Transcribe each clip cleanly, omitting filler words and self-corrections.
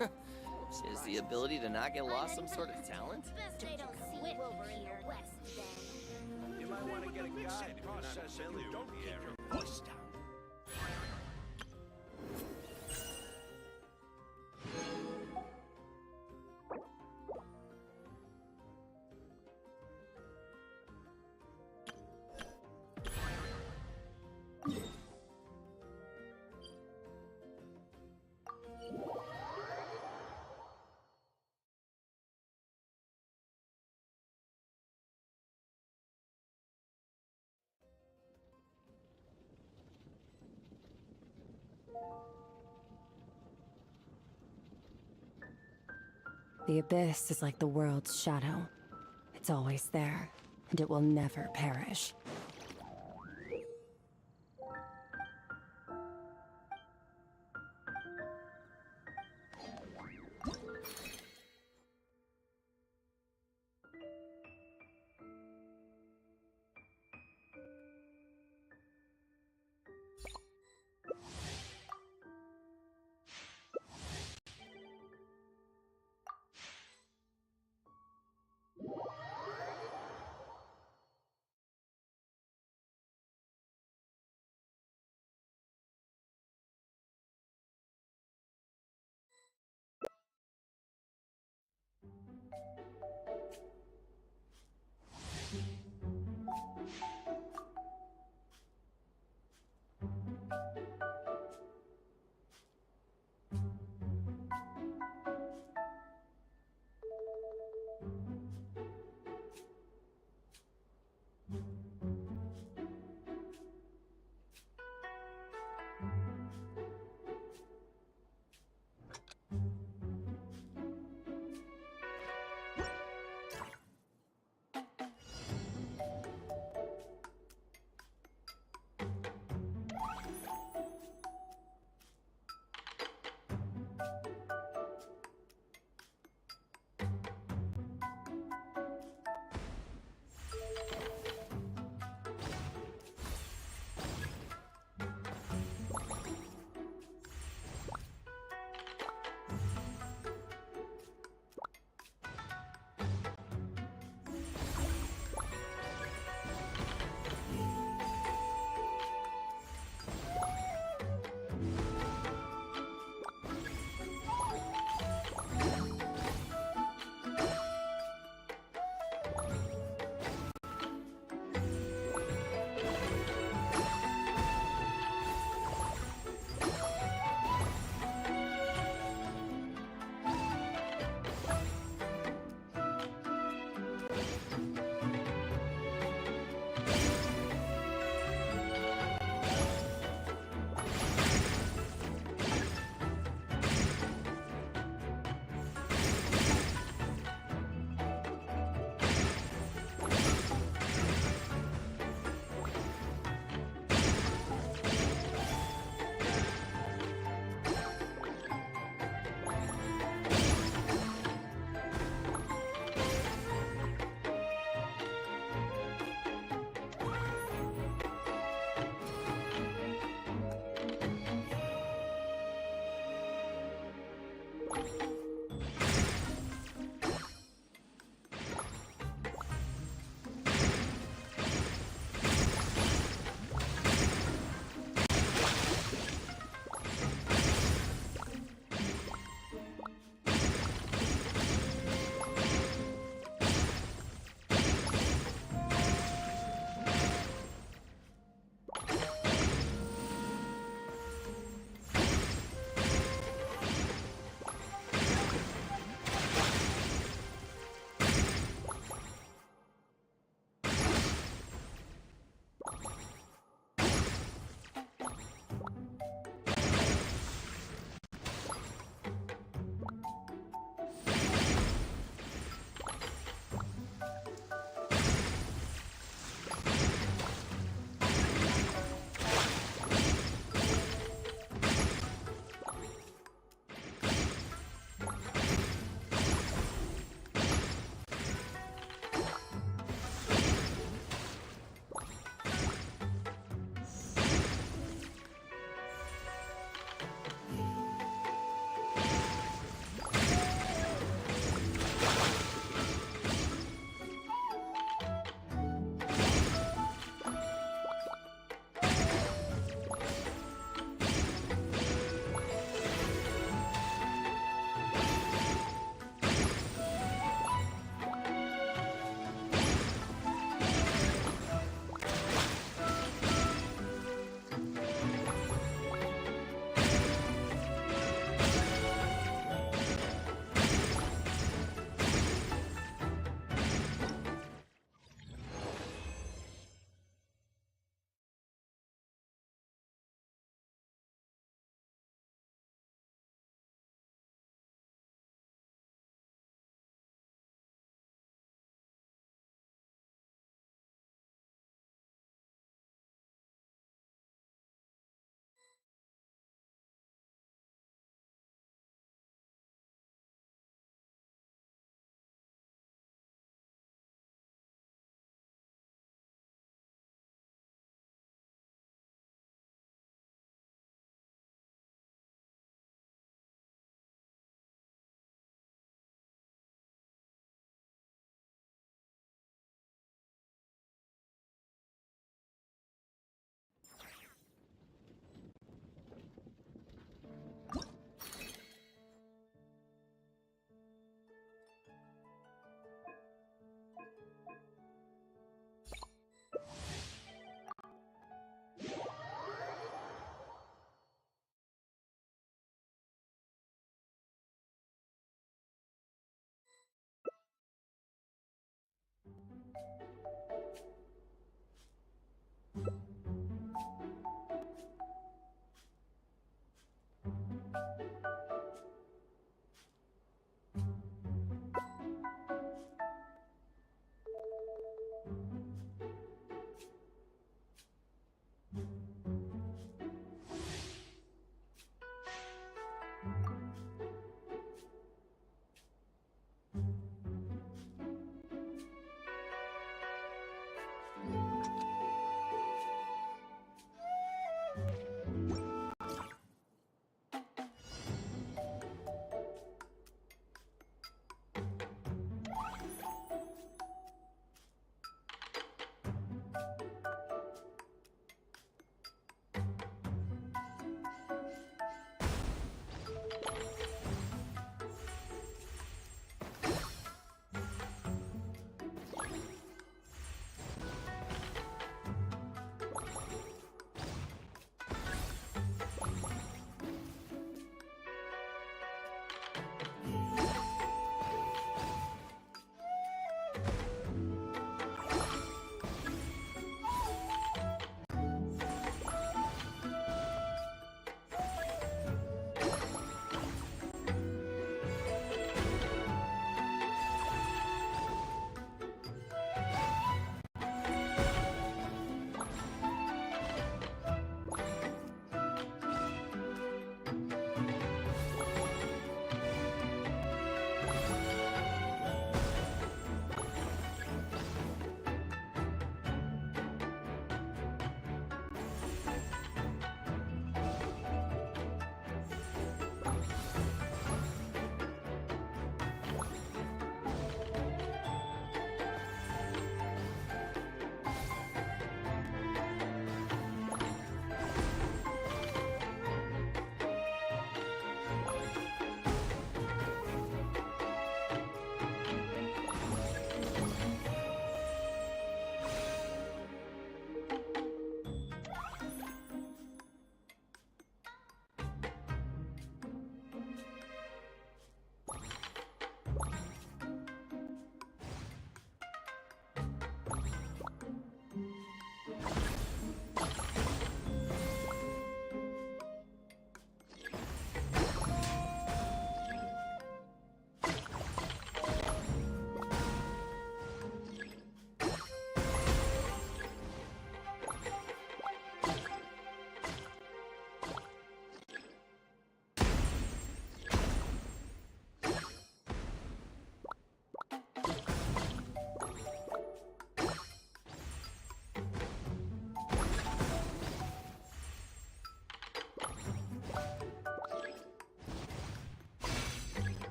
Is the ability to not get lost some sort of talent? They don't see Wolverine here. West then. You might want to get a guide if you're not familiar with the area. Voice down. The abyss is like the world's shadow. It's always there, and it will never perish.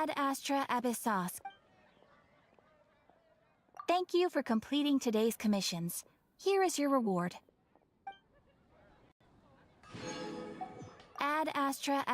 Ad Astra Abyssos. Thank you for completing today's commissions. Here is your reward. Ad Astra.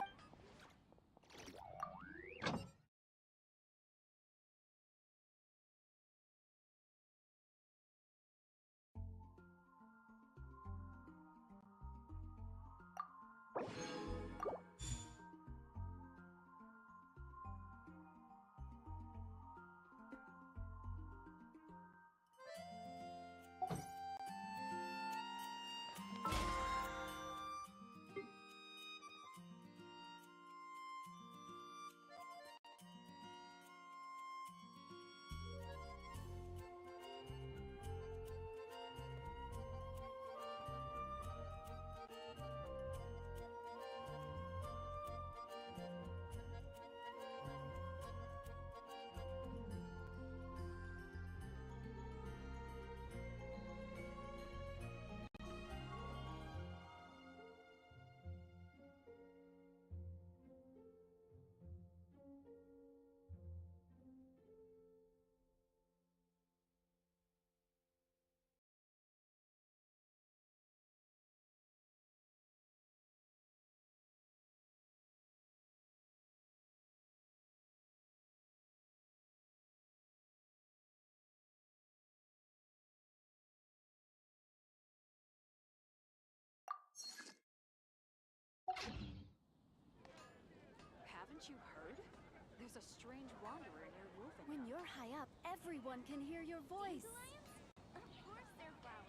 Haven't you heard? There's a strange wanderer near Wolfen. When you're high up, everyone can hear your voice. Of course they're flowers.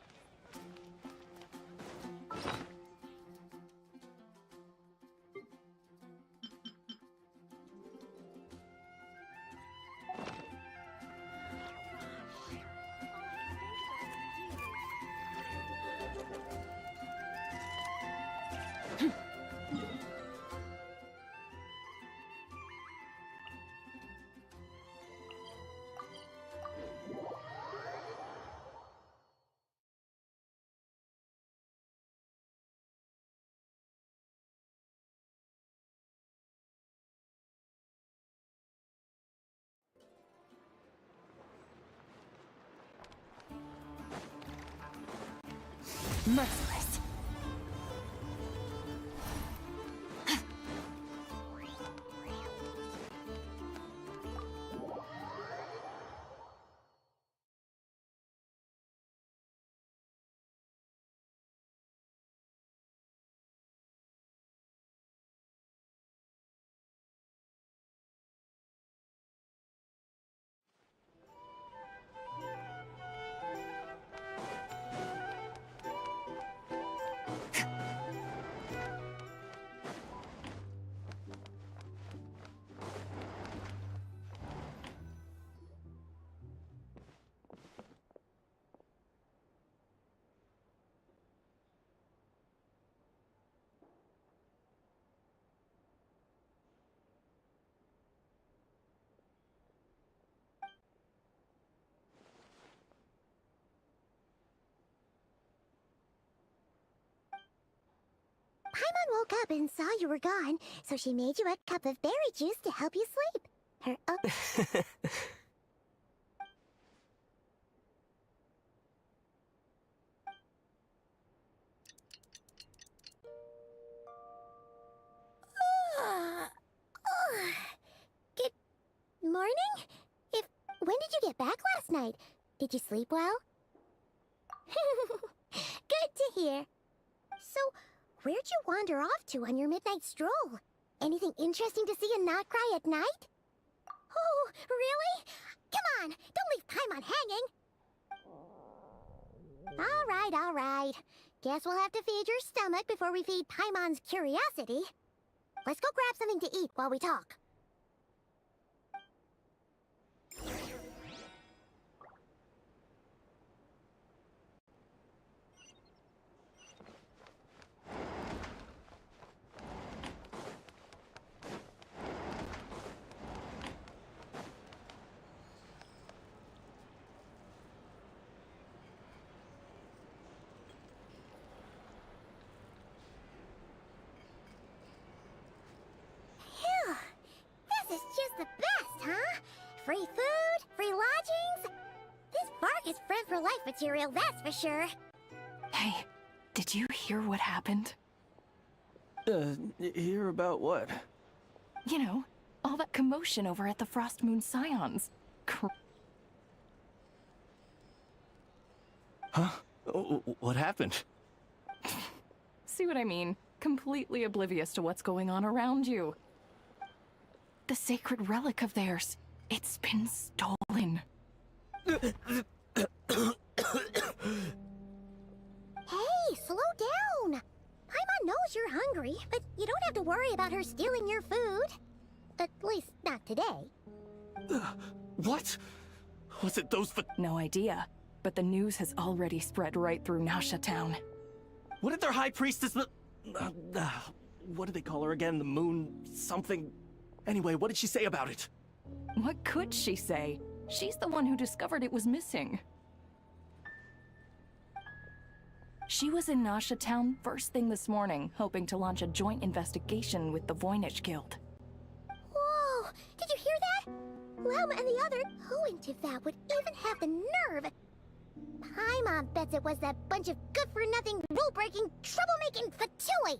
Merciless. Paimon woke up and saw you were gone, so she made you a cup of berry juice to help you sleep. Her Good morning? When did you get back last night? Did you sleep well? Good to hear. So, where'd you wander off to on your midnight stroll? Anything interesting to see in Nodkrai at night? Oh, really? Come on, don't leave Paimon hanging. All right. Guess we'll have to feed your stomach before we feed Paimon's curiosity. Let's go grab something to eat while we talk. is friend for life material, that's for sure. Hey, did you hear what happened? Hear about what? You know, all that commotion over at the Frost Moon Scions. Huh? What happened? See what I mean? Completely oblivious to what's going on around you. The sacred relic of theirs. It's been stolen. Hey, slow down! Paimon knows you're hungry, but you don't have to worry about her stealing your food. At least, not today. What? Was it those No idea, but the news has already spread right through Nasha Town. What did their high priestess what did they call her again? The moon something? Anyway, what did she say about it? What could she say? She's the one who discovered it was missing. She was in Nasha Town first thing this morning, hoping to launch a joint investigation with the Voynich Guild. Whoa! Did you hear that? Lauma and the other, who in Tifat would even have the nerve? Paimon bets it was that bunch of good-for-nothing, rule-breaking, troublemaking fatui!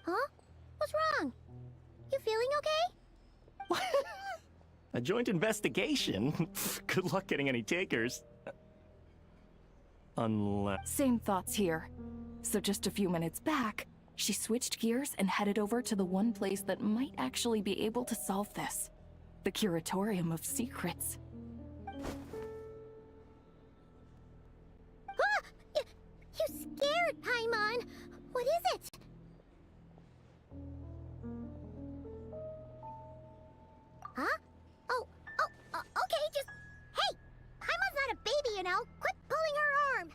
Huh? What's wrong? You feeling okay? A joint investigation? Good luck getting any takers. Unless... Same thoughts here. So just a few minutes back, she switched gears and headed over to the one place that might actually be able to solve this. The Curatorium of Secrets. Ah! You scared, Paimon! What is it? Huh? Okay, just... Hey! Paimon's not a baby, you know! Quit pulling her arm!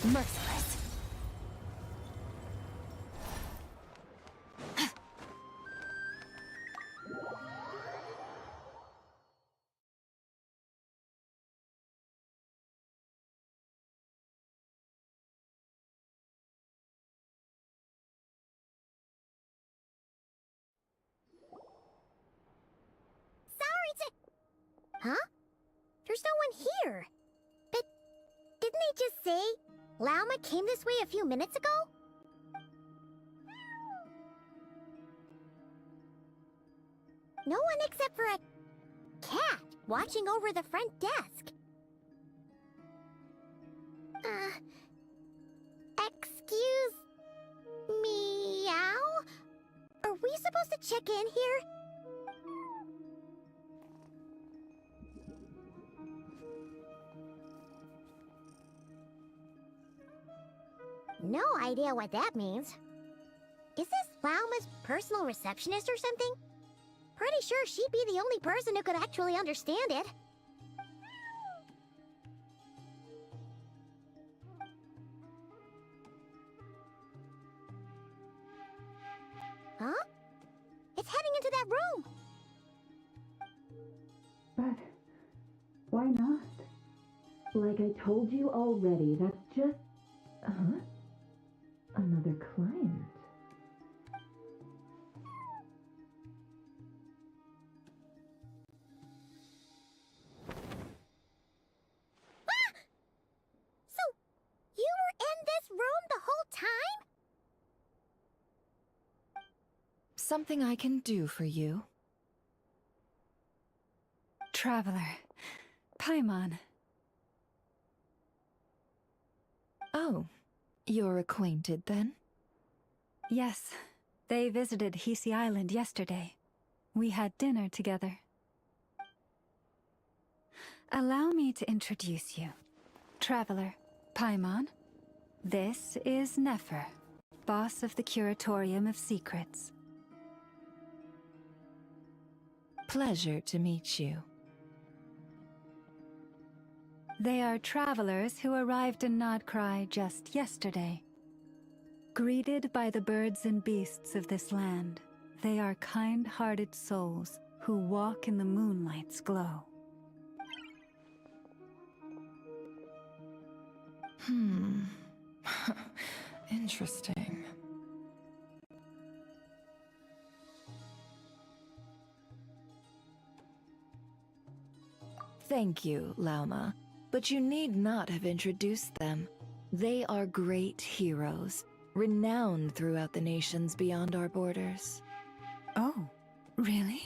Merciless. Huh? There's no one here. But didn't they just say Lauma came this way a few minutes ago? No one except for a cat watching over the front desk. Excuse meow? Are we supposed to check in here? No idea what that means. Is this Lauma's personal receptionist or something? Pretty sure she'd be the only person who could actually understand it. Huh? It's heading into that room! But why not? Like I told you already, that's just... Huh? Another client. Ah! So, you were in this room the whole time? Something I can do for you? Traveler. Paimon. Oh, you're acquainted then? Yes, they visited Hisi Island yesterday. We had dinner together. Allow me to introduce you. Traveler, Paimon. This is Nefer, boss of the Curatorium of Secrets. Pleasure to meet you. They are travelers who arrived in Nodkrai just yesterday. Greeted by the birds and beasts of this land, they are kind-hearted souls who walk in the moonlight's glow. Interesting. Thank you, Lauma, but you need not have introduced them. They are great heroes, renowned throughout the nations beyond our borders. Oh, really?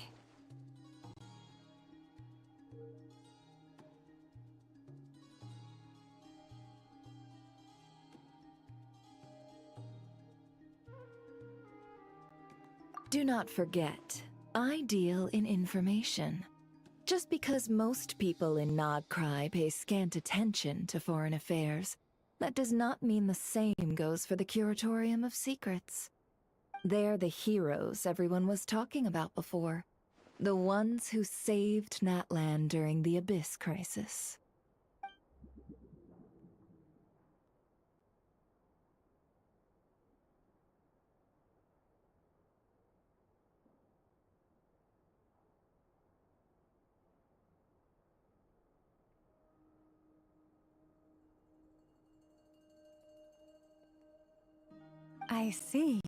Do not forget, I deal in information. Just because most people in Nodkrai pay scant attention to foreign affairs, that does not mean the same goes for the Curatorium of Secrets. They're the heroes everyone was talking about before. The ones who saved Natlan during the Abyss crisis. I see.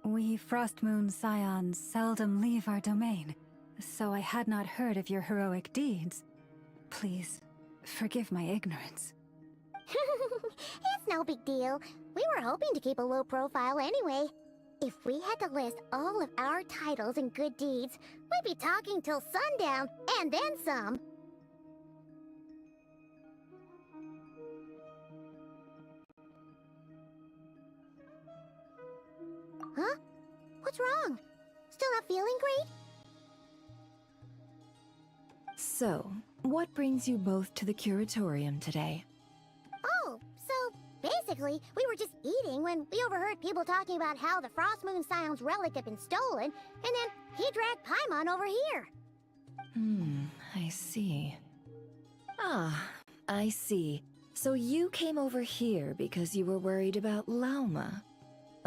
We Frostmoon Scions seldom leave our domain, so I had not heard of your heroic deeds. Please, forgive my ignorance. It's no big deal. We were hoping to keep a low profile anyway. If we had to list all of our titles and good deeds, we'd be talking till sundown, and then some. Huh? What's wrong? Still not feeling great? So, what brings you both to the Curatorium today? Oh, so basically, we were just eating when we overheard people talking about how the Frostmoon Scion's relic had been stolen, and then he dragged Paimon over here. I see. Ah, I see. So you came over here because you were worried about Lauma.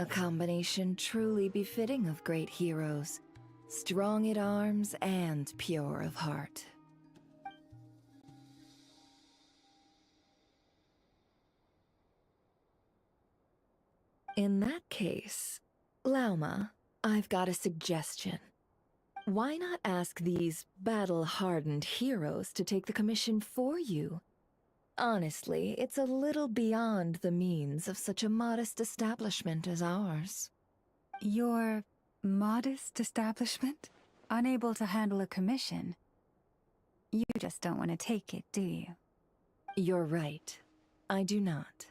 A combination truly befitting of great heroes. Strong at arms and pure of heart. In that case, Lauma, I've got a suggestion. Why not ask these battle-hardened heroes to take the commission for you? Honestly, it's a little beyond the means of such a modest establishment as ours. Your modest establishment? Unable to handle a commission? You just don't want to take it, do you? You're right. I do not.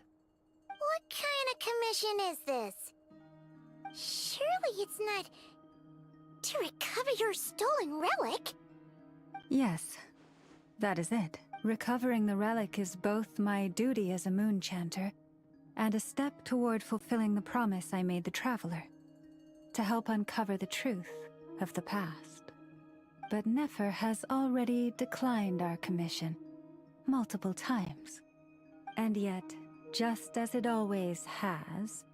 What kind of commission is this? Surely it's not to recover your stolen relic? Yes, that is it. Recovering the relic is both my duty as a moon chanter and a step toward fulfilling the promise I made the traveler, to help uncover the truth of the past. But Nefer has already declined our commission multiple times. And yet, just as it always has,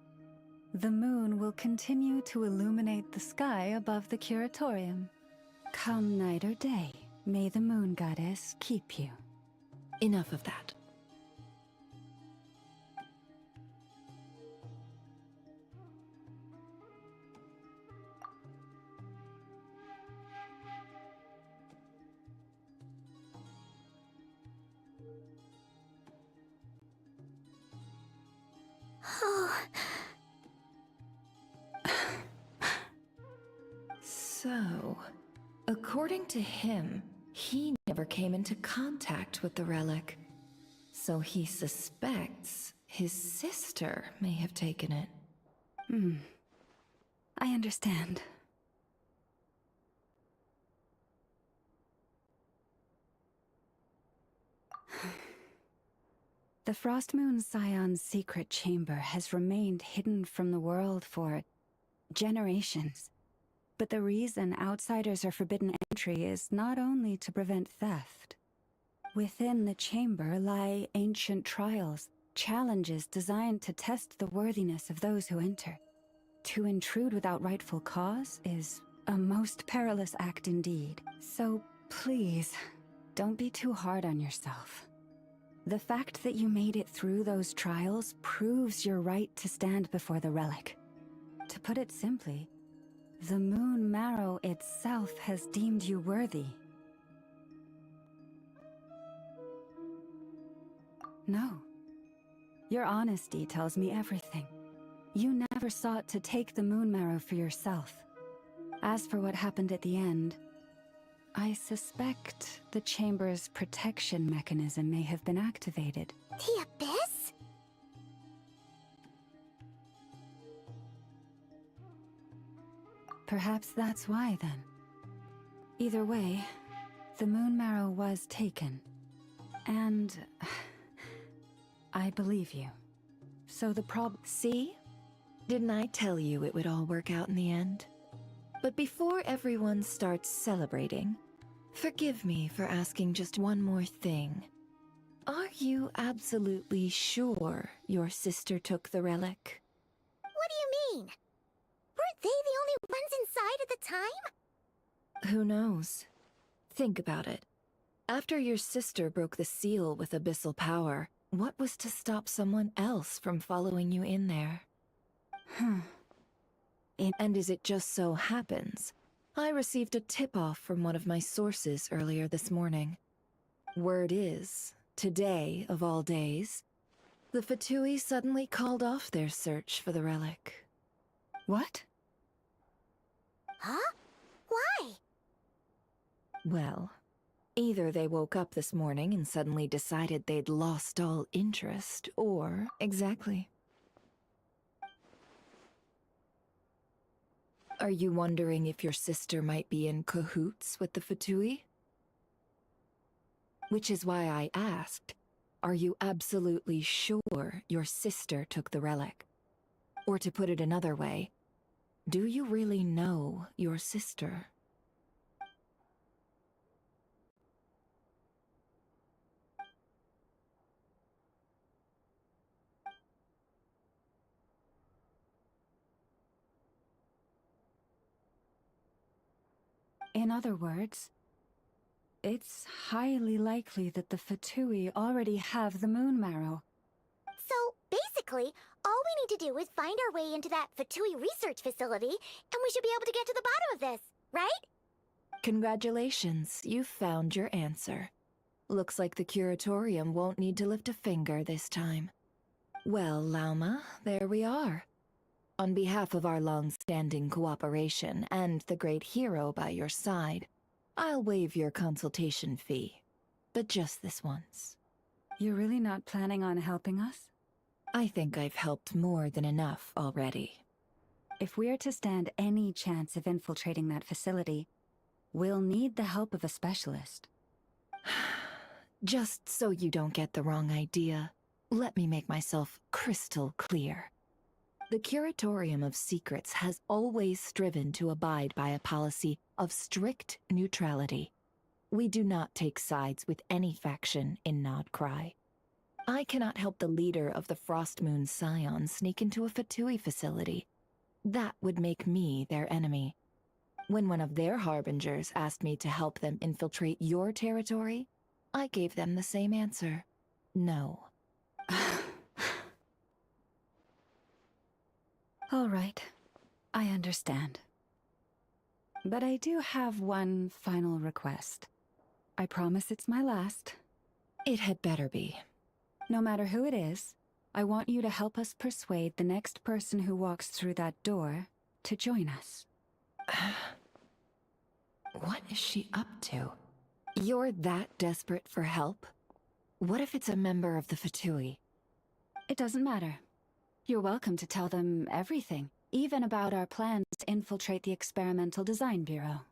the moon will continue to illuminate the sky above the Curatorium. Come night or day, may the moon goddess keep you. Enough of that. So, according to him, he never came into contact with the relic. So he suspects his sister may have taken it. I understand. The Frostmoon Scion's secret chamber has remained hidden from the world for generations. But the reason outsiders are forbidden entry is not only to prevent theft. Within the chamber lie ancient trials, challenges designed to test the worthiness of those who enter. To intrude without rightful cause is a most perilous act indeed. So please, don't be too hard on yourself. The fact that you made it through those trials proves your right to stand before the relic. To put it simply, the Moon Marrow itself has deemed you worthy. No. Your honesty tells me everything. You never sought to take the Moon Marrow for yourself. As for what happened at the end, I suspect the chamber's protection mechanism may have been activated. The Abyss? Perhaps that's why, then. Either way, the Moon Marrow was taken. And I believe you. So the See? Didn't I tell you it would all work out in the end? But before everyone starts celebrating, forgive me for asking just one more thing. Are you absolutely sure your sister took the relic? What do you mean? Weren't they the only ones inside at the time? Who knows? Think about it. After your sister broke the seal with abyssal power, what was to stop someone else from following you in there? And as it just so happens, I received a tip-off from one of my sources earlier this morning. Word is, today of all days, the Fatui suddenly called off their search for the relic. What? Huh? Why? Well, either they woke up this morning and suddenly decided they'd lost all interest, or exactly. Are you wondering if your sister might be in cahoots with the Fatui? Which is why I asked, are you absolutely sure your sister took the relic? Or to put it another way, do you really know your sister? In other words, it's highly likely that the Fatui already have the Moon Marrow. So, basically, all we need to do is find our way into that Fatui research facility, and we should be able to get to the bottom of this, right? Congratulations, you've found your answer. Looks like the Curatorium won't need to lift a finger this time. Well, Lauma, there we are. On behalf of our long-standing cooperation and the great hero by your side, I'll waive your consultation fee. But just this once. You're really not planning on helping us? I think I've helped more than enough already. If we're to stand any chance of infiltrating that facility, we'll need the help of a specialist. Just so you don't get the wrong idea, let me make myself crystal clear. The Curatorium of Secrets has always striven to abide by a policy of strict neutrality. We do not take sides with any faction in Nodkrai. I cannot help the leader of the Frostmoon Scion sneak into a Fatui facility. That would make me their enemy. When one of their harbingers asked me to help them infiltrate your territory, I gave them the same answer. No. All right, I understand. But I do have one final request. I promise it's my last. It had better be. No matter who it is, I want you to help us persuade the next person who walks through that door to join us. What is she up to? You're that desperate for help? What if it's a member of the Fatui? It doesn't matter. You're welcome to tell them everything, even about our plans to infiltrate the Experimental Design Bureau.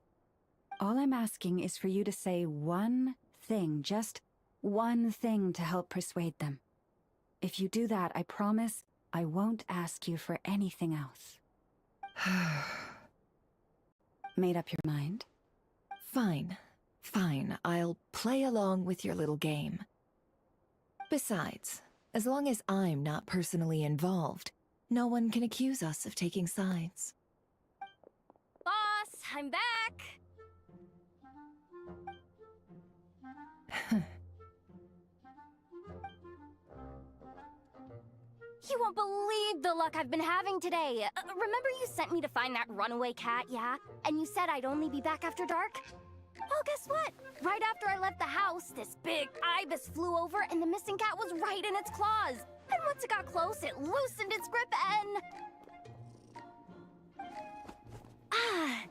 All I'm asking is for you to say one thing, just one thing to help persuade them. If you do that, I promise I won't ask you for anything else. Made up your mind? Fine. Fine, I'll play along with your little game. Besides, as long as I'm not personally involved, no one can accuse us of taking sides. Boss, I'm back! You won't believe the luck I've been having today. Remember you sent me to find that runaway cat, yeah? And you said I'd only be back after dark? Well, guess what? Right after I left the house, this big ibis flew over and the missing cat was right in its claws. And once it got close, it loosened its grip and... Ah,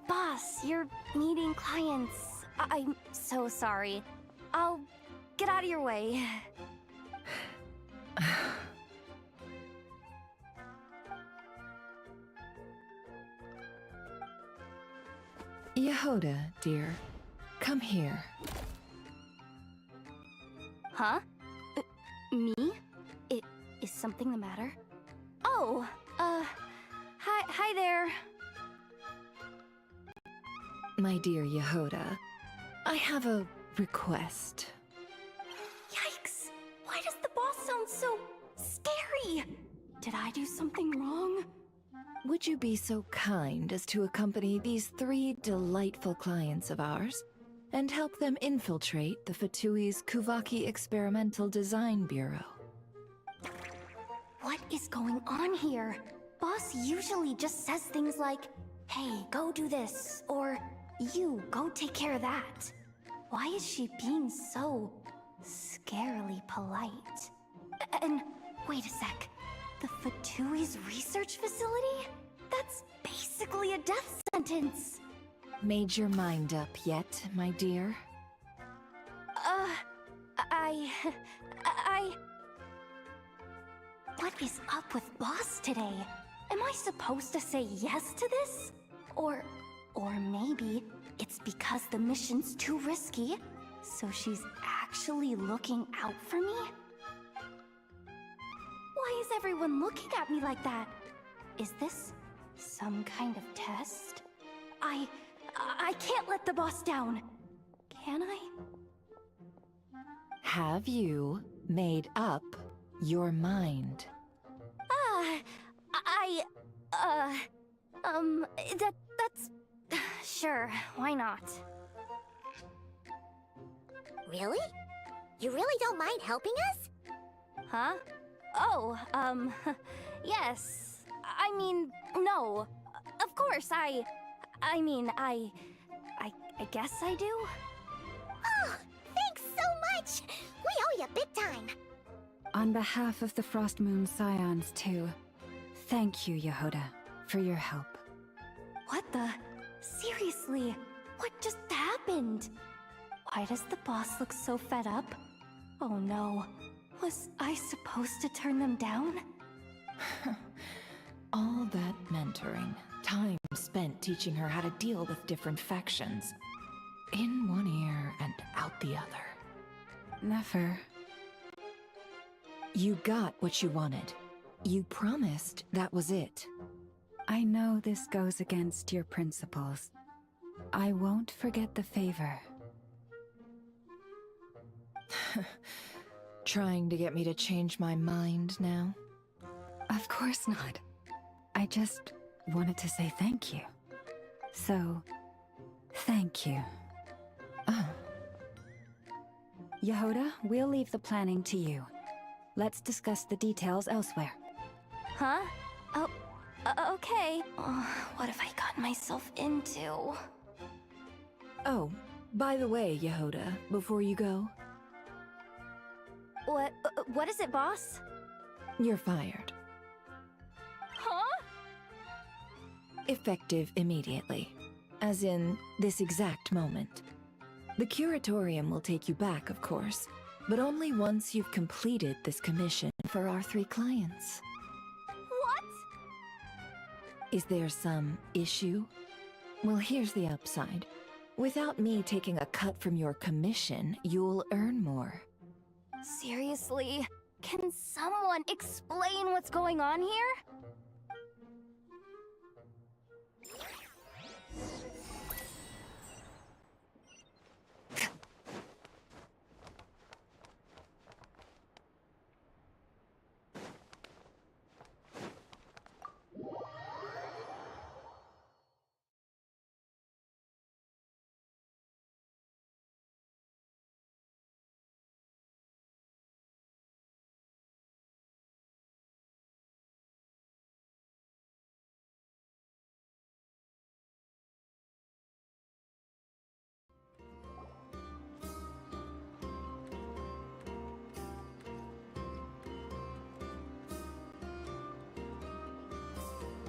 boss, you're meeting clients. I'm so sorry. I'll get out of your way. Yehoda, dear, come here. Huh? Me? Is something the matter? Oh, hi there. My dear Yehoda, I have a request. Yikes! Why does the boss sound so scary? Did I do something wrong? Would you be so kind as to accompany these 3 delightful clients of ours and help them infiltrate the Fatui's Kuvaki Experimental Design Bureau? What is going on here? Boss usually just says things like, hey, go do this, or you, go take care of that. Why is she being so scarily polite? And wait a sec. The Fatui's research facility? That's basically a death sentence. Made your mind up yet, my dear? What is up with Boss today? Am I supposed to say yes to this? Or maybe it's because the mission's too risky, so she's actually looking out for me? Why is everyone looking at me like that? Is this some kind of test? I can't let the boss down. Can I? Have you made up your mind? That's... Sure, why not? Really? You really don't mind helping us? Huh? Oh, yes. I mean, no. Of course, I guess I do. Oh, thanks so much! We owe you big time! On behalf of the Frost Moon Scions, too, thank you, Yehoda, for your help. What the? Seriously, what just happened? Why does the boss look so fed up? Oh no, was I supposed to turn them down? All that mentoring, time spent teaching her how to deal with different factions. In one ear and out the other. Never. You got what you wanted. You promised that was it. I know this goes against your principles. I won't forget the favor. Trying to get me to change my mind now? Of course not. I just wanted to say thank you. So, thank you. Oh. Yehoda, we'll leave the planning to you. Let's discuss the details elsewhere. Huh? Oh, okay. What have I gotten myself into? Oh, by the way, Yehoda, before you go, What is it, boss? you're fired. Huh? Effective immediately. As in, this exact moment. The curatorium will take you back, of course, but only once you've completed this commission for our 3 clients. What? Is there some issue? Well, here's the upside. Without me taking a cut from your commission, you'll earn more. Seriously? Can someone explain what's going on here?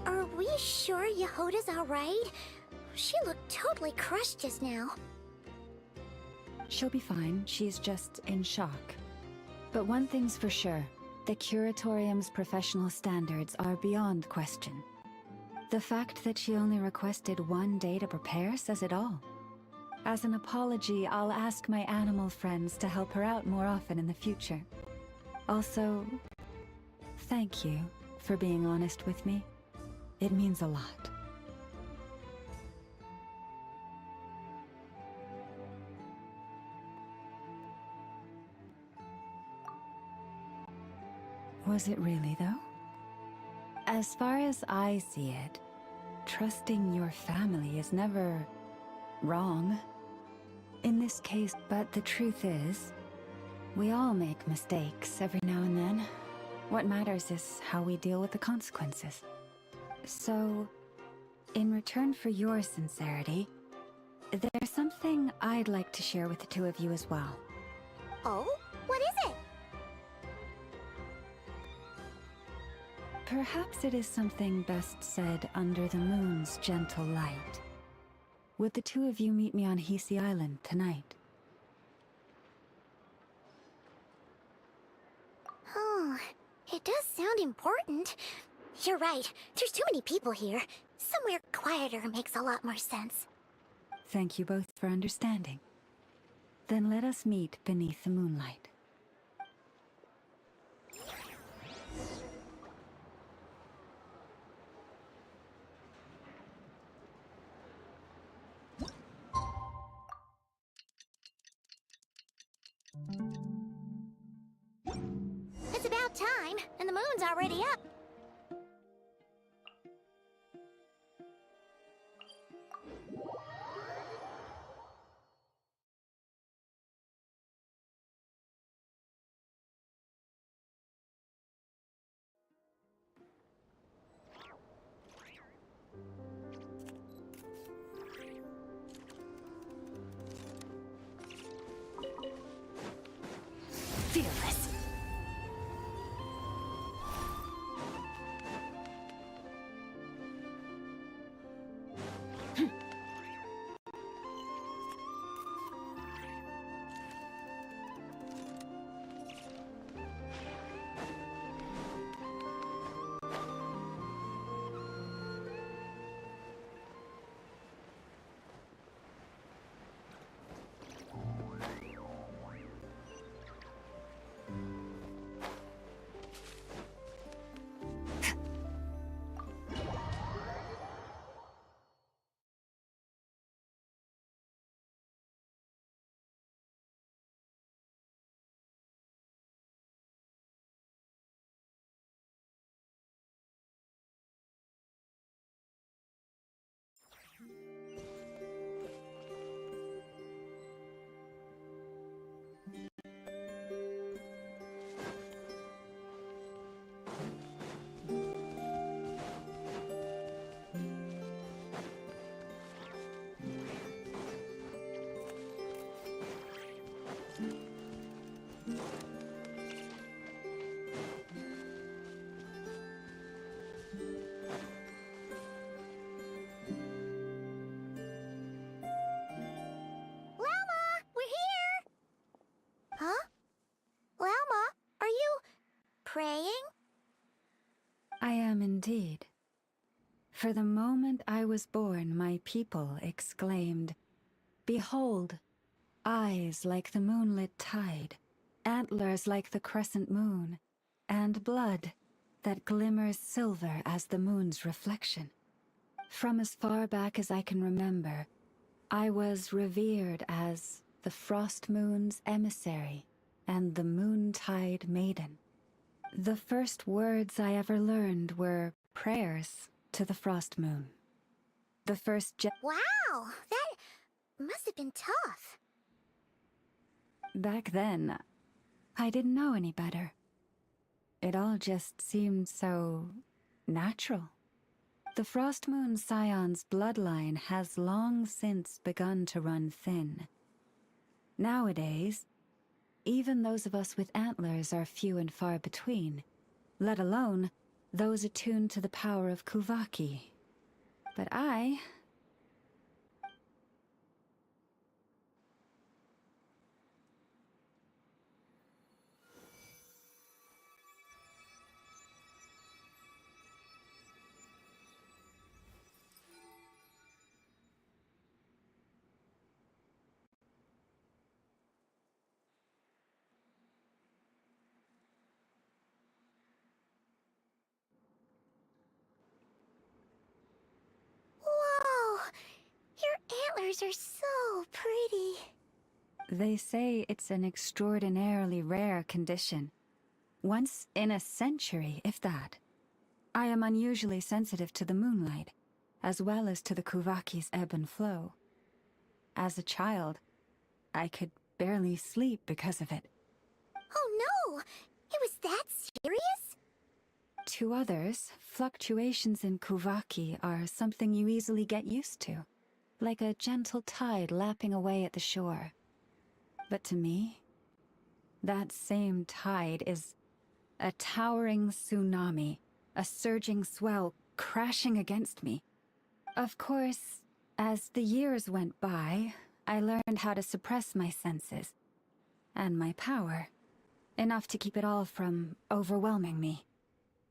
Are we sure Yehoda's alright? She looked totally crushed just now. She'll be fine. She's just in shock. But one thing's for sure. The Curatorium's professional standards are beyond question. The fact that she only requested 1 day to prepare says it all. As an apology, I'll ask my animal friends to help her out more often in the future. Also, thank you for being honest with me. It means a lot. Was it really, though? As far as I see it, trusting your family is never wrong. In this case, but the truth is, we all make mistakes every now and then. What matters is how we deal with the consequences. So, in return for your sincerity, there's something I'd like to share with the two of you as well. Oh? What is it? Perhaps it is something best said under the moon's gentle light. Would the two of you meet me on Hisi Island tonight? Oh, it does sound important. You're right. There's too many people here. Somewhere quieter makes a lot more sense. Thank you both for understanding. Then let us meet beneath the moonlight. It's about time, and the moon's already up. Fearless. Huh? Lalma, are you praying? I am indeed. For the moment I was born, my people exclaimed, "Behold, eyes like the moonlit tide, antlers like the crescent moon, and blood that glimmers silver as the moon's reflection. From as far back as I can remember, I was revered as the Frost Moon's emissary and the Moontide Maiden. The first words I ever learned were prayers to the Frost Moon. The first Wow, that must have been tough. Back then, I didn't know any better. It all just seemed so natural. The Frost Moon Scion's bloodline has long since begun to run thin. Nowadays, even those of us with antlers are few and far between, let alone those attuned to the power of Kuvaki. But I... Whoa! Your antlers are so pretty. They say it's an extraordinarily rare condition. Once in a century, if that. I am unusually sensitive to the moonlight, as well as to the Kuvaki's ebb and flow. As a child, I could barely sleep because of it. Oh no! It was that serious? To others, fluctuations in Kuvaki are something you easily get used to, like a gentle tide lapping away at the shore. But to me, that same tide is a towering tsunami, a surging swell crashing against me. Of course, as the years went by, I learned how to suppress my senses and my power, enough to keep it all from overwhelming me.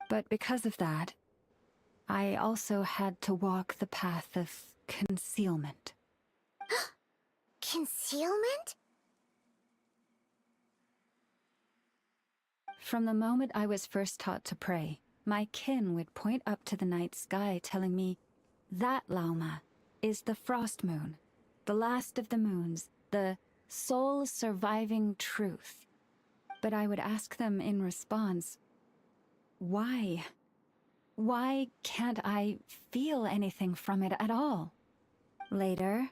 But because of that, I also had to walk the path of concealment. Concealment? From the moment I was first taught to pray, my kin would point up to the night sky telling me, "That, Lauma, is the Frost Moon, the last of the moons, the sole surviving truth." But I would ask them in response, why? Why can't I feel anything from it at all? Later,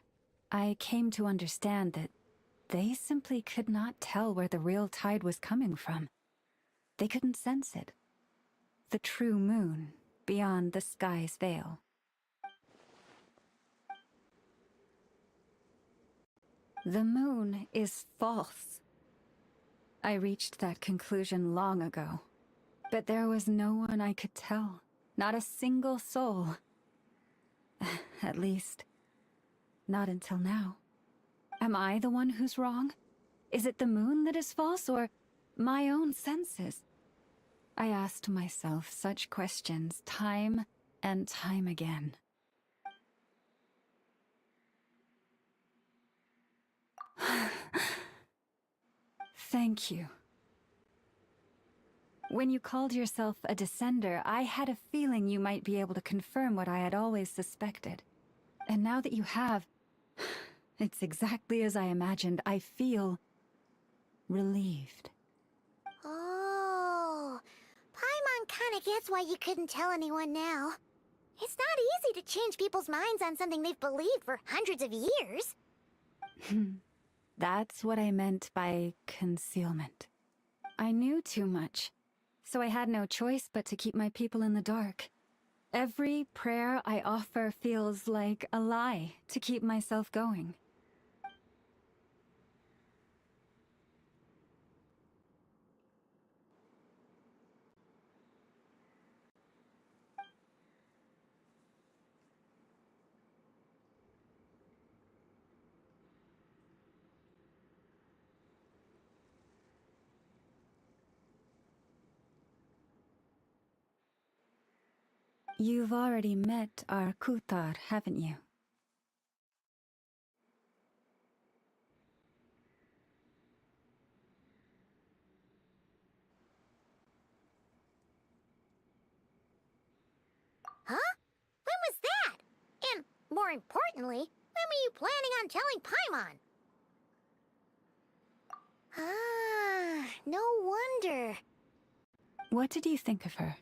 I came to understand that they simply could not tell where the real tide was coming from. They couldn't sense it. The true moon, beyond the sky's veil. The moon is false. I reached that conclusion long ago. But there was no one I could tell. Not a single soul. At least, not until now. Am I the one who's wrong? Is it the moon that is false, or my own senses? I asked myself such questions time and time again. Thank you. When you called yourself a descender, I had a feeling you might be able to confirm what I had always suspected. And now that you have, it's exactly as I imagined. I feel relieved. Oh, Paimon kinda gets why you couldn't tell anyone now. It's not easy to change people's minds on something they've believed for hundreds of years. That's what I meant by concealment. I knew too much, so I had no choice but to keep my people in the dark. Every prayer I offer feels like a lie to keep myself going. You've already met our Kutar, haven't you? more importantly, when were you planning on telling Paimon? Ah, no wonder. What did you think of her?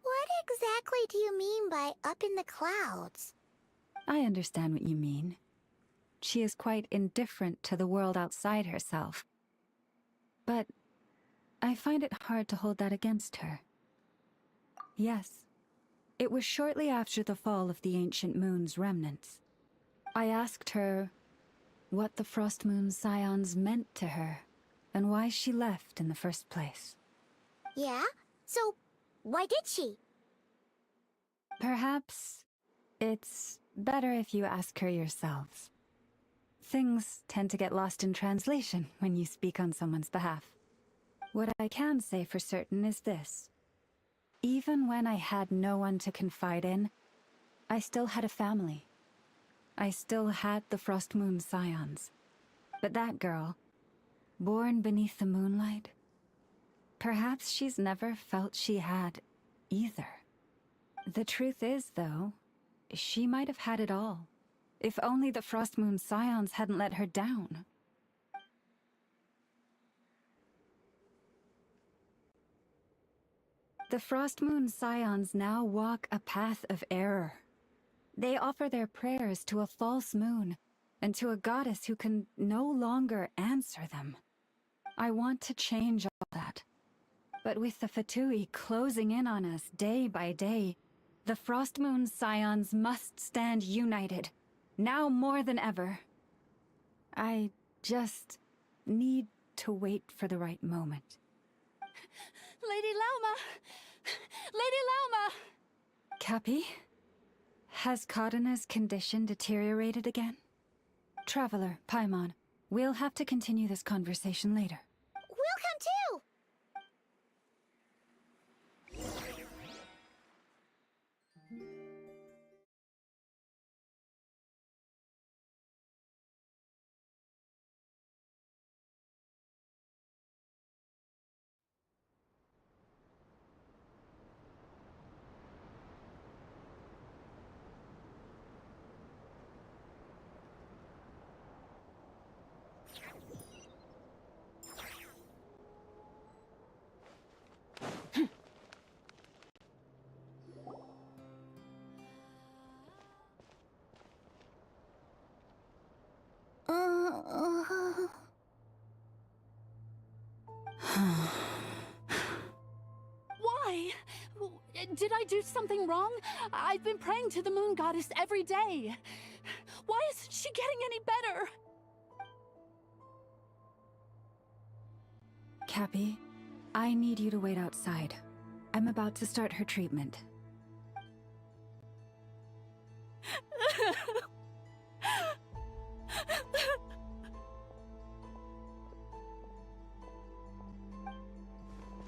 What exactly do you mean by up in the clouds? I understand what you mean. She is quite indifferent to the world outside herself. But I find it hard to hold that against her. Yes, it was shortly after the fall of the Ancient Moon's remnants. I asked her what the Frost Moon Scions meant to her, and why she left in the first place. Yeah? So, why did she? Perhaps it's better if you ask her yourselves. Things tend to get lost in translation when you speak on someone's behalf. What I can say for certain is this. Even when I had no one to confide in, I still had a family. I still had the Frost Moon Scions. But that girl, born beneath the moonlight, perhaps she's never felt she had either. The truth is, though, she might have had it all. If only the Frost Moon Scions hadn't let her down. The Frost Moon Scions now walk a path of error. They offer their prayers to a false moon, and to a goddess who can no longer answer them. I want to change all that. But with the Fatui closing in on us day by day, the Frost Moon Scions must stand united, now more than ever. I just need to wait for the right moment. Lady Lauma! Lady Lauma! Cappy? Has Kadena's condition deteriorated again? Traveler, Paimon, we'll have to continue this conversation later. We'll come too! Why? Did I do something wrong? I've been praying to the moon goddess every day. Why isn't she getting any better? Cappy, I need you to wait outside. I'm about to start her treatment.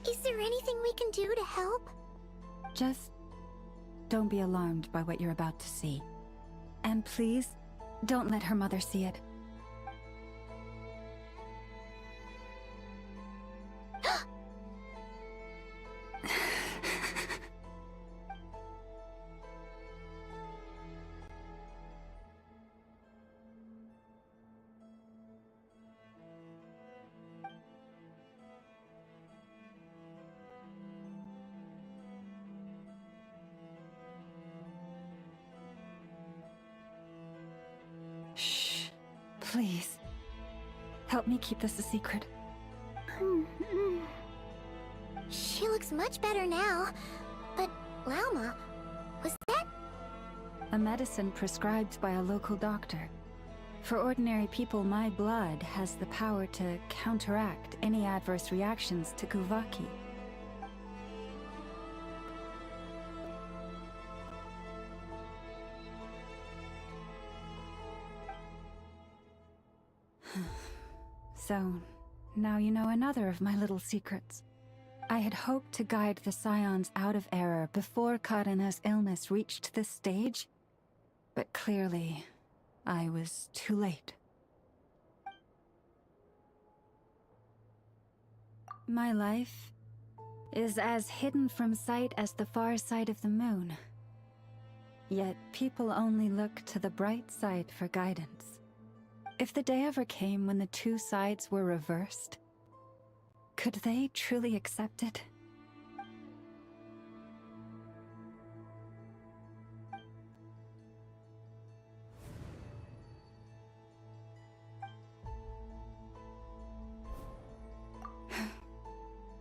Is there anything we can do to help? Just don't be alarmed by what you're about to see. And please, don't let her mother see it. Shh. Please. Help me keep this a secret. She looks much better now. But, Lauma, was that... A medicine prescribed by a local doctor. For ordinary people, my blood has the power to counteract any adverse reactions to Kuvaki. So, now you know another of my little secrets. I had hoped to guide the Scions out of error before Kadena's illness reached this stage. But clearly, I was too late. My life is as hidden from sight as the far side of the moon. Yet people only look to the bright side for guidance. If the day ever came when the two sides were reversed, could they truly accept it?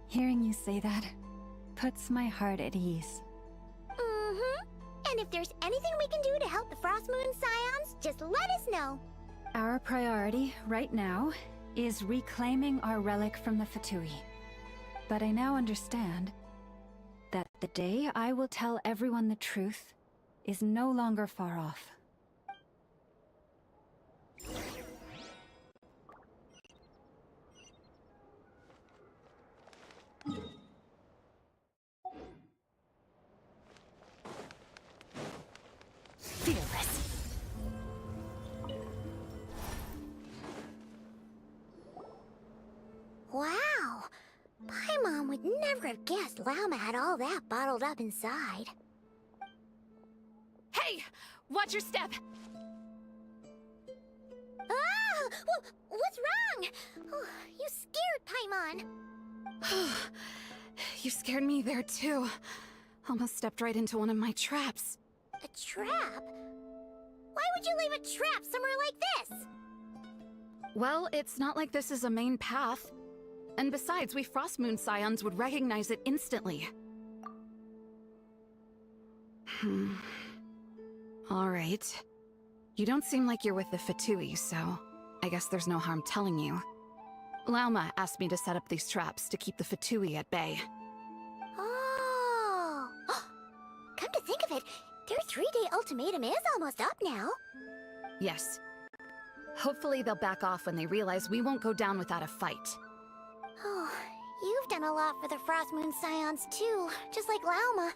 Hearing you say that puts my heart at ease. Mm-hmm. And if there's anything we can do to help the Frost Moon Scions, just let us know. Our priority, right now, is reclaiming our relic from the Fatui. But I now understand that the day I will tell everyone the truth is no longer far off. Fearless. Wow! Paimon would never have guessed Lauma had all that bottled up inside. Hey! Watch your step! Ah! What's wrong? Oh, you scared Paimon. You scared me there too. Almost stepped right into one of my traps. A trap? Why would you leave a trap somewhere like this? Well, it's not like this is a main path. And besides, we Frost Moon Scions would recognize it instantly. Alright. You don't seem like you're with the Fatui, so I guess there's no harm telling you. Lauma asked me to set up these traps to keep the Fatui at bay. Oh! Come to think of it, their 3-day ultimatum is almost up now. Yes. Hopefully they'll back off when they realize we won't go down without a fight. Oh, you've done a lot for the Frost Moon Scions too, just like Lauma.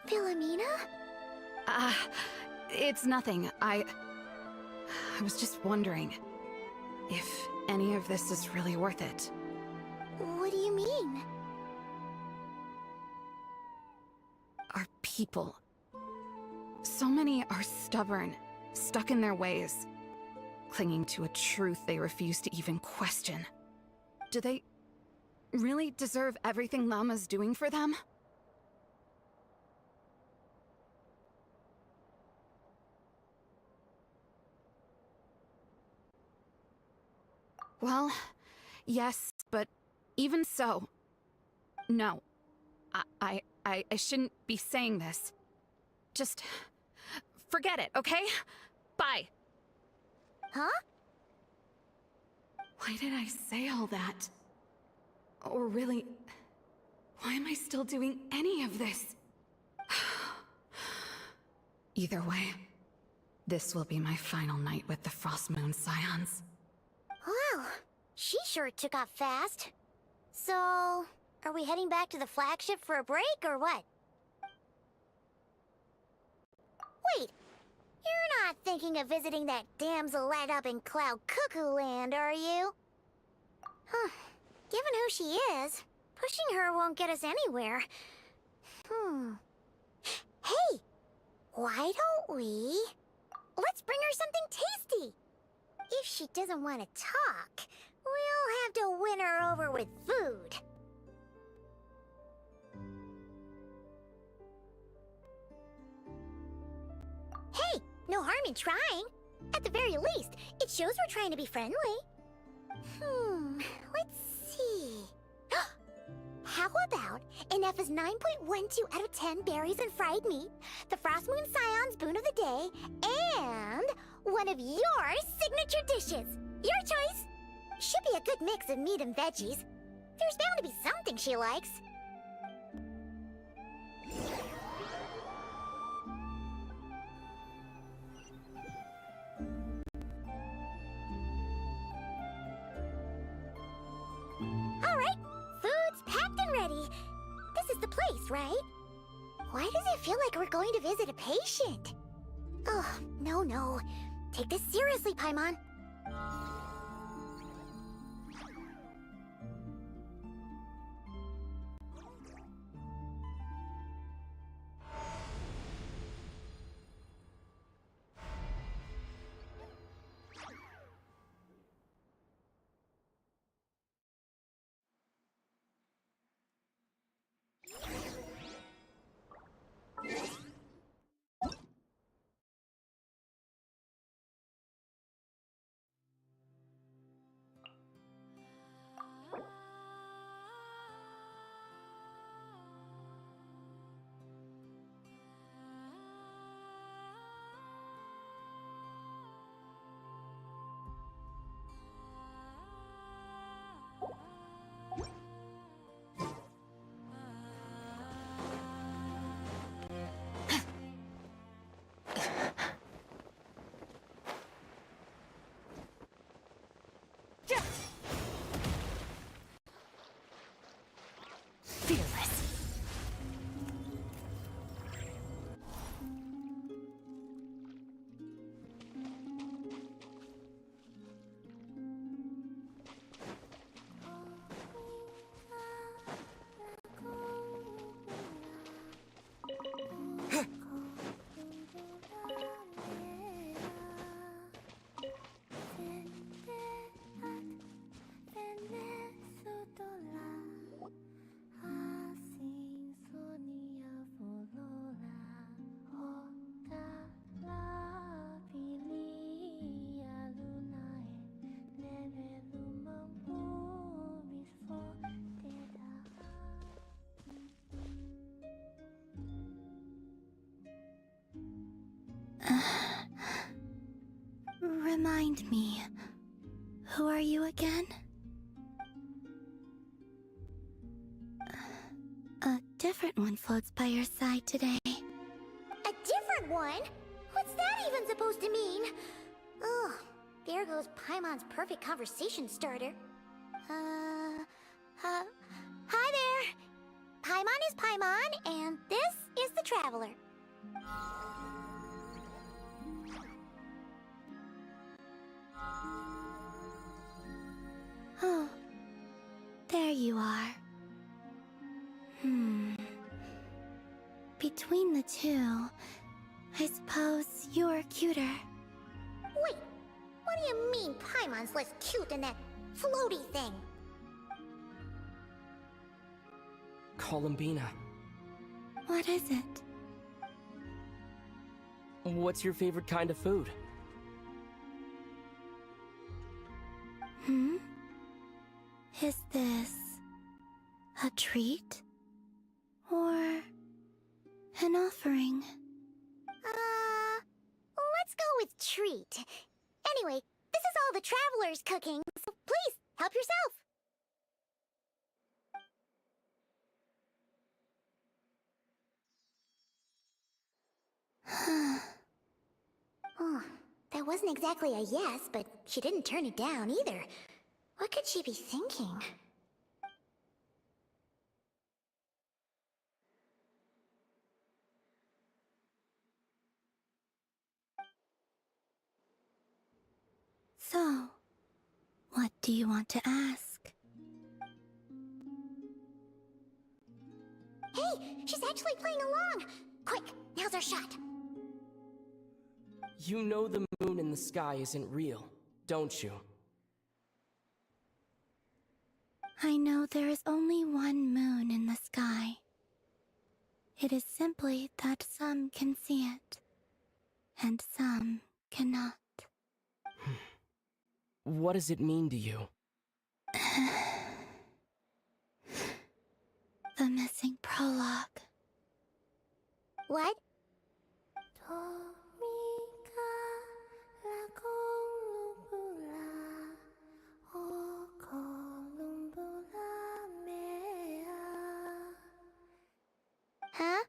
Philomena? It's nothing. I was just wondering if any of this is really worth it. What do you mean? Our people. So many are stubborn, stuck in their ways, clinging to a truth they refuse to even question. Do they really deserve everything Lauma's doing for them? Well, yes, but even so, no. I shouldn't be saying this. Just forget it, okay? Bye. Huh? Why did I say all that? Or really, why am I still doing any of this? Either way, this will be my final night with the Frost Moon Scions. Wow, she sure took off fast. So, are we heading back to the flagship for a break or what? Wait, you're not thinking of visiting that damsel light up in Cloud Cuckoo Land, are you? Huh. Given who she is, pushing her won't get us anywhere. Hey, why don't we... Let's bring her something tasty. If she doesn't want to talk, we'll have to win her over with food. Hey, no harm in trying. At the very least, it shows we're trying to be friendly. Let's see. How about Ineffa's 9.12 out of 10 berries and fried meat, the Frost Moon Scion's boon of the day, and one of your signature dishes. Your choice. Should be a good mix of meat and veggies. There's bound to be something she likes. All right, food's packed and ready. is the place, right? Why does it feel like we're going to visit a patient? Oh, no. Take this seriously, Paimon. Fearless. Remind me, who are you again? A different one floats by your side today. A different one? What's that even supposed to mean? Oh, there goes Paimon's perfect conversation starter. Hi there! Paimon is Paimon, and this is the Traveler. Oh, there you are. Between the two, I suppose you're cuter. Wait, what do you mean Paimon's less cute than that floaty thing? Columbina, What is it? what's your favorite kind of food? Is this a treat? Or an offering? Let's go with treat. Anyway, this is all the Traveler's cooking, so please, help yourself. Oh, that wasn't exactly a yes, but she didn't turn it down either. What could she be thinking? So, what do you want to ask? Hey, she's actually playing along! Quick, now's our shot. You know the moon in the sky isn't real, don't you? I know there is only one moon in the sky. It is simply that some can see it, and some cannot. What does it mean to you? The missing prologue. What? Huh?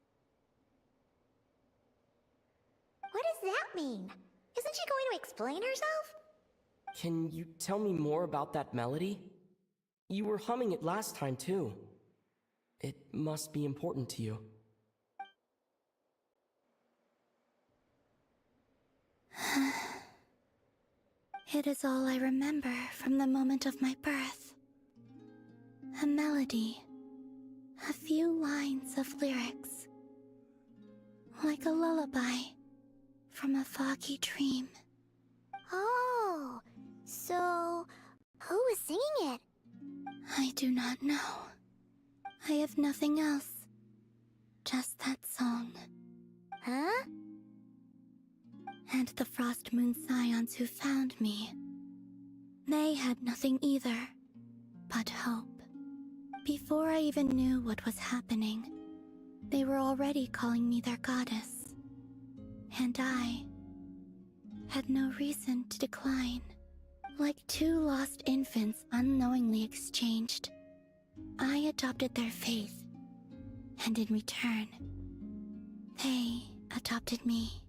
What does that mean? Isn't she going to explain herself? Can you tell me more about that melody? You were humming it last time, too. It must be important to you. It is all I remember from the moment of my birth. A melody. A few lines of lyrics. Like a lullaby from a foggy dream. Oh, so who was singing it? I do not know. I have nothing else. Just that song. Huh? And the Frost Moon Scions who found me. They had nothing either, but hope. Before I even knew what was happening, they were already calling me their goddess. And I had no reason to decline. Like two lost infants unknowingly exchanged, I adopted their faith. And in return, they adopted me.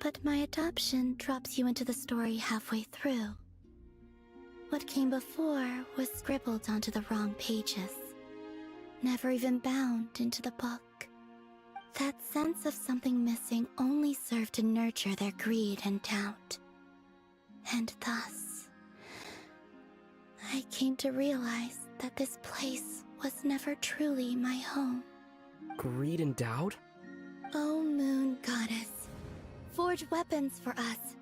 But my adoption drops you into the story halfway through. What came before was scribbled onto the wrong pages, never even bound into the book. That sense of something missing only served to nurture their greed and doubt. And thus, I came to realize that this place was never truly my home. Greed and doubt? O Moon Goddess, forge weapons for us,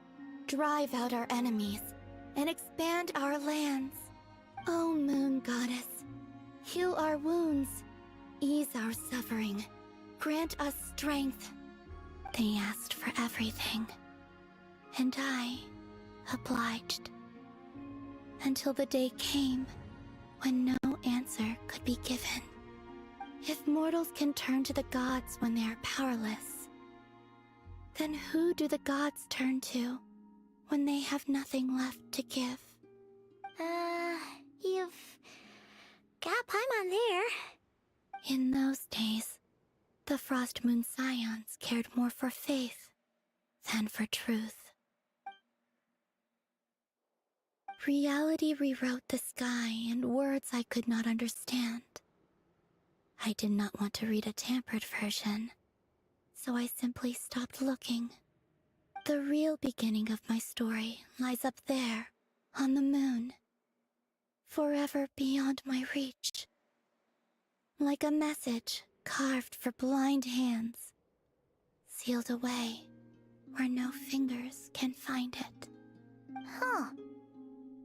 drive out our enemies, and expand our lands. O Moon Goddess, heal our wounds, ease our suffering, grant us strength. They asked for everything, and I obliged. Until the day came when no answer could be given. If mortals can turn to the gods when they are powerless, then who do the gods turn to when they have nothing left to give? You've got Paimon there. In those days, the Frost Moon Scions cared more for faith than for truth. Reality rewrote the sky in words I could not understand. I did not want to read a tampered version, so I simply stopped looking. The real beginning of my story lies up there, on the moon, forever beyond my reach. Like a message carved for blind hands, sealed away where no fingers can find it. Huh.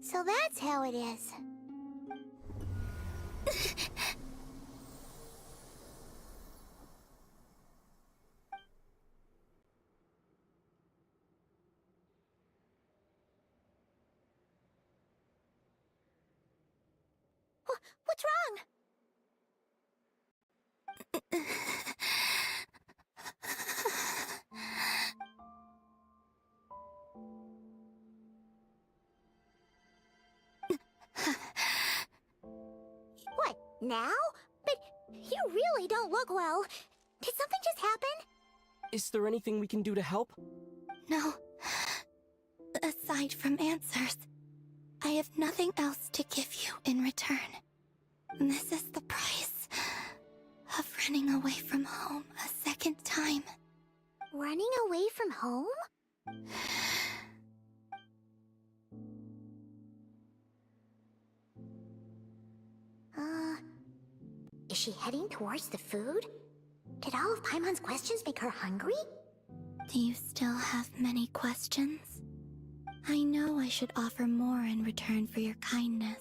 So that's how it is. What's wrong? What, now? But you really don't look well. Did something just happen? Is there anything we can do to help? No. Aside from answers, I have nothing else to give you in return. This is the price of running away from home a second time. Running away from home? Is she heading towards the food? Did all of Paimon's questions make her hungry? Do you still have many questions? I know I should offer more in return for your kindness,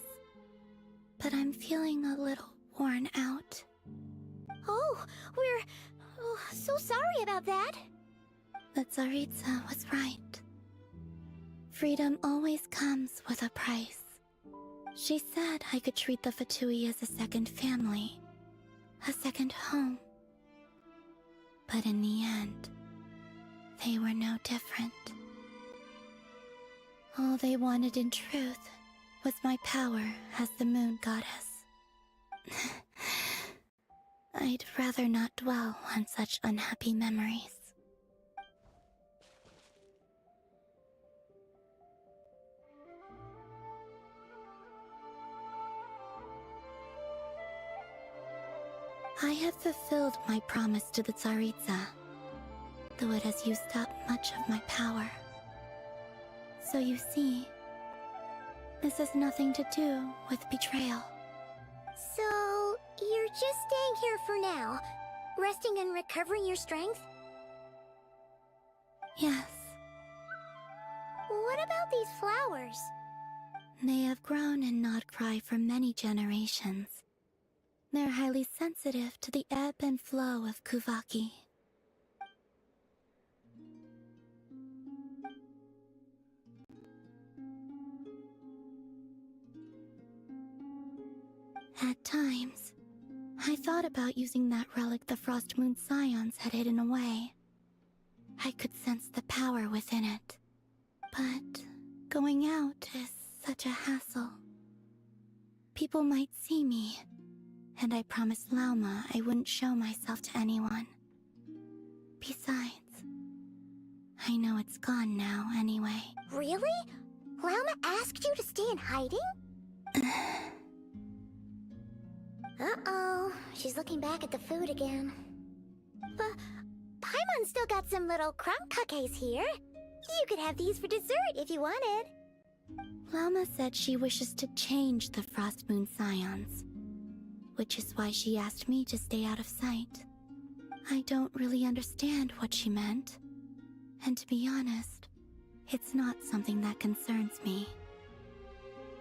but I'm feeling a little worn out. Oh, we're so sorry about that. The Tsaritsa was right. Freedom always comes with a price. She said I could treat the Fatui as a second family, a second home. But in the end, they were no different. All they wanted in truth was my power as the Moon Goddess. I'd rather not dwell on such unhappy memories. I have fulfilled my promise to the Tsaritsa, though it has used up much of my power. So you see, this has nothing to do with betrayal. So, you're just staying here for now, resting and recovering your strength? Yes. What about these flowers? They have grown in Nodkrai for many generations. They're highly sensitive to the ebb and flow of Kuvaki. At times, I thought about using that relic the Frost Moon Scions had hidden away. I could sense the power within it. But going out is such a hassle. People might see me, and I promised Lauma I wouldn't show myself to anyone. Besides, I know it's gone now anyway. Really? Lauma asked you to stay in hiding? Uh-oh, she's looking back at the food again. But Paimon still got some little crumb cookies here. You could have these for dessert if you wanted. Lauma said she wishes to change the Frost Moon Scions, which is why she asked me to stay out of sight. I don't really understand what she meant, and to be honest, it's not something that concerns me.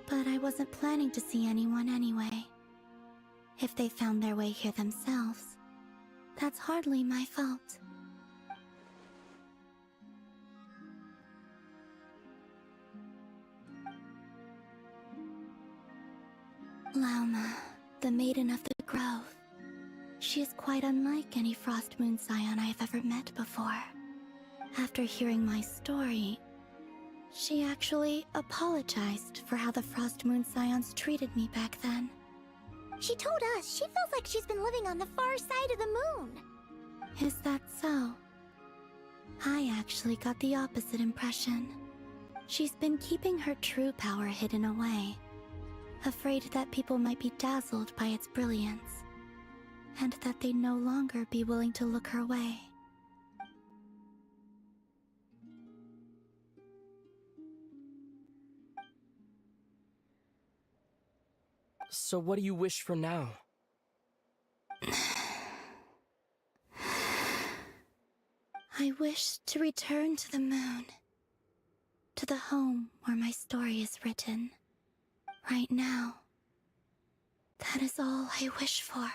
But I wasn't planning to see anyone anyway. If they found their way here themselves, that's hardly my fault. Lauma, the Maiden of the Grove. She is quite unlike any Frost Moon Scion I have ever met before. After hearing my story, she actually apologized for how the Frost Moon Scions treated me back then. She told us she feels like she's been living on the far side of the moon. Is that so? I actually got the opposite impression. She's been keeping her true power hidden away, afraid that people might be dazzled by its brilliance, and that they'd no longer be willing to look her way. So what do you wish for now? I wish to return to the moon, to the home where my story is written. Right now, that is all I wish for.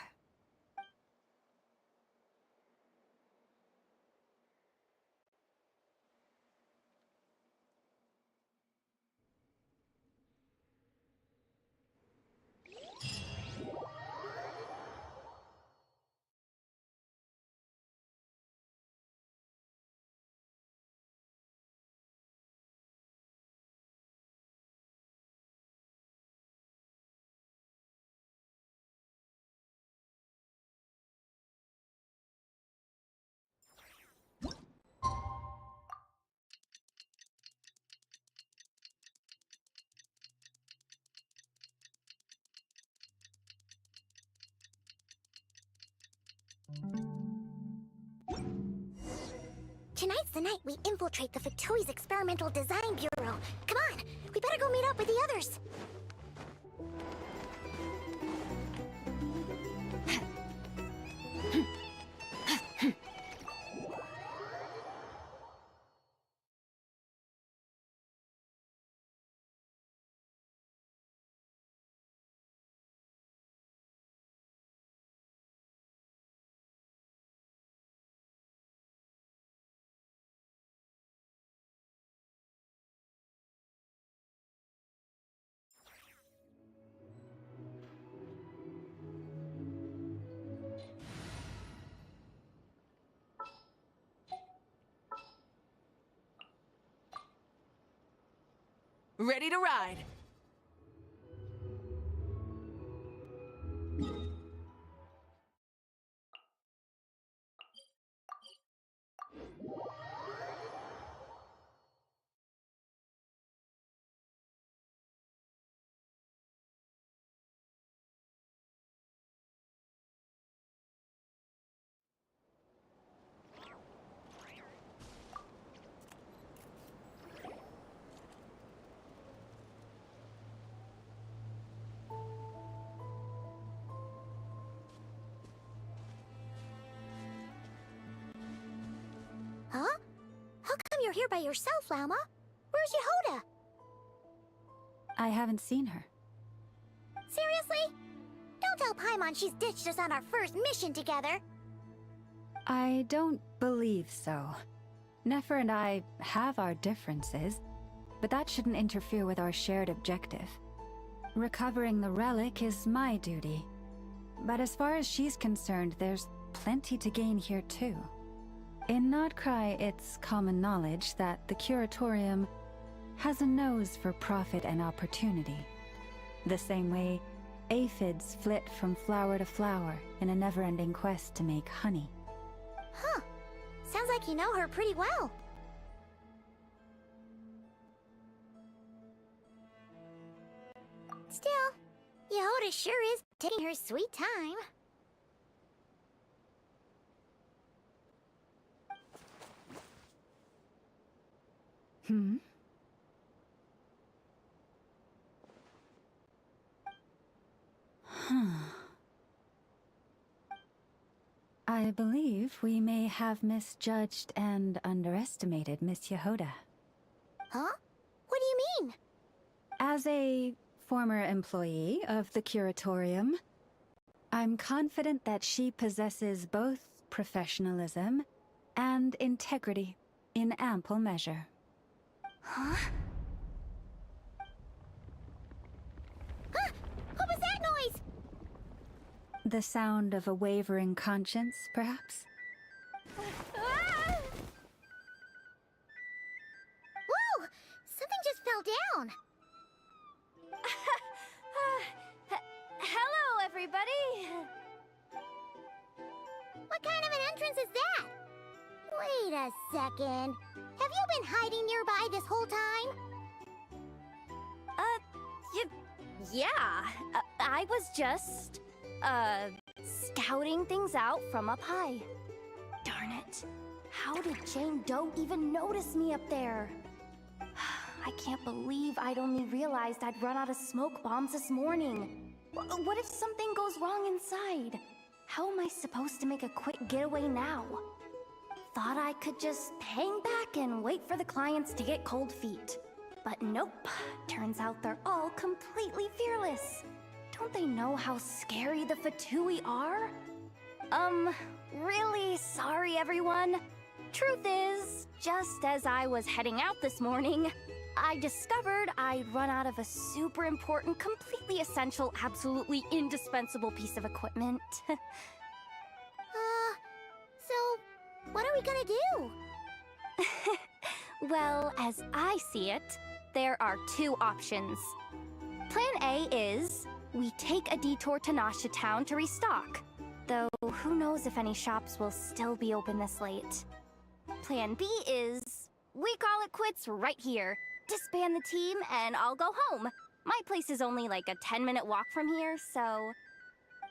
Tonight's the night we infiltrate the Fatoui's Experimental Design Bureau. Come on, we better go meet up with the others. Ready to ride! here by yourself, Lauma. Where's Yehoda? I haven't seen her. Seriously? Don't tell Paimon she's ditched us on our first mission together. I don't believe so. Nefer and I have our differences, but that shouldn't interfere with our shared objective. Recovering the relic is my duty. But as far as she's concerned, there's plenty to gain here too. In Nodkrai, it's common knowledge that the Curatorium has a nose for profit and opportunity. The same way aphids flit from flower to flower in a never-ending quest to make honey. Huh. Sounds like you know her pretty well. Still, Yehoda sure is taking her sweet time. Hmm? I believe we may have misjudged and underestimated Miss Yehoda. Huh? What do you mean? As a former employee of the Curatorium, I'm confident that she possesses both professionalism and integrity in ample measure. Huh? Huh? What was that noise? The sound of a wavering conscience, perhaps? Ah! Whoa! Something just fell down. Hello, everybody! What kind of an entrance is that? Wait a second. Have you been hiding nearby this whole time? Yeah. I was just, scouting things out from up high. Darn it. How did Jane Doe even notice me up there? I can't believe I'd only realized I'd run out of smoke bombs this morning. What if something goes wrong inside? How am I supposed to make a quick getaway now? Thought I could just hang back and wait for the clients to get cold feet. But nope. Turns out they're all completely fearless. Don't they know how scary the Fatui are? Really sorry, everyone. Truth is, just as I was heading out this morning, I discovered I'd run out of a super important, completely essential, absolutely indispensable piece of equipment. So, what are we gonna do? Well, as I see it, there are two options. Plan A is we take a detour to Nasha Town to restock, though who knows if any shops will still be open this late. Plan B is we call it quits right here, disband the team, and I'll go home. My place is only like a 10-minute walk from here, so...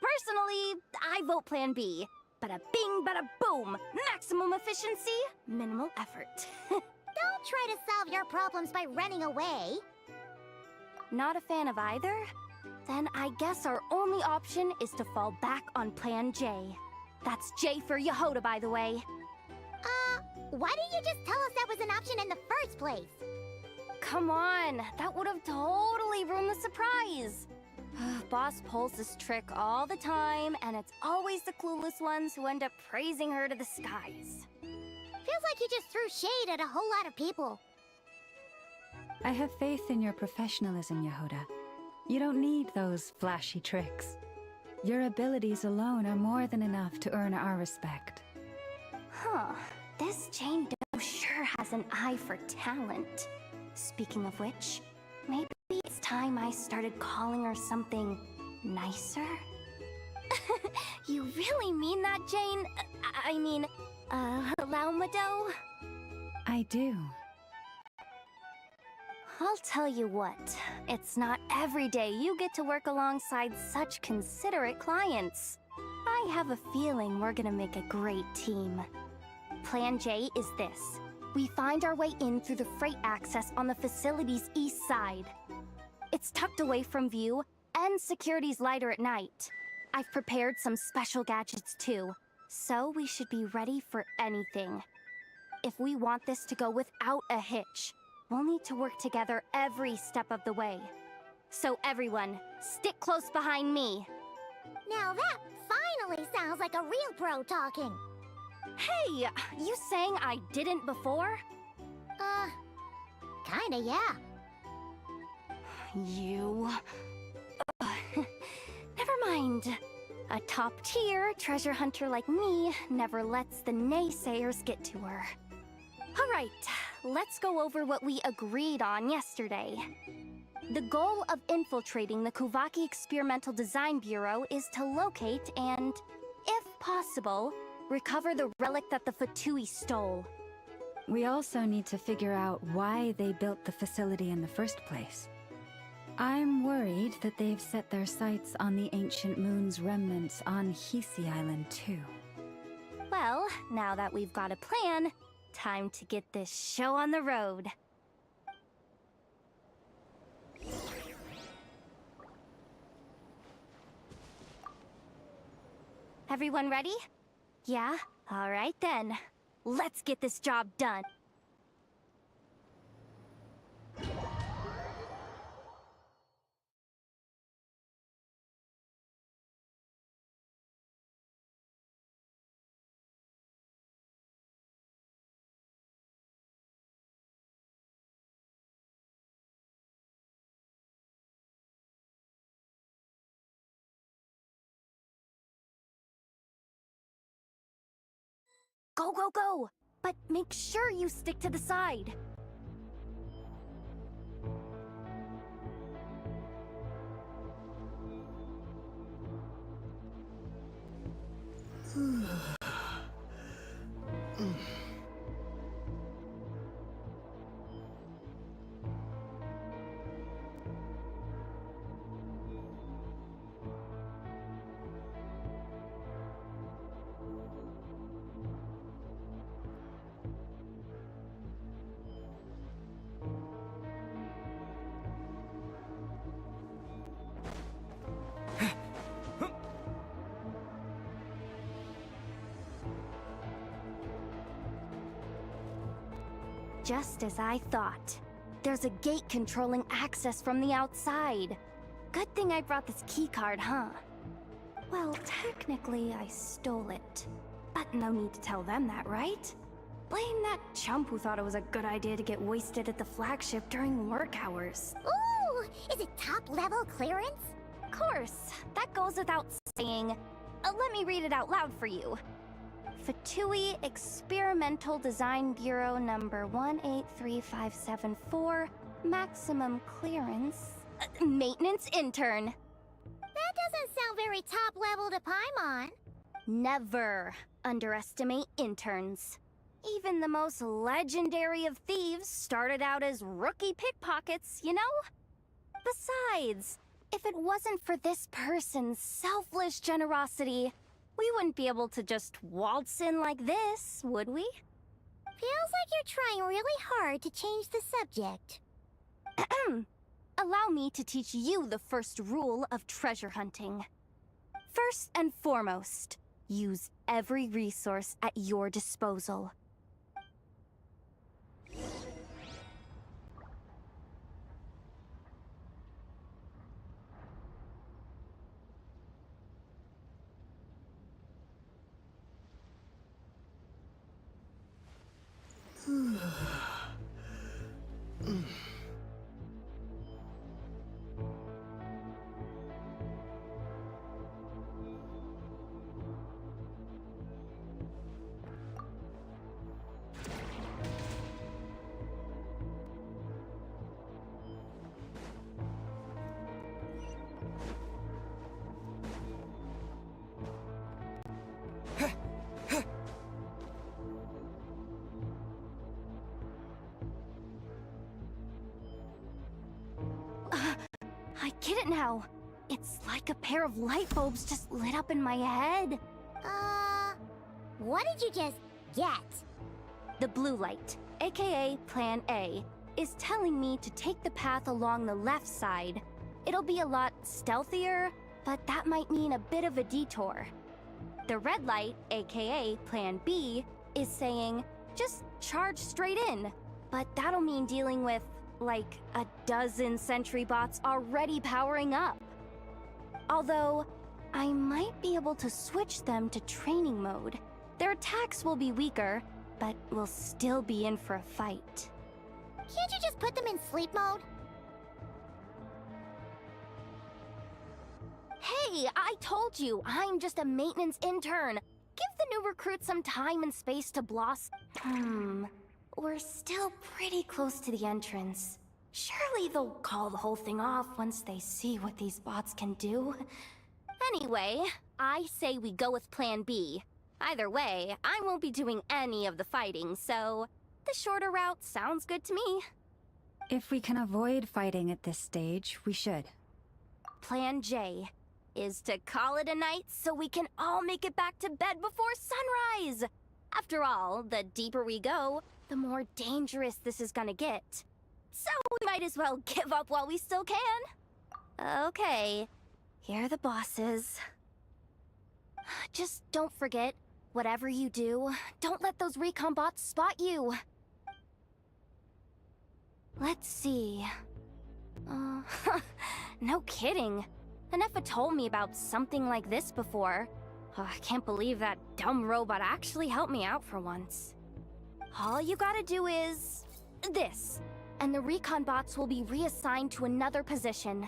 Personally, I vote Plan B. Bada bing, bada boom! Maximum efficiency, minimal effort. Don't try to solve your problems by running away. Not a fan of either? Then I guess our only option is to fall back on Plan J. That's J for Yehoda, by the way. Why didn't you just tell us that was an option in the first place? Come on, that would have totally ruined the surprise. Boss pulls this trick all the time, and it's always the clueless ones who end up praising her to the skies. Feels like you just threw shade at a whole lot of people. I have faith in your professionalism, Yehoda. You don't need those flashy tricks. Your abilities alone are more than enough to earn our respect. Huh. This Jane Doe sure has an eye for talent. Speaking of which, maybe it's time I started calling her something nicer? You really mean that, Jane? I mean, Lauma Doe? I do. I'll tell you what, it's not every day you get to work alongside such considerate clients. I have a feeling we're gonna make a great team. Plan J is this. We find our way in through the freight access on the facility's east side. It's tucked away from view, and security's lighter at night. I've prepared some special gadgets too, so we should be ready for anything. If we want this to go without a hitch, we'll need to work together every step of the way. So everyone, stick close behind me. Now that finally sounds like a real pro talking. Hey, you saying I didn't before? Kinda, yeah. You... Never mind. A top-tier treasure hunter like me never lets the naysayers get to her. Alright, let's go over what we agreed on yesterday. The goal of infiltrating the Kuvaki Experimental Design Bureau is to locate and, if possible, recover the relic that the Fatui stole. We also need to figure out why they built the facility in the first place. I'm worried that they've set their sights on the ancient moon's remnants on Hisi Island too. Well, now that we've got a plan, time to get this show on the road. Everyone ready? Yeah? Alright then. Let's get this job done. Go, go, go! But make sure you stick to the side. Just as I thought. There's a gate controlling access from the outside. Good thing I brought this keycard, huh? Well, technically I stole it. But no need to tell them that, right? Blame that chump who thought it was a good idea to get wasted at the flagship during work hours. Ooh! Is it top-level clearance? Of course, that goes without saying. Let me read it out loud for you. Fatui Experimental Design Bureau number 183574, maximum clearance, maintenance intern. That doesn't sound very top-level to Paimon. Never underestimate interns. Even the most legendary of thieves started out as rookie pickpockets, you know? Besides, if it wasn't for this person's selfless generosity, we wouldn't be able to just waltz in like this, would we? Feels like you're trying really hard to change the subject. Allow me to teach you the first rule of treasure hunting. First and foremost, use every resource at your disposal. I get it now. It's like a pair of light bulbs just lit up in my head. What did you just get? The blue light, aka Plan A, is telling me to take the path along the left side. It'll be a lot stealthier, but that might mean a bit of a detour. The red light, aka Plan B, is saying, just charge straight in. But that'll mean dealing with, like, a dozen sentry bots already powering up. Although, I might be able to switch them to training mode. Their attacks will be weaker, but we'll still be in for a fight. Can't you just put them in sleep mode? Hey, I told you, I'm just a maintenance intern. Give the new recruits some time and space to blossom. We're still pretty close to the entrance. Surely they'll call the whole thing off once they see what these bots can do. Anyway, I say we go with Plan B. Either way, I won't be doing any of the fighting, so the shorter route sounds good to me. If we can avoid fighting at this stage, we should. Plan J is to call it a night so we can all make it back to bed before sunrise. After all, the deeper we go, the more dangerous this is gonna get. So we might as well give up while we still can. Okay, here are the bosses. Just don't forget, whatever you do, don't let those recon bots spot you. Let's see. No kidding. Anefa told me about something like this before. I can't believe that dumb robot actually helped me out for once. All you gotta do is this, and the recon bots will be reassigned to another position.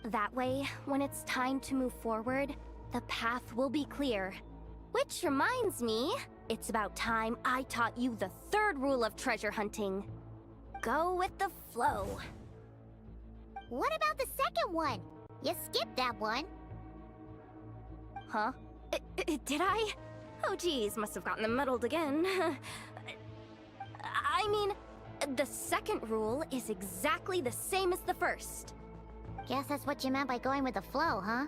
That way, when it's time to move forward, the path will be clear. Which reminds me, it's about time I taught you the third rule of treasure hunting. Go with the flow. What about the second one? You skipped that one. Huh? Did I? Oh geez, must have gotten them muddled again. I mean, the second rule is exactly the same as the first. Guess that's what you meant by going with the flow, huh?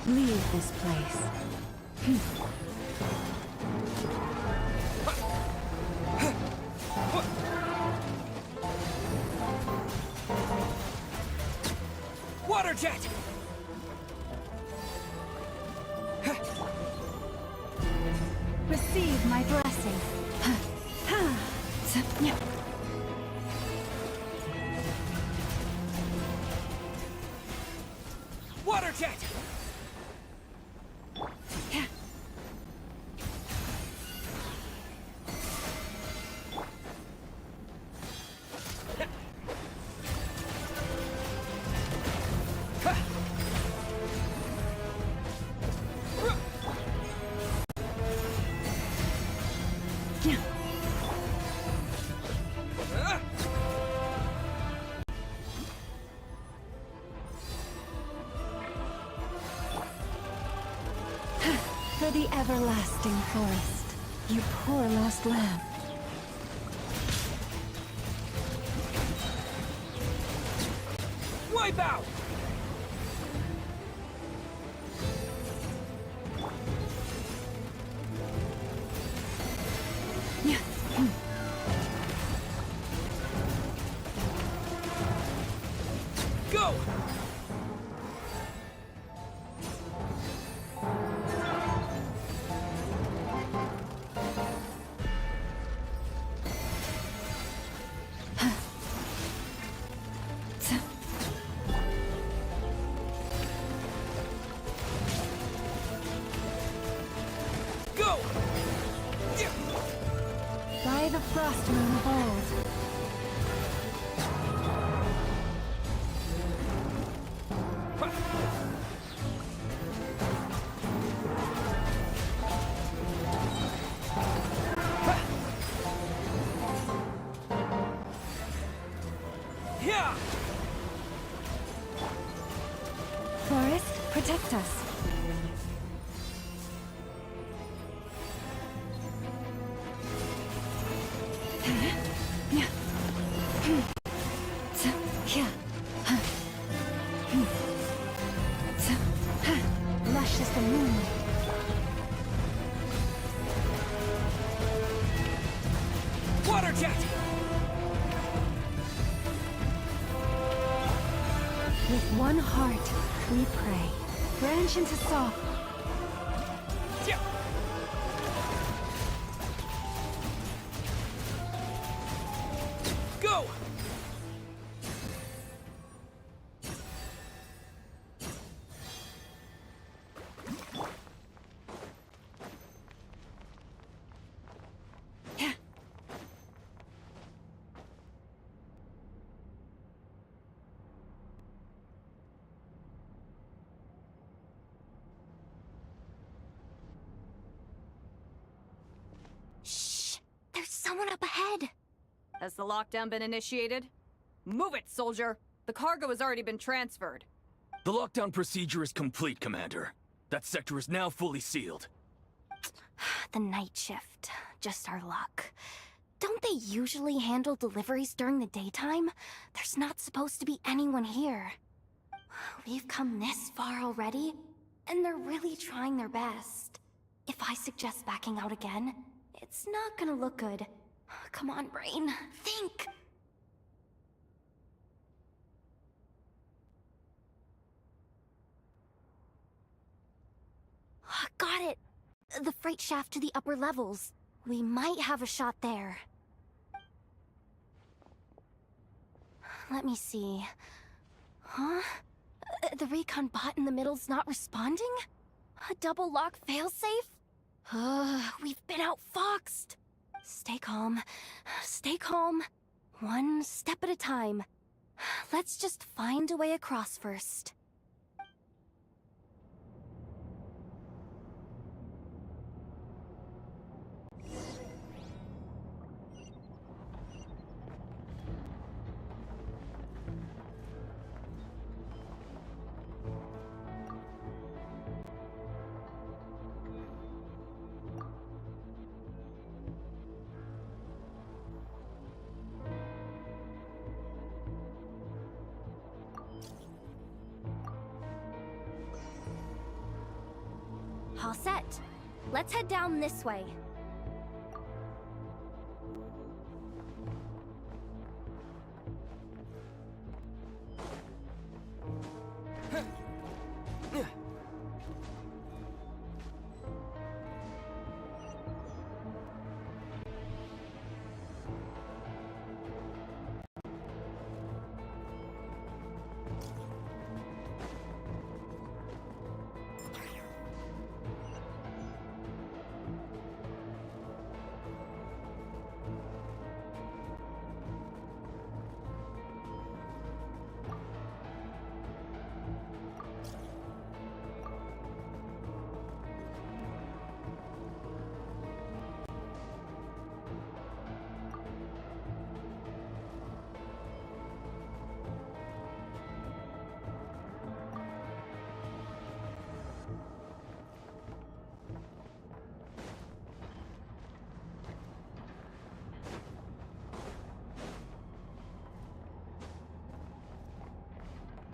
Leave this place. Water jet! Receive my blessing. Water jet! For the everlasting forest, you poor lost lamb. Wipe out! Go! Frost Moon hold. Yeah! Forest, protect us. Lush as the moon. Water jet! With one heart, we pray. Branch into soft. Yeah. Go! Shh! There's someone up ahead! Has the lockdown been initiated? Move it, soldier! The cargo has already been transferred. The lockdown procedure is complete, Commander. That sector is now fully sealed. The night shift. Just our luck. Don't they usually handle deliveries during the daytime? There's not supposed to be anyone here. We've come this far already, and they're really trying their best. If I suggest backing out again, it's not gonna look good. Come on, brain. Think! Got it! The freight shaft to the upper levels. We might have a shot there. Let me see. Huh? The recon bot in the middle's not responding? A double lock failsafe? We've been outfoxed. Stay calm. Stay calm. One step at a time. Let's just find a way across first. All set. Let's head down this way.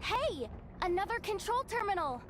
Hey! Another control terminal!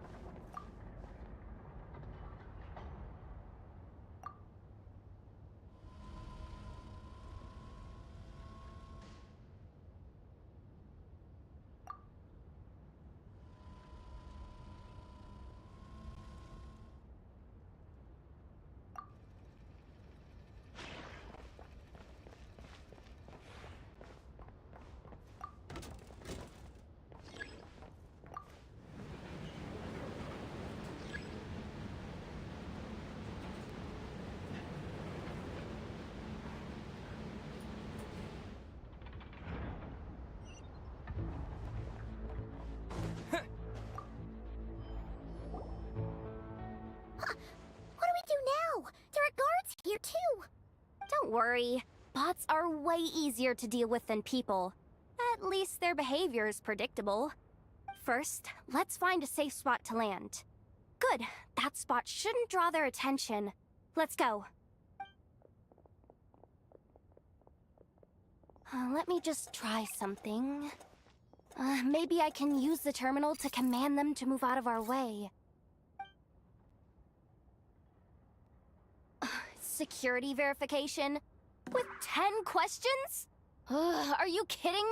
Don't worry. Bots are way easier to deal with than people. At least their behavior is predictable. First, let's find a safe spot to land. Good. That spot shouldn't draw their attention. Let's go. Let me just try something. Maybe I can use the terminal to command them to move out of our way. Security verification? With 10 questions? Are you kidding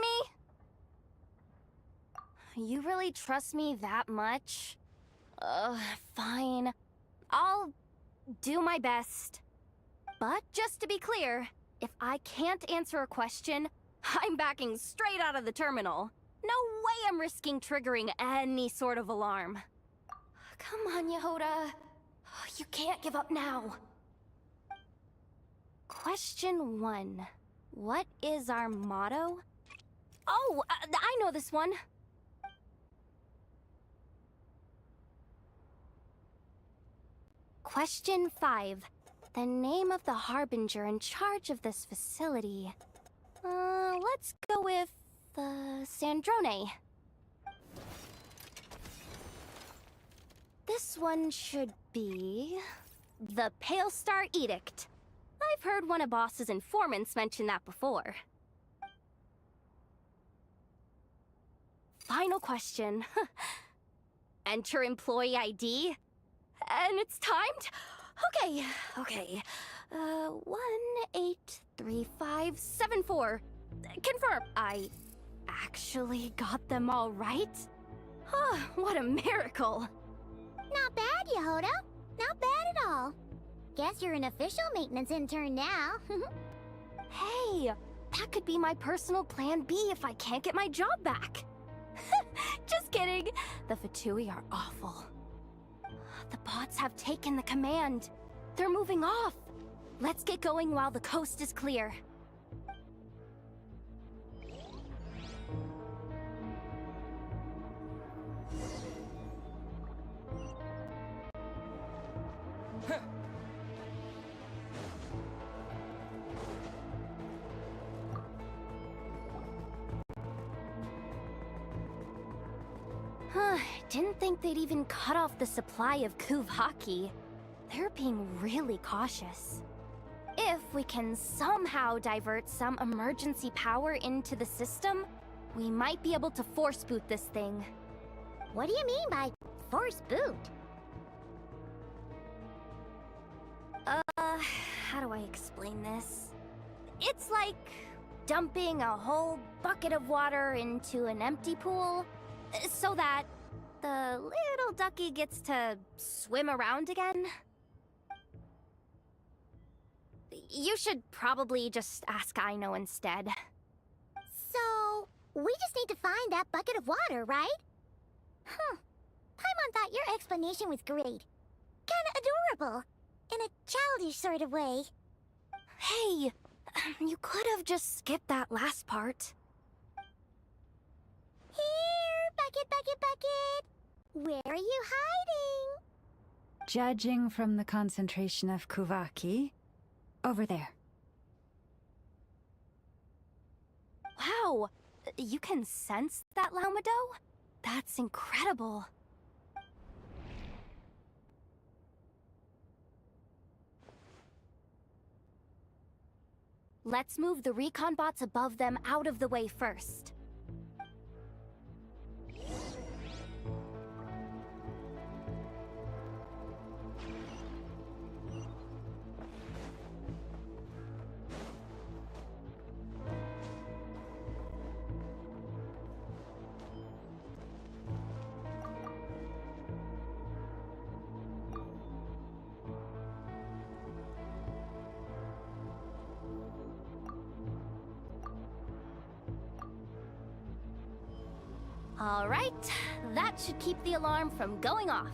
me? You really trust me that much? Fine. I'll do my best. But just to be clear, if I can't answer a question, I'm backing straight out of the terminal. No way I'm risking triggering any sort of alarm. Come on, Yehoda. You can't give up now. Question 1. What is our motto? Oh, I know this one. Question 5. The name of the Harbinger in charge of this facility. Let's go with, Sandrone. This one should be... the Pale Star Edict. I've heard one of Boss's informants mention that before. Final question. Enter employee ID. And it's timed? Okay. 183574. Confirm. I actually got them all right? Huh, what a miracle. Not bad, Yehoda. Not bad at all. Guess you're an official maintenance intern now. Hey, that could be my personal plan B if I can't get my job back. Just kidding. The Fatui are awful. The bots have taken the command. They're moving off. Let's get going while the coast is clear. Didn't think they'd even cut off the supply of Kuvaki. They're being really cautious. If we can somehow divert some emergency power into the system, we might be able to force boot this thing. What do you mean by force boot? How do I explain this? It's like dumping a whole bucket of water into an empty pool, so that the little ducky gets to swim around again. You should probably just ask Aino instead. So, we just need to find that bucket of water, right? Paimon thought your explanation was great. Kinda adorable. In a childish sort of way. Hey, you could have just skipped that last part. Here, bucket, bucket, bucket. Where are you hiding? Judging from the concentration of Kuvaki, over there. Wow, you can sense that, Laumado? That's incredible. Let's move the recon bots above them out of the way first. All right, that should keep the alarm from going off.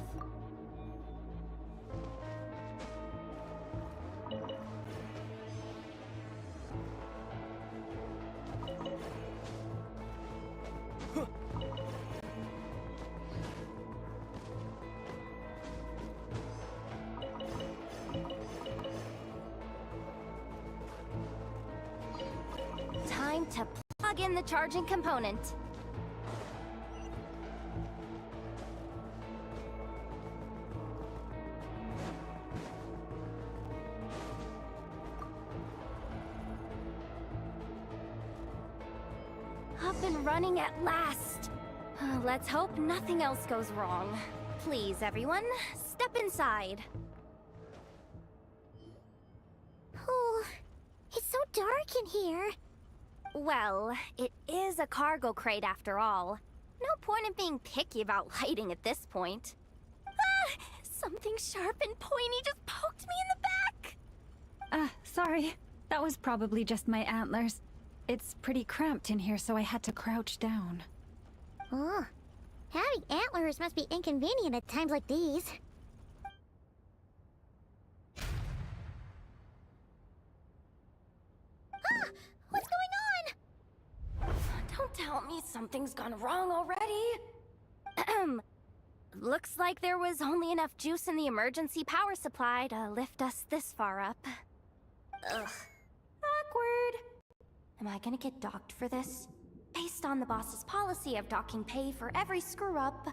time to plug in the charging component. Up and running at last. Let's hope nothing else goes wrong. Please, everyone, step inside. Oh, it's so dark in here. Well, it is a cargo crate after all. No point in being picky about lighting at this point. Ah! Something sharp and pointy just poked me in the back! Sorry. That was probably just my antlers. It's pretty cramped in here, so I had to crouch down. Oh, having antlers must be inconvenient at times like these. Ah! What's going on? Don't tell me something's gone wrong already. Looks like there was only enough juice in the emergency power supply to lift us this far up. Ugh. Awkward. Am I gonna get docked for this? Based on the boss's policy of docking pay for every screw-up,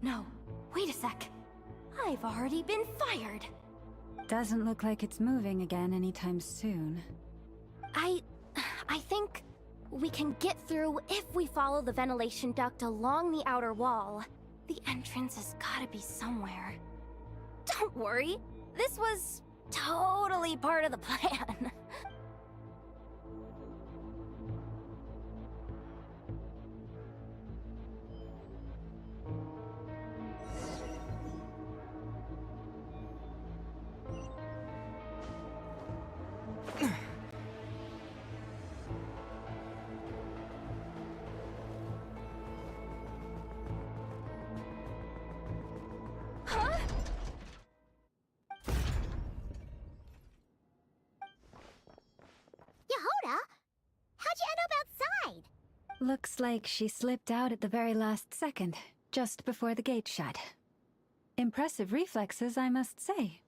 No, wait a sec. I've already been fired. Doesn't look like it's moving again anytime soon. I think we can get through if we follow the ventilation duct along the outer wall. The entrance has gotta be somewhere. Don't worry, this was totally part of the plan. Yehoda? How'd you end up outside? Looks like she slipped out at the very last second, just before the gate shut. Impressive reflexes, I must say.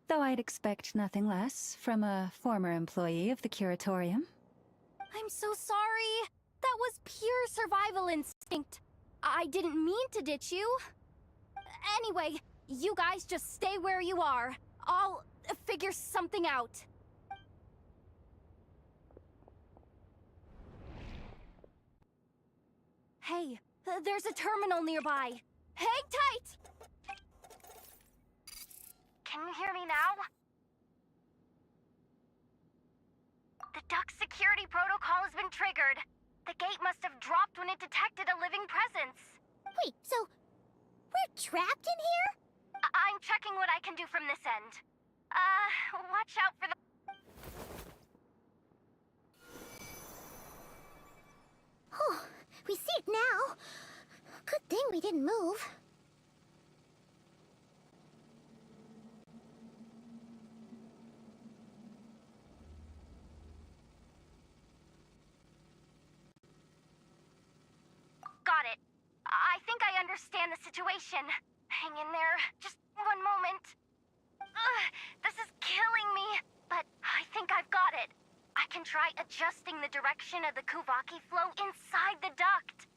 Though I'd expect nothing less from a former employee of the Curatorium. I'm so sorry. That was pure survival instinct. I didn't mean to ditch you. Anyway, you guys just stay where you are. I'll figure something out. Hey, there's a terminal nearby. Hang tight! Can you hear me now? The duct security protocol has been triggered. The gate must have dropped when it detected a living presence. Wait, so we're trapped in here? I'm checking what I can do from this end. Watch out for the... Oh, we see it now. Good thing we didn't move. Got it. I think I understand the situation. Hang in there. Just one moment. This is killing me, but I think I've got it. I can try adjusting the direction of the Kuvaki flow inside the duct.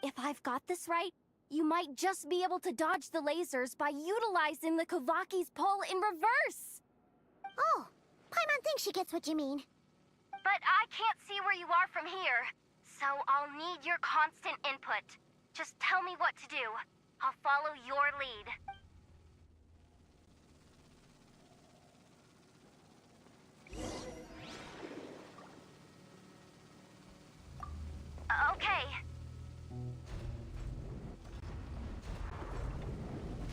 If I've got this right, you might just be able to dodge the lasers by utilizing the Kuvaki's pull in reverse. Oh, Paimon thinks she gets what you mean. But I can't see where you are from here, so I'll need your constant input. Just tell me what to do. I'll follow your lead. Okay.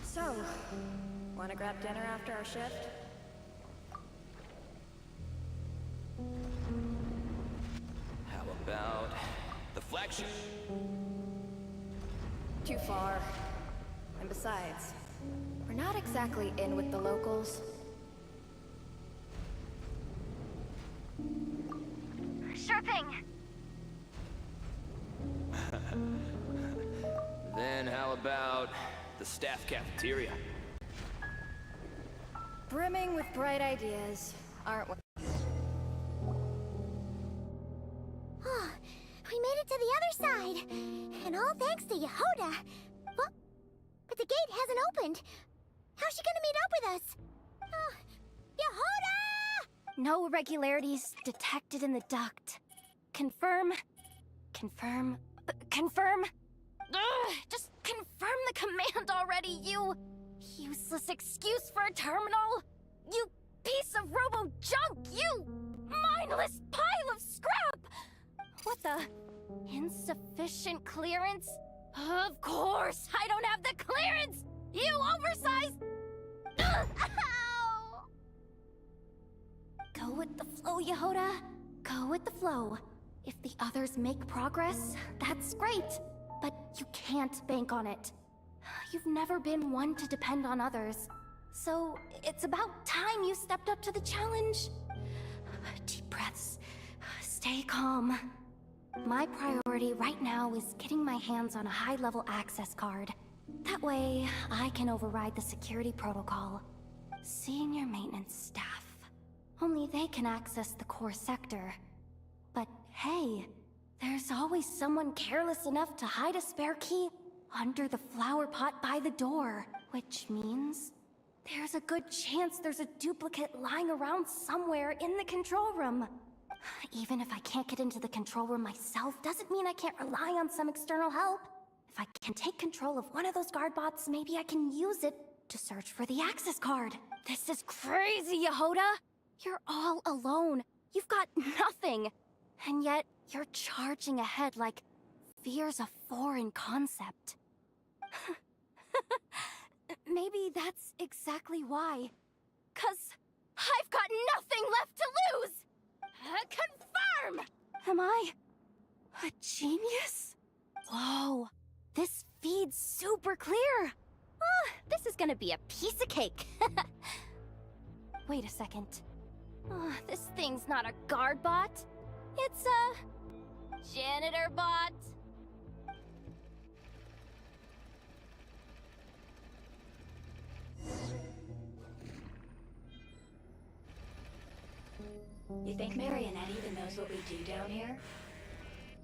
So, wanna grab dinner after our shift? How about the flagship? Too far. And besides, we're not exactly in with the locals. Sure thing. Then how about the staff cafeteria? Brimming with bright ideas, aren't we? it to the other side. And all thanks to Yehoda. Well, but the gate hasn't opened. How's she gonna meet up with us? Yehoda! No irregularities detected in the duct. Confirm. Confirm. Confirm. Ugh, just confirm the command already, you useless excuse for a terminal. You piece of robo-junk, you mindless pile of scrap! What the? Insufficient clearance? Of course, I don't have the clearance! You oversized... Ugh, ow! Go with the flow, Yehoda. Go with the flow. If the others make progress, that's great. But you can't bank on it. You've never been one to depend on others. So, it's about time you stepped up to the challenge. Deep breaths. Stay calm. My priority right now is getting my hands on a high-level access card. That way, I can override the security protocol. Senior maintenance staff. Only they can access the core sector. But hey, there's always someone careless enough to hide a spare key under the flower pot by the door. Which means there's a good chance there's a duplicate lying around somewhere in the control room. Even if I can't get into the control room myself, doesn't mean I can't rely on some external help. If I can take control of one of those guard bots, maybe I can use it to search for the access card. This is crazy, Yehoda! You're all alone. You've got nothing. And yet, you're charging ahead like fear's a foreign concept. Maybe that's exactly why. 'Cause I've got nothing left to lose! Confirm! Am I a genius? Whoa, this feed's super clear. This is gonna be a piece of cake. Wait a second. This thing's not a guard bot. It's a janitor bot. You think Marionette even knows what we do down here?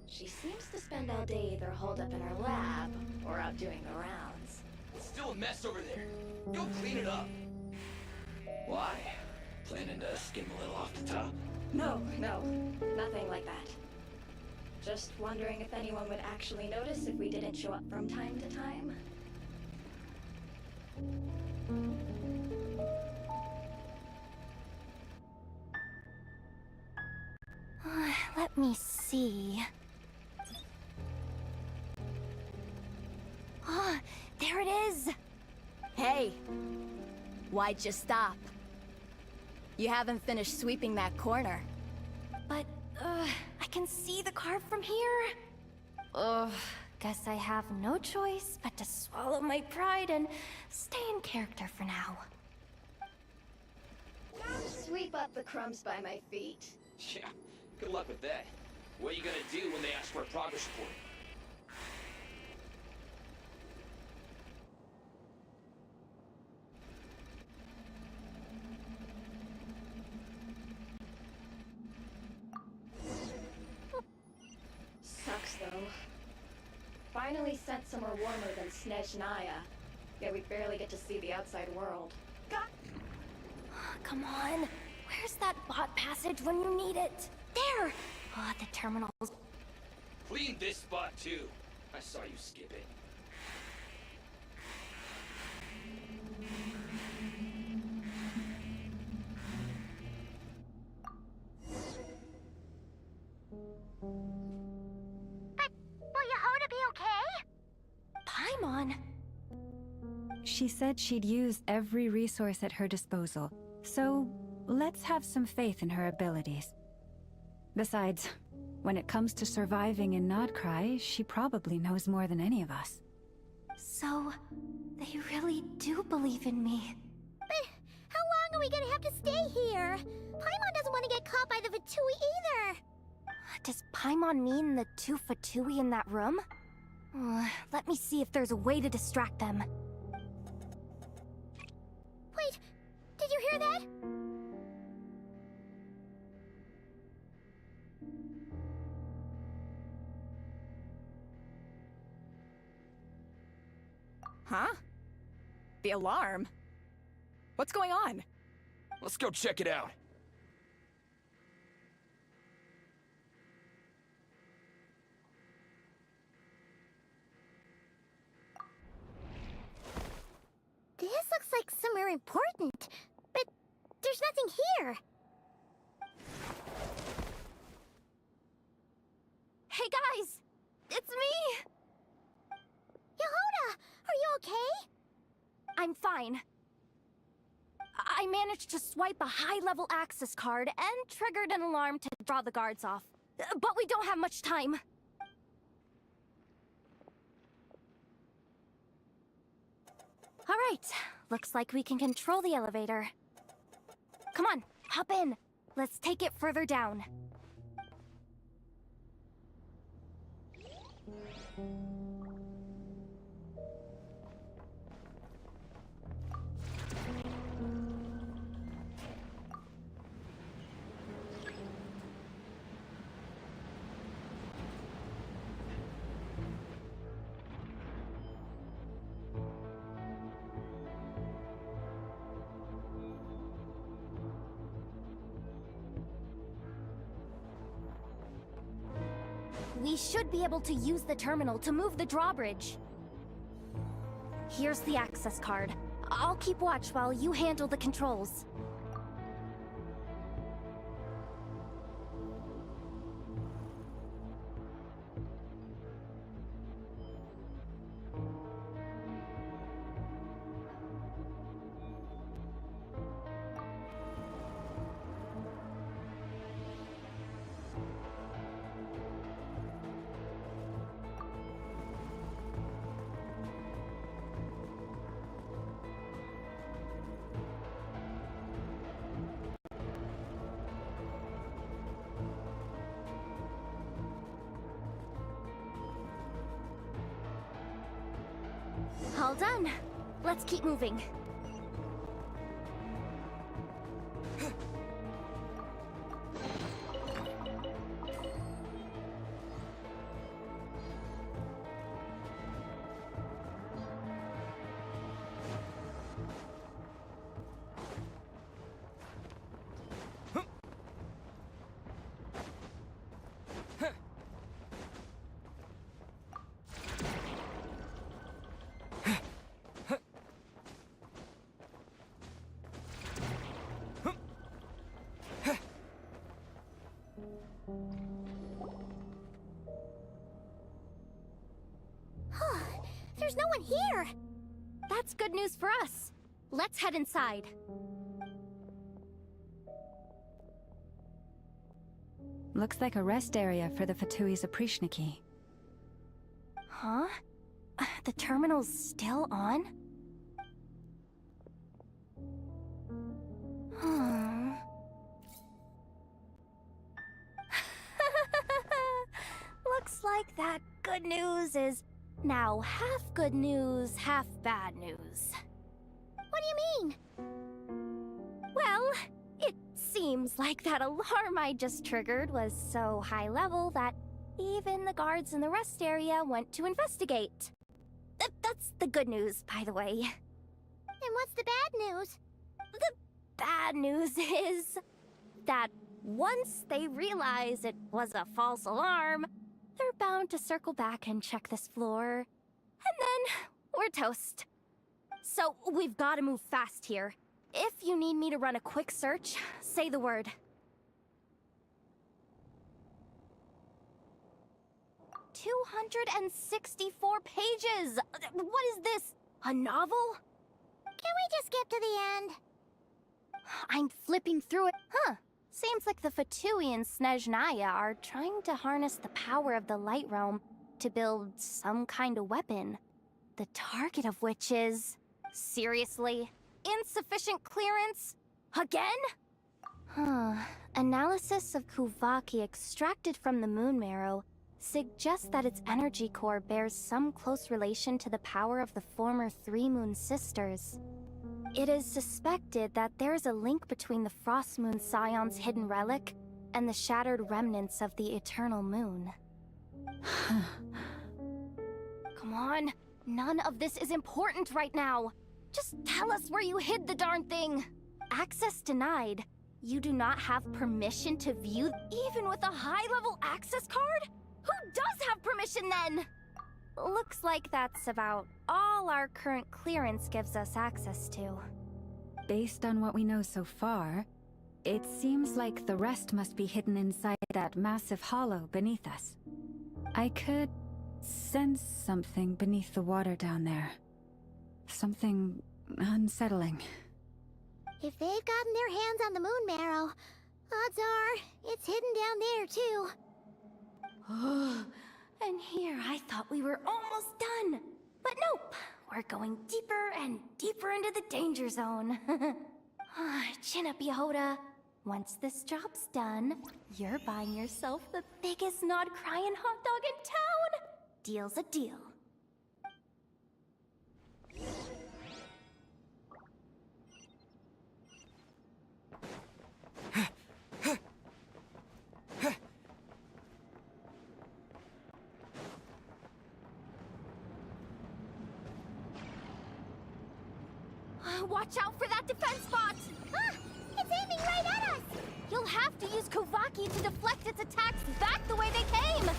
She seems to spend all day either holed up in her lab or out doing the rounds. It's still a mess over there. Go clean it up. Why? Planning to skim a little off the top? No, nothing like that. Just wondering if anyone would actually notice if we didn't show up from time to time. Let me see. There it is! Hey! Why'd you stop? You haven't finished sweeping that corner. But, I can see the card from here. Guess I have no choice but to swallow my pride and stay in character for now. Sweep up the crumbs by my feet. Yeah, good luck with that. What are you gonna do when they ask for a progress report? Sucks though. Finally sent somewhere warmer than Snezhnaya. Yet we barely get to see the outside world. Come on. Where's that bot passage when you need it? There! The terminals. Clean this spot too. I saw you skip it. Will Yehoda be okay? Paimon? She said she'd use every resource at her disposal, so let's have some faith in her abilities. Besides, when it comes to surviving in Nodkrai, she probably knows more than any of us. So, they really do believe in me. But how long are we gonna have to stay here? Paimon doesn't want to get caught by the Fatui either. Does Paimon mean the two Fatui in that room? Let me see if there's a way to distract them. Wait, did you hear that? The alarm? What's going on? Let's go check it out. This looks like somewhere important, but there's nothing here. Hey guys! It's me! Yehuda, are you okay? I'm fine. I managed to swipe a high-level access card and triggered an alarm to draw the guards off. But we don't have much time. Alright, looks like we can control the elevator. Come on, hop in. Let's take it further down. We should be able to use the terminal to move the drawbridge. Here's the access card. I'll keep watch while you handle the controls. All done. Let's keep moving. There's no one here! That's good news for us. Let's head inside. Looks like a rest area for the Fatui's Oprishniki. Huh? The terminal's still on? Looks like that good news is now half good news, half bad news. What do you mean? Well, it seems like that alarm I just triggered was so high level that even the guards in the rest area went to investigate. That's the good news, by the way. And what's the bad news? The bad news is that once they realize it was a false alarm, they're bound to circle back and check this floor. And then we're toast. So we've got to move fast here. If you need me to run a quick search, say the word. "264 pages! What is this? A novel? Can we just skip to the end? I'm flipping through it. Huh. Seems like the Fatui and Snezhnaya are trying to harness the power of the Light Realm to build some kind of weapon. The target of which is... Seriously? Insufficient clearance? Again? Huh. Analysis of Kuvaki extracted from the moon marrow suggests that its energy core bears some close relation to the power of the former Three Moon Sisters. It is suspected that there is a link between the Frost Moon Scion's hidden relic and the shattered remnants of the Eternal Moon. Come on, none of this is important right now. Just tell us where you hid the darn thing! Access denied. You do not have permission to view even with a high-level access card? Who does have permission then? Looks like that's about all our current clearance gives us access to. Based on what we know so far, it seems like the rest must be hidden inside that massive hollow beneath us. I could sense something beneath the water down there. Something unsettling. If they've gotten their hands on the moon marrow, odds are it's hidden down there too. And here I thought we were almost done. But nope, we're going deeper and deeper into the danger zone. Chin up, Yehoda. Once this job's done, you're buying yourself the biggest Nodkrai hot dog in town. Deal's a deal. Watch out for that defense bot! Ah! It's aiming right at us! You'll have to use Kovaki to deflect its attacks back the way they came!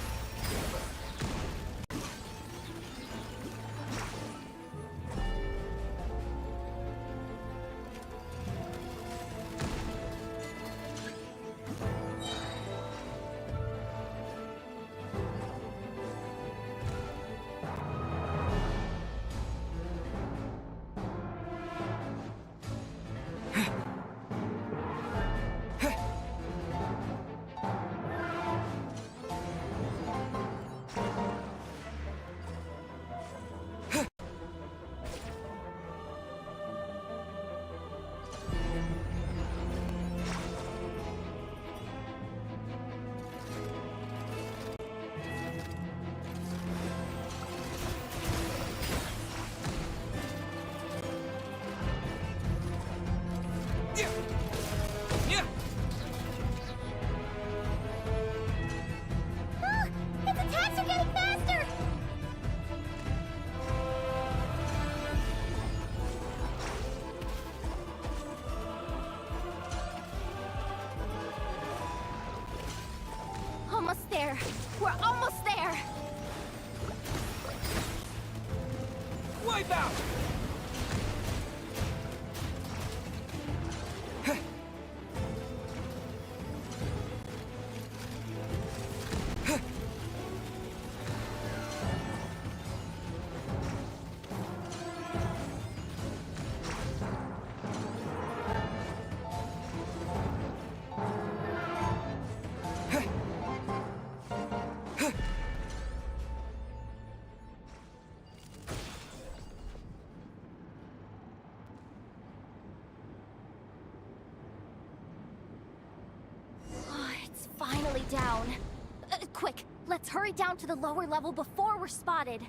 Its attacks are getting faster! Almost there. We're almost there. Wipe out! It's finally down. Quick, let's hurry down to the lower level before we're spotted.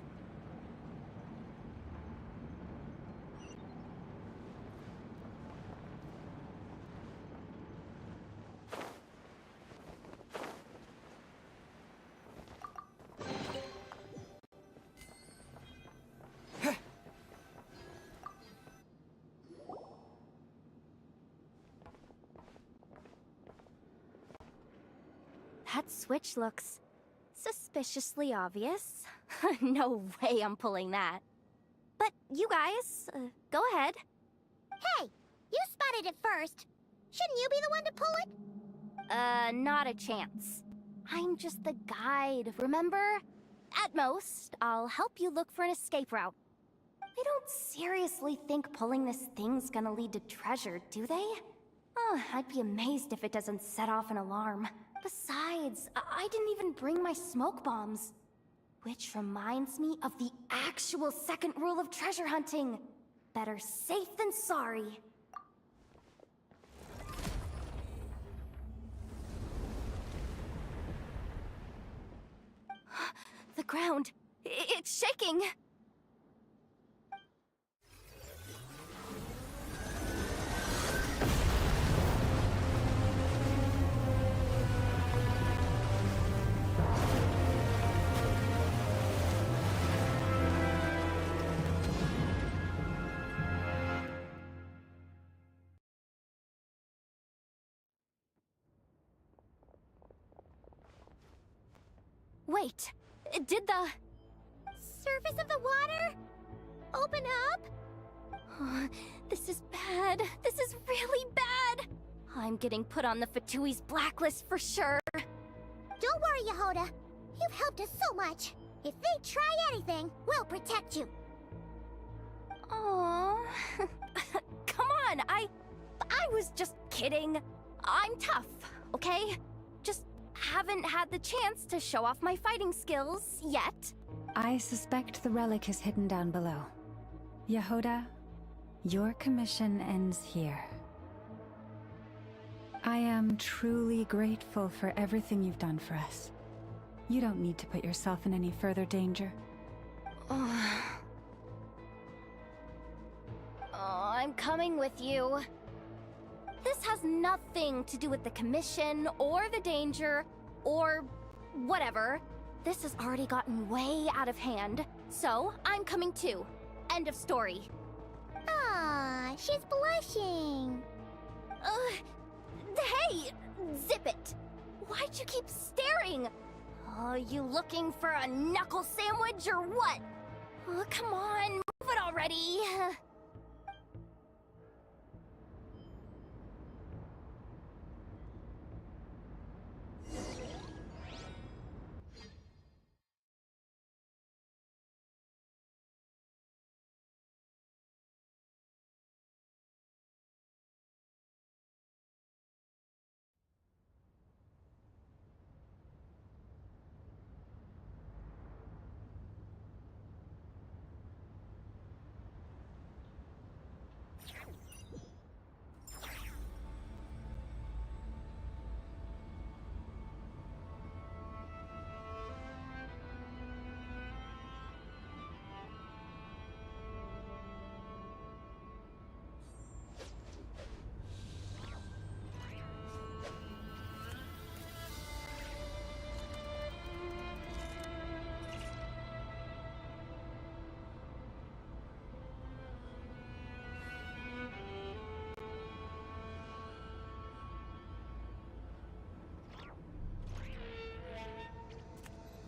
That switch looks suspiciously obvious. No way I'm pulling that. But you guys, go ahead. Hey, you spotted it first. Shouldn't you be the one to pull it? Not a chance. I'm just the guide, remember? At most, I'll help you look for an escape route. They don't seriously think pulling this thing's gonna lead to treasure, do they? Oh, I'd be amazed if it doesn't set off an alarm. Besides, I didn't even bring my smoke bombs. Which reminds me of the actual second rule of treasure hunting. Better safe than sorry. The ground, it's shaking! Wait, did the... Surface of the water? Open up? This is bad. This is really bad. I'm getting put on the Fatui's blacklist for sure. Don't worry, Yehoda. You've helped us so much. If they try anything, we'll protect you. Aww. Come on, I was just kidding. I'm tough, okay? Just haven't had the chance to show off my fighting skills yet. I suspect the relic is hidden down below. Yehoda, your commission ends here. I am truly grateful for everything you've done for us. You don't need to put yourself in any further danger. I'm coming with you. This has nothing to do with the commission, or the danger, or whatever. This has already gotten way out of hand, so I'm coming too. End of story. Ah, she's blushing. Hey! Zip it! Why'd you keep staring? Oh, you looking for a knuckle sandwich or what? Oh, come on, move it already.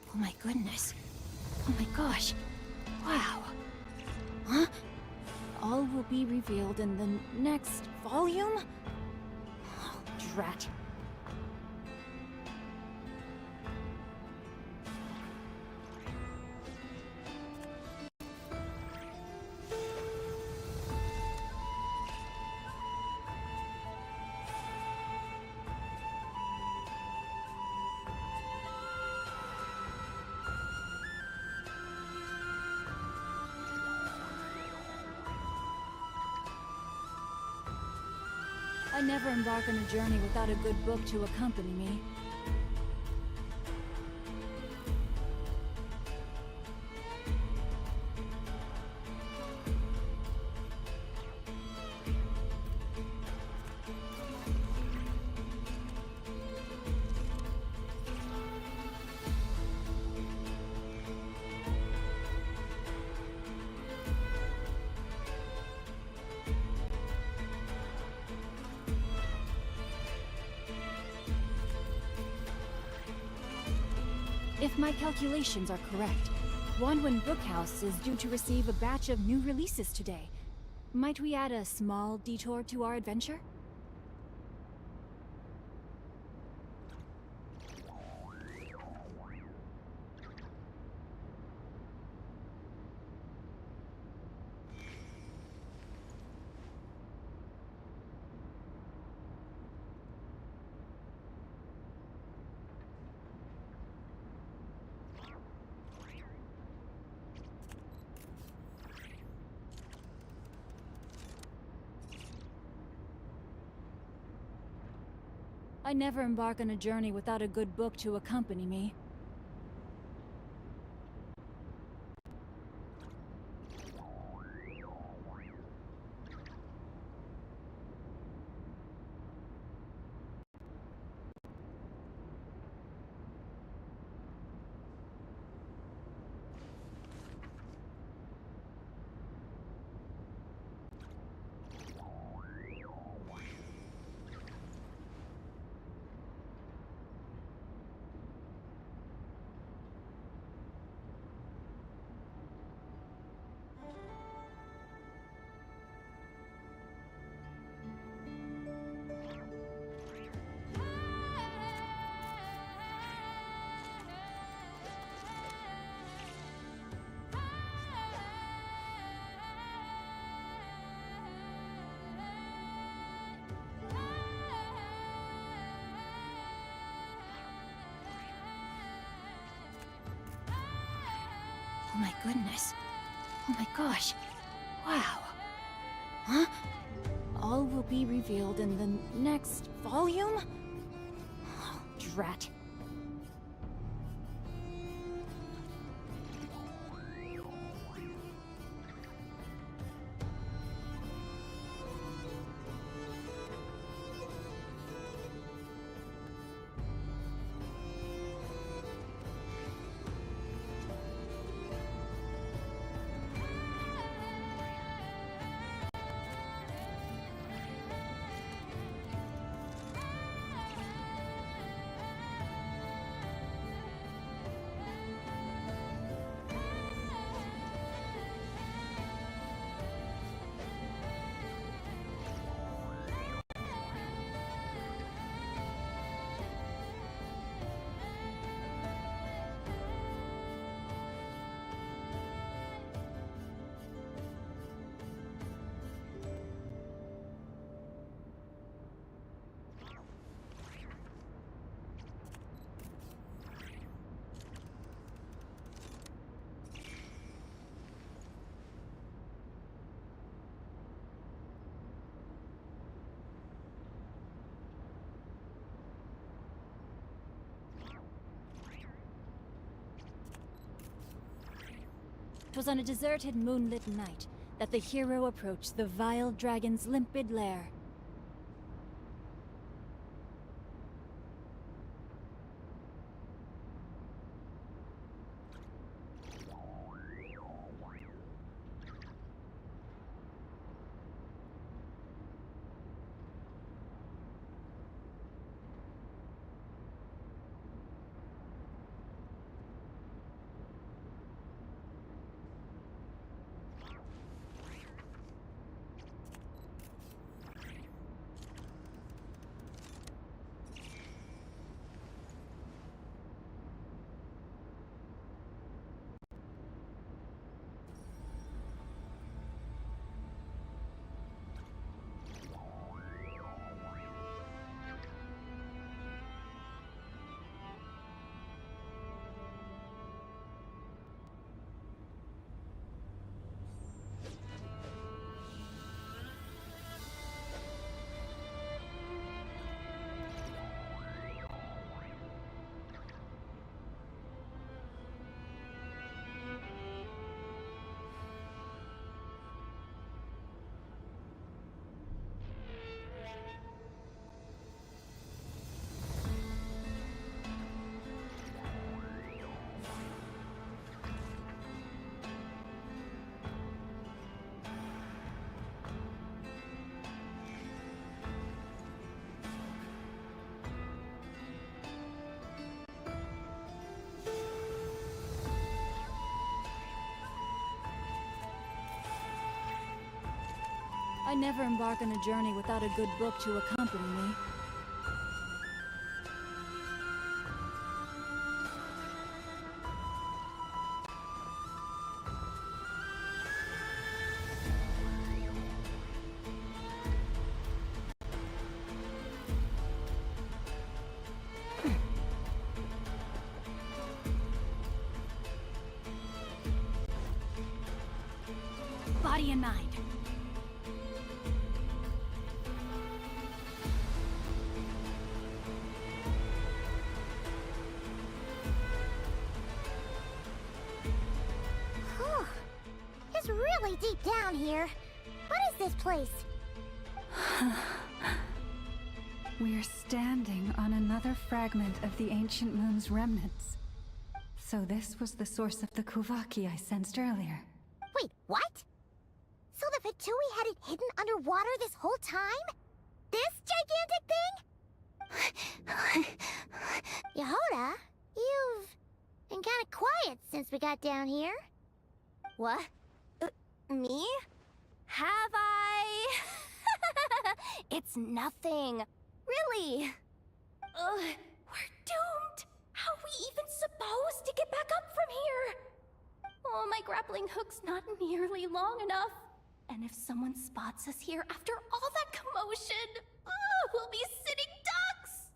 Oh my goodness. Oh my gosh. Wow. Huh? All will be revealed in the next volume? Oh, drat. I never embark on a journey without a good book to accompany me. If my calculations are correct, Wanwen Bookhouse is due to receive a batch of new releases today. Might we add a small detour to our adventure? I never embark on a journey without a good book to accompany me. Oh my goodness. Oh my gosh. Wow. Huh? All will be revealed in the next volume? Oh, drat. It was on a deserted moonlit night that the hero approached the vile dragon's limpid lair. I never embark on a journey without a good book to accompany me. Body and mind. It's really deep down here. What is this place? We're standing on another fragment of the ancient moon's remnants. So this was the source of the Kuvaki I sensed earlier. Wait, what? So the Fatui had it hidden underwater this whole time? This gigantic thing? Yehoda, you've been kinda quiet since we got down here. What? Me? Have I? It's nothing. Really. We're doomed. How are we even supposed to get back up from here? Oh, my grappling hook's not nearly long enough. And if someone spots us here after all that commotion, we'll be sitting ducks!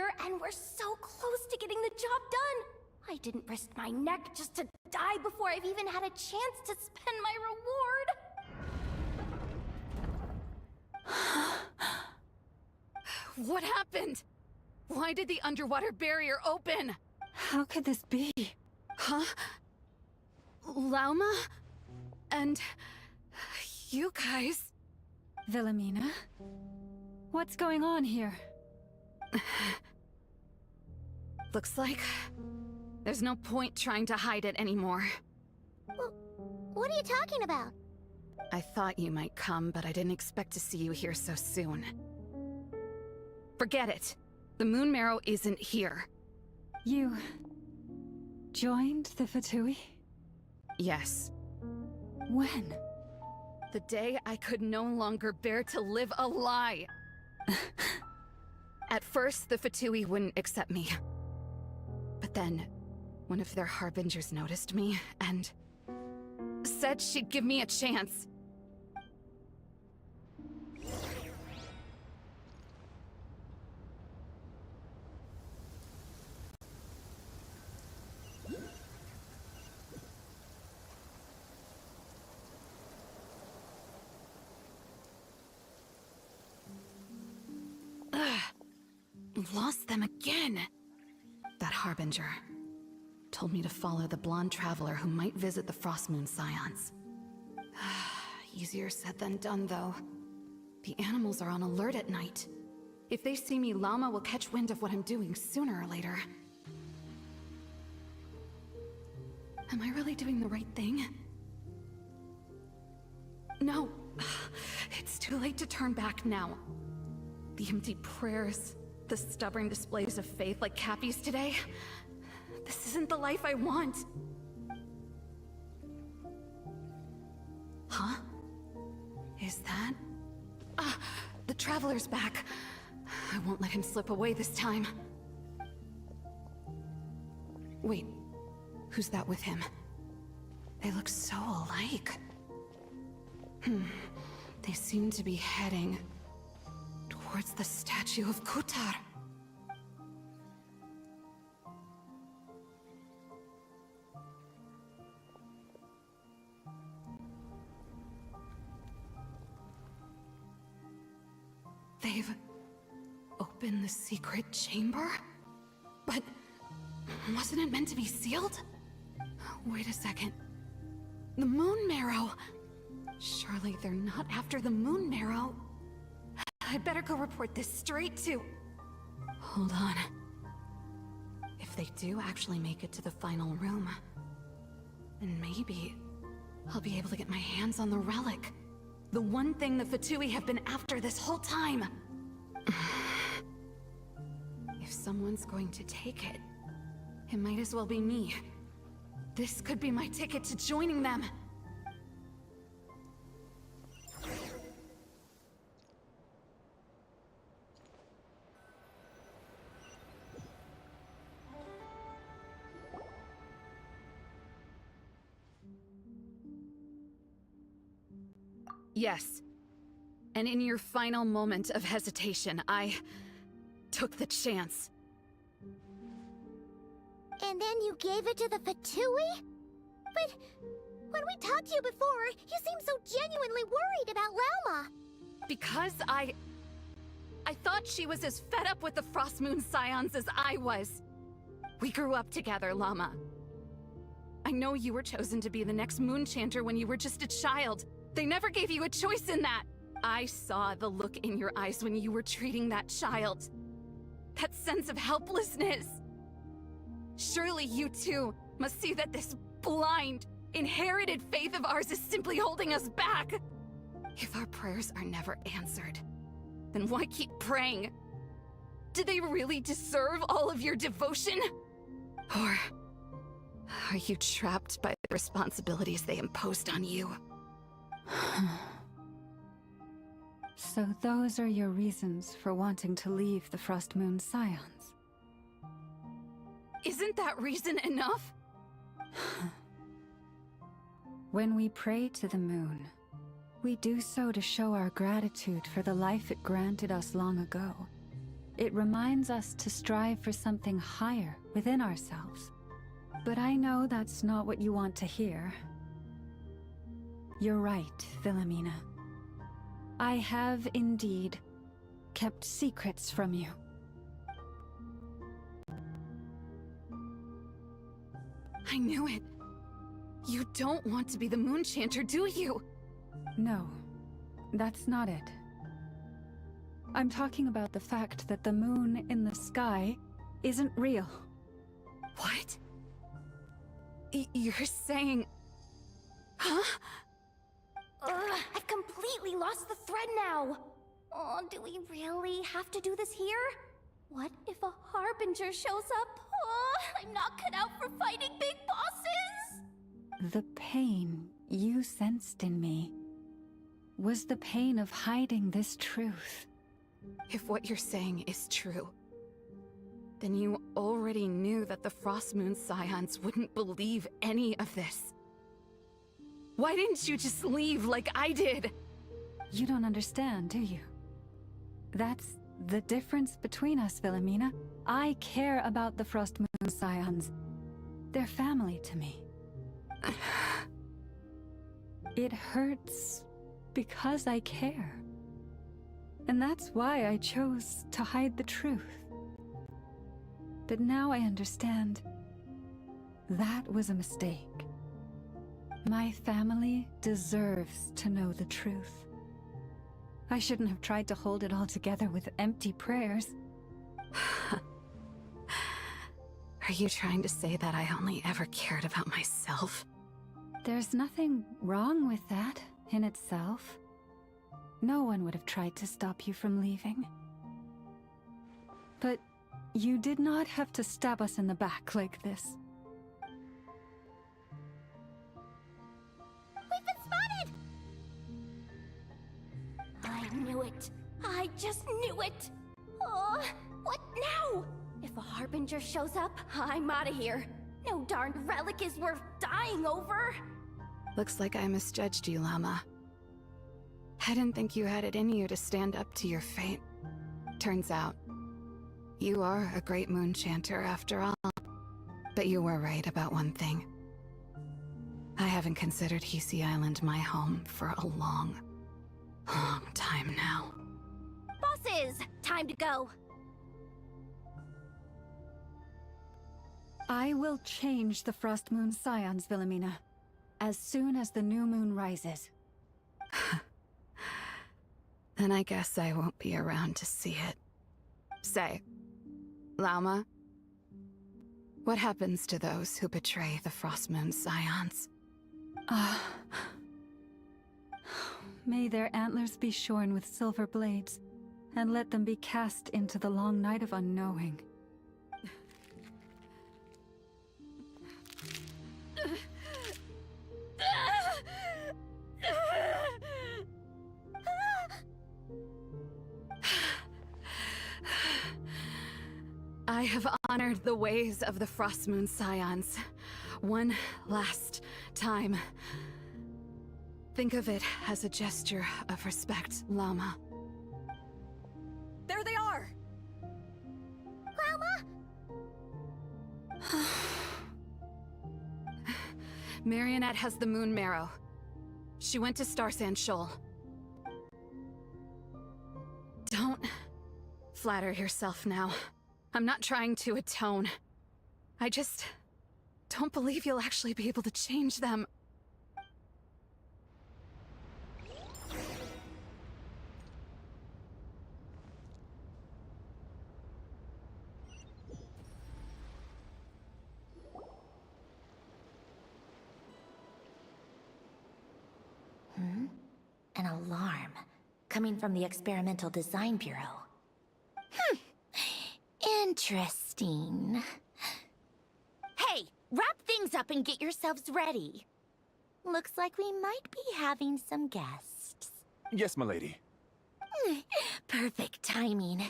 barrier, and we're so close to getting the job done. I didn't risk my neck just to die before I've even had a chance to spend my reward. What happened? Why did the underwater barrier open? How could this be? Huh? Lauma? And... you guys... Wilhelmina? What's going on here? Looks like... there's no point trying to hide it anymore. Well, what are you talking about? I thought you might come, but I didn't expect to see you here so soon. Forget it. The Moon Marrow isn't here. You... joined the Fatui? Yes. When? The day I could no longer bear to live a lie. At first, the Fatui wouldn't accept me. But then, one of their harbingers noticed me, and... said she'd give me a chance. Lost them again. That harbinger told me to follow the blonde traveler who might visit the Frostmoon Scions. Easier said than done, though. The animals are on alert at night. If they see me, Llama will catch wind of what I'm doing sooner or later. Am I really doing the right thing? No. It's too late to turn back now. The empty prayers, the stubborn displays of faith like Cappy's today. This isn't the life I want. Huh? Is that... the Traveler's back. I won't let him slip away this time. Wait, who's that with him? They look so alike. They seem to be heading towards the statue of Kutar. They've opened the secret chamber? But wasn't it meant to be sealed? Wait a second. The Moon Marrow! Surely they're not after the Moon Marrow. I'd better go report this straight to... Hold on. If they do actually make it to the final room, then maybe I'll be able to get my hands on the relic. The one thing the Fatui have been after this whole time. If someone's going to take it, it might as well be me. This could be my ticket to joining them. Yes. And in your final moment of hesitation, I took the chance. And then you gave it to the Fatui? But when we talked to you before, you seemed so genuinely worried about Lauma. Because I thought she was as fed up with the Frostmoon Scions as I was. We grew up together, Llama. I know you were chosen to be the next Moon Chanter when you were just a child. They never gave you a choice in that. I saw the look in your eyes when you were treating that child. That sense of helplessness. Surely you too must see that this blind, inherited faith of ours is simply holding us back. If our prayers are never answered, then why keep praying? Do they really deserve all of your devotion? Or are you trapped by the responsibilities they imposed on you? So those are your reasons for wanting to leave the Frostmoon Scions? Isn't that reason enough? When we pray to the moon, we do so to show our gratitude for the life it granted us long ago. It reminds us to strive for something higher within ourselves. But I know that's not what you want to hear. You're right, Philomena. I have indeed kept secrets from you. I knew it. You don't want to be the Moon Chanter, do you? No, that's not it. I'm talking about the fact that the moon in the sky isn't real. What? You're saying... Huh? I've completely lost the thread now. Oh, do we really have to do this here? What if a Harbinger shows up? Oh, I'm not cut out for fighting big bosses! The pain you sensed in me was the pain of hiding this truth. If what you're saying is true, then you already knew that the Frost Moon Scions wouldn't believe any of this. Why didn't you just leave like I did? You don't understand, do you? That's the difference between us, Philomena. I care about the Frost Moon Scions. They're family to me. It hurts because I care. And that's why I chose to hide the truth. But now I understand. That was a mistake. My family deserves to know the truth. I shouldn't have tried to hold it all together with empty prayers. Are you trying to say that I only ever cared about myself? There's nothing wrong with that in itself. No one would have tried to stop you from leaving. But you did not have to stab us in the back like this. We've been spotted! I knew it. I just knew it. Oh, what now? If a Harbinger shows up, I'm out of here. No darned relic is worth dying over. Looks like I misjudged you, Llama. I didn't think you had it in you to stand up to your fate. Turns out, you are a great Moon Chanter after all. But you were right about one thing. I haven't considered Hisi Island my home for a long time now. Bosses, time to go. I will change the Frost Moon Scions, Philomena, as soon as the new moon rises. Then I guess I won't be around to see it. Say, Lauma, what happens to those who betray the Frost Moon Scions? May their antlers be shorn with silver blades, and let them be cast into the long night of unknowing. I have honored the ways of the Frost Moon Scions one last time. Think of it as a gesture of respect, Llama. There they are! Llama? Marionette has the Moon Marrow. She went to Star Sand Shoal. Don't flatter yourself now. I'm not trying to atone. I just don't believe you'll actually be able to change them. An alarm. Coming from the Experimental Design Bureau. Interesting. Hey, wrap things up and get yourselves ready. Looks like we might be having some guests. Yes, my lady. Perfect timing.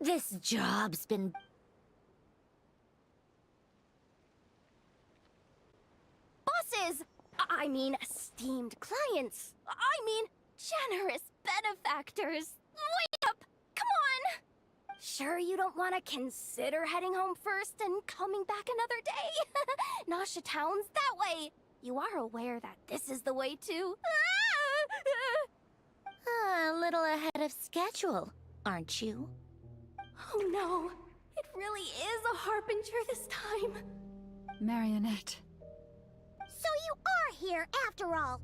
This job's been... Bosses! I mean, esteemed clients. I mean, generous benefactors. Wake up! Come on! Sure you don't want to consider heading home first and coming back another day? Nasha Town's that way. You are aware that this is the way too. A little ahead of schedule, aren't you? Oh no, it really is a harbinger this time. Marionette. So you are here after all.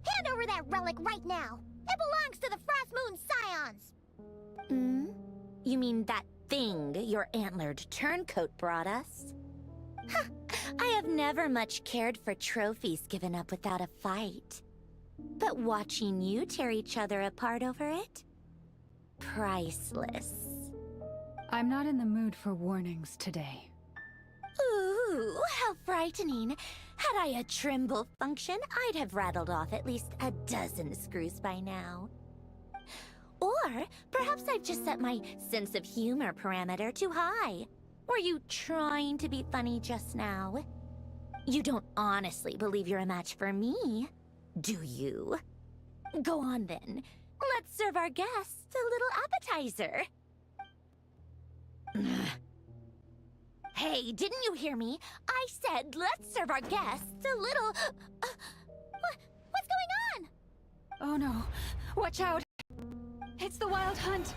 Hand over that relic right now. It belongs to the Frost Moon Scions. Hmm? You mean that thing your antlered turncoat brought us? Huh. I have never much cared for trophies given up without a fight. But watching you tear each other apart over it? Priceless. I'm not in the mood for warnings today. Ooh, how frightening. Had I a Trimble function, I'd have rattled off at least a dozen screws by now. Or perhaps I've just set my sense of humor parameter too high. Were you trying to be funny just now? You don't honestly believe you're a match for me, do you? Go on then. Let's serve our guests a little appetizer. Hey, didn't you hear me? I said let's serve our guests a little... What's going on? Oh no. Watch out. It's the Wild Hunt.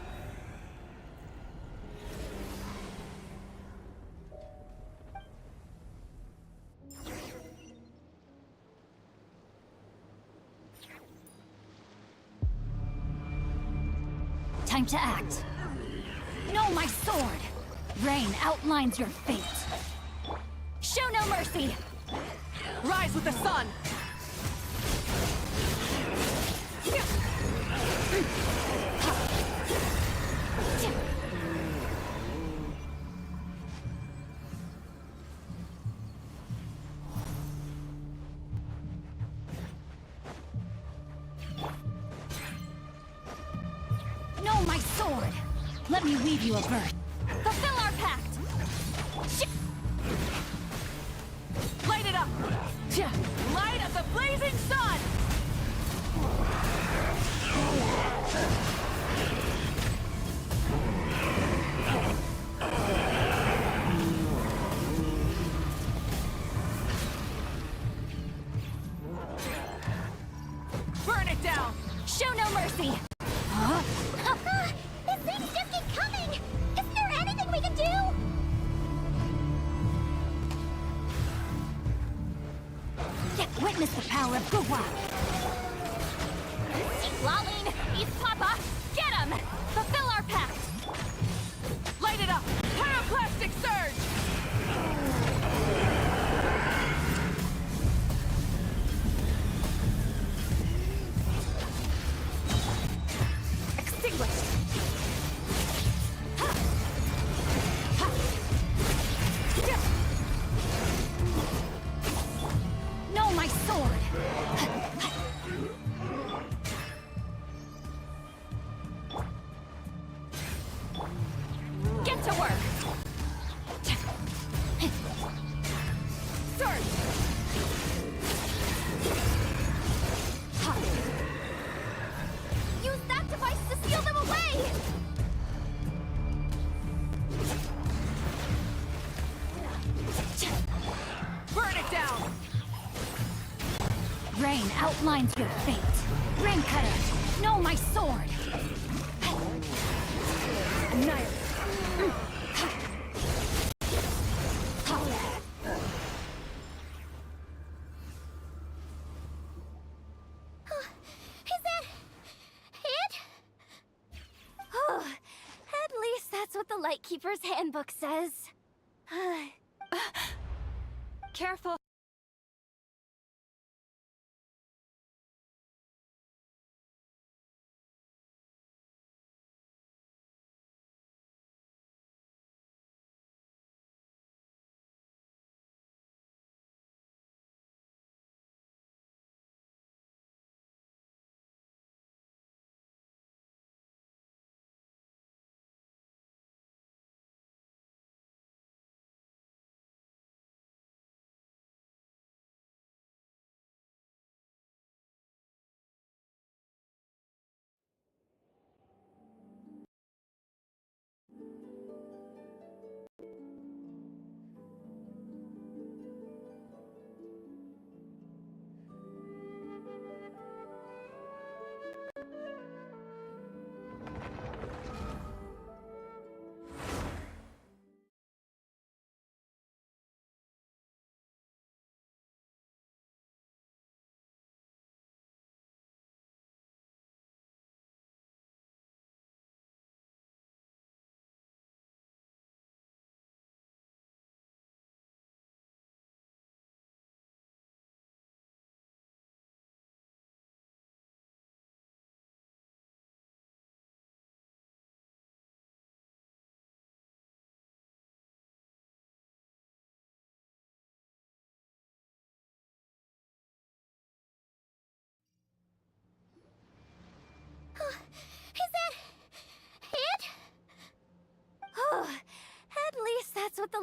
Time to act. No, my sword! Rain outlines your fate. Show no mercy! Rise with the sun! No, my sword! Let me weave you a birth. Fulfill our pact! Light it up! Light of the blazing sun! Burn it down! Show no mercy! Huh? These things just keep coming! Isn't there anything we can do? Witness the power of Gugwa! Lolling! East Papa! Get him! Fulfill our pact! Light it up! Pyroclastic surge! Extinguished! No, my sword! Get to work! Surge! Use that device to seal them away! Burn it down! Rain outlines your fate. Rain cutter! No, my sword! Annihilate! Is that it? Oh, at least that's what the Lightkeeper's handbook says. Careful!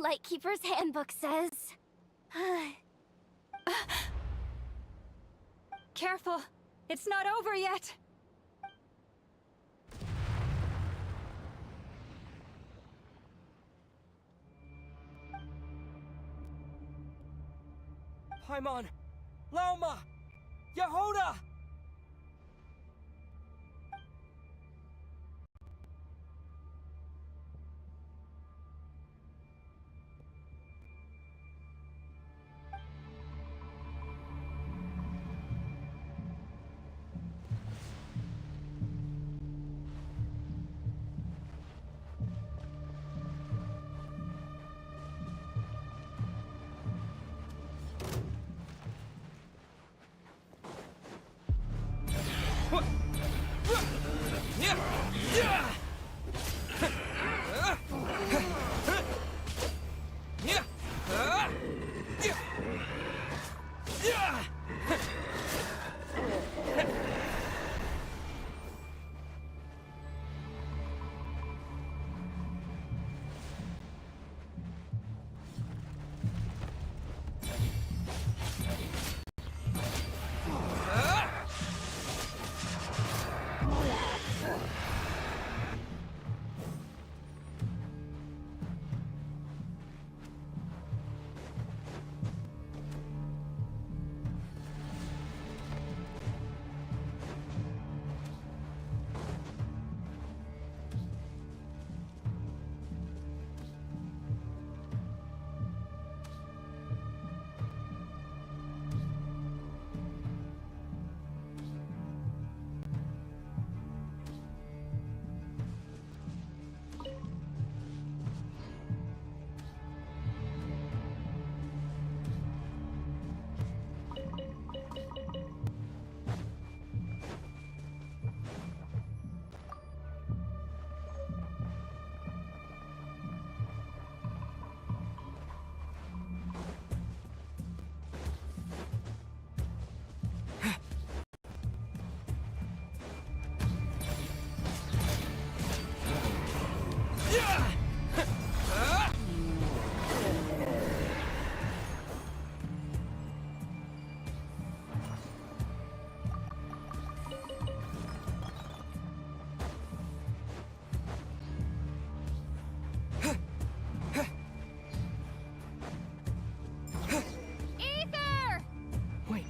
Lightkeeper's handbook says. Careful! It's not over yet! Paimon! Laoma! Yehoda!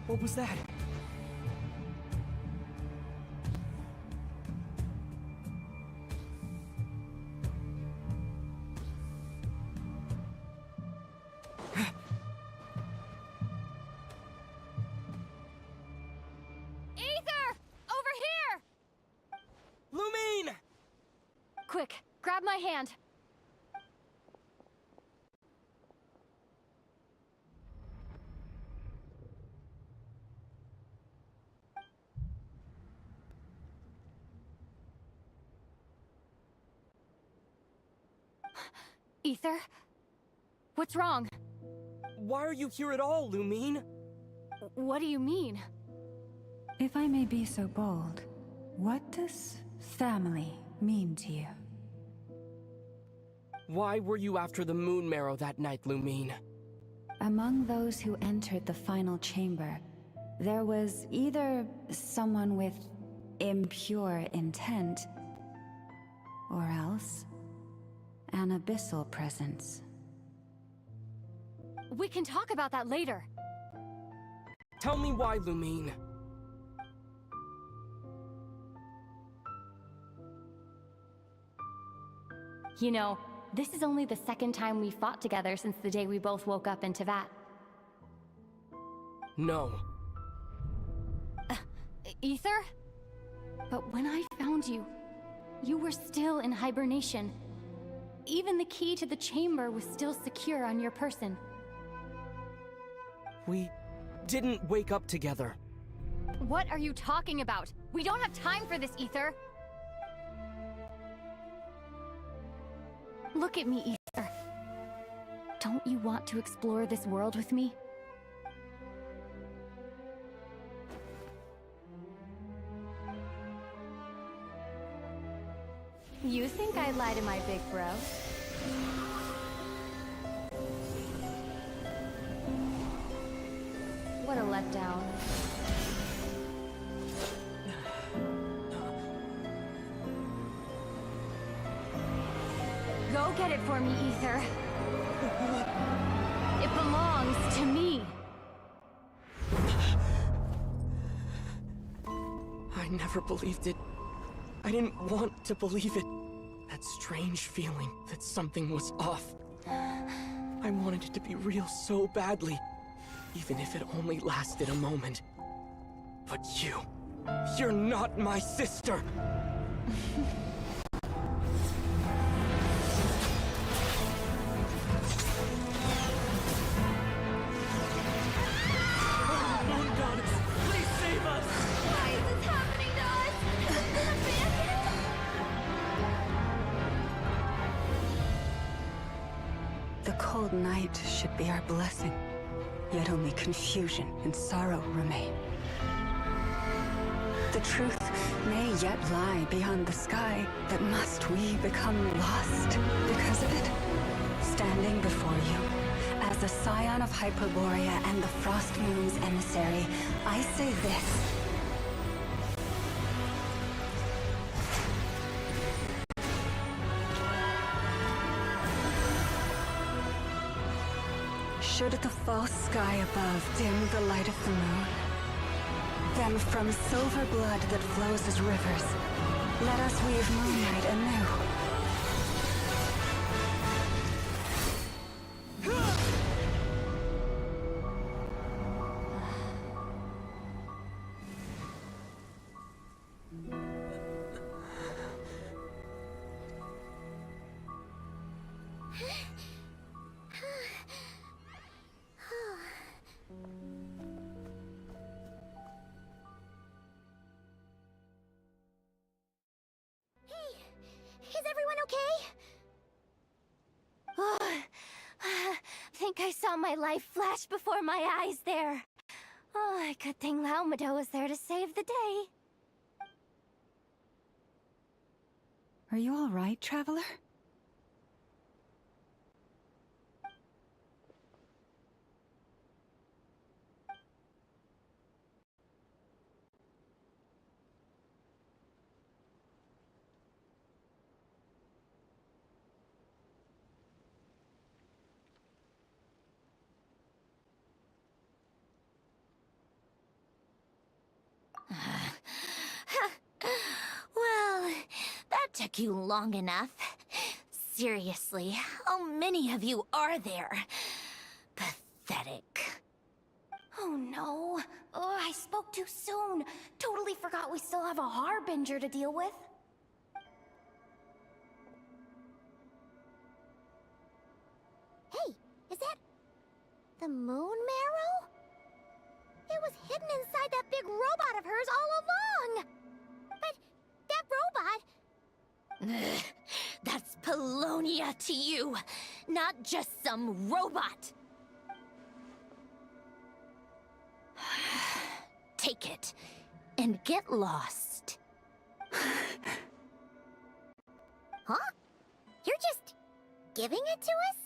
What was that? Ether! Over here! Lumine! Quick, grab my hand. Ether? What's wrong? Why are you here at all, Lumine? What do you mean? If I may be so bold, what does family mean to you? Why were you after the Moon Marrow that night, Lumine? Among those who entered the final chamber, there was either someone with impure intent, or else an abyssal presence. We can talk about that later. Tell me why, Lumine. You know, this is only the second time we fought together since the day we both woke up in Teyvat. No. Ether? But when I found you, you were still in hibernation. Even the key to the chamber was still secure on your person. We didn't wake up together. What are you talking about? We don't have time for this, Ether! Look at me, Ether. Don't you want to explore this world with me? You think I lie to my big bro? letdown. Go get it for me, Ether. It belongs to me. I never believed it. I didn't want to believe it. That strange feeling that something was off. I wanted it to be real so badly, even if it only lasted a moment. But you're not my sister! Moon Goddess, please save us! Why is this happening to us? The cold night should be our blessing, yet only confusion and sorrow remain. The truth may yet lie beyond the sky, but must we become lost because of it? Standing before you, as a scion of Hyperborea and the Frost Moon's emissary, I say this. Should the false sky above dim the light of the moon, then from silver blood that flows as rivers, let us weave moonlight anew. Is everyone okay? Think I saw my life flash before my eyes there. Oh, good thing Laumado was there to save the day. Are you all right, traveler? Well, that took you long enough. Seriously, how many of you are there? Pathetic. Oh no. Oh, I spoke too soon. Totally forgot we still have a Harbinger to deal with. Hey, is that the moon marrow? It was hidden inside that big robot of hers all along! But that robot... That's Polonia to you, not just some robot. Take it and get lost. Huh? You're just giving it to us?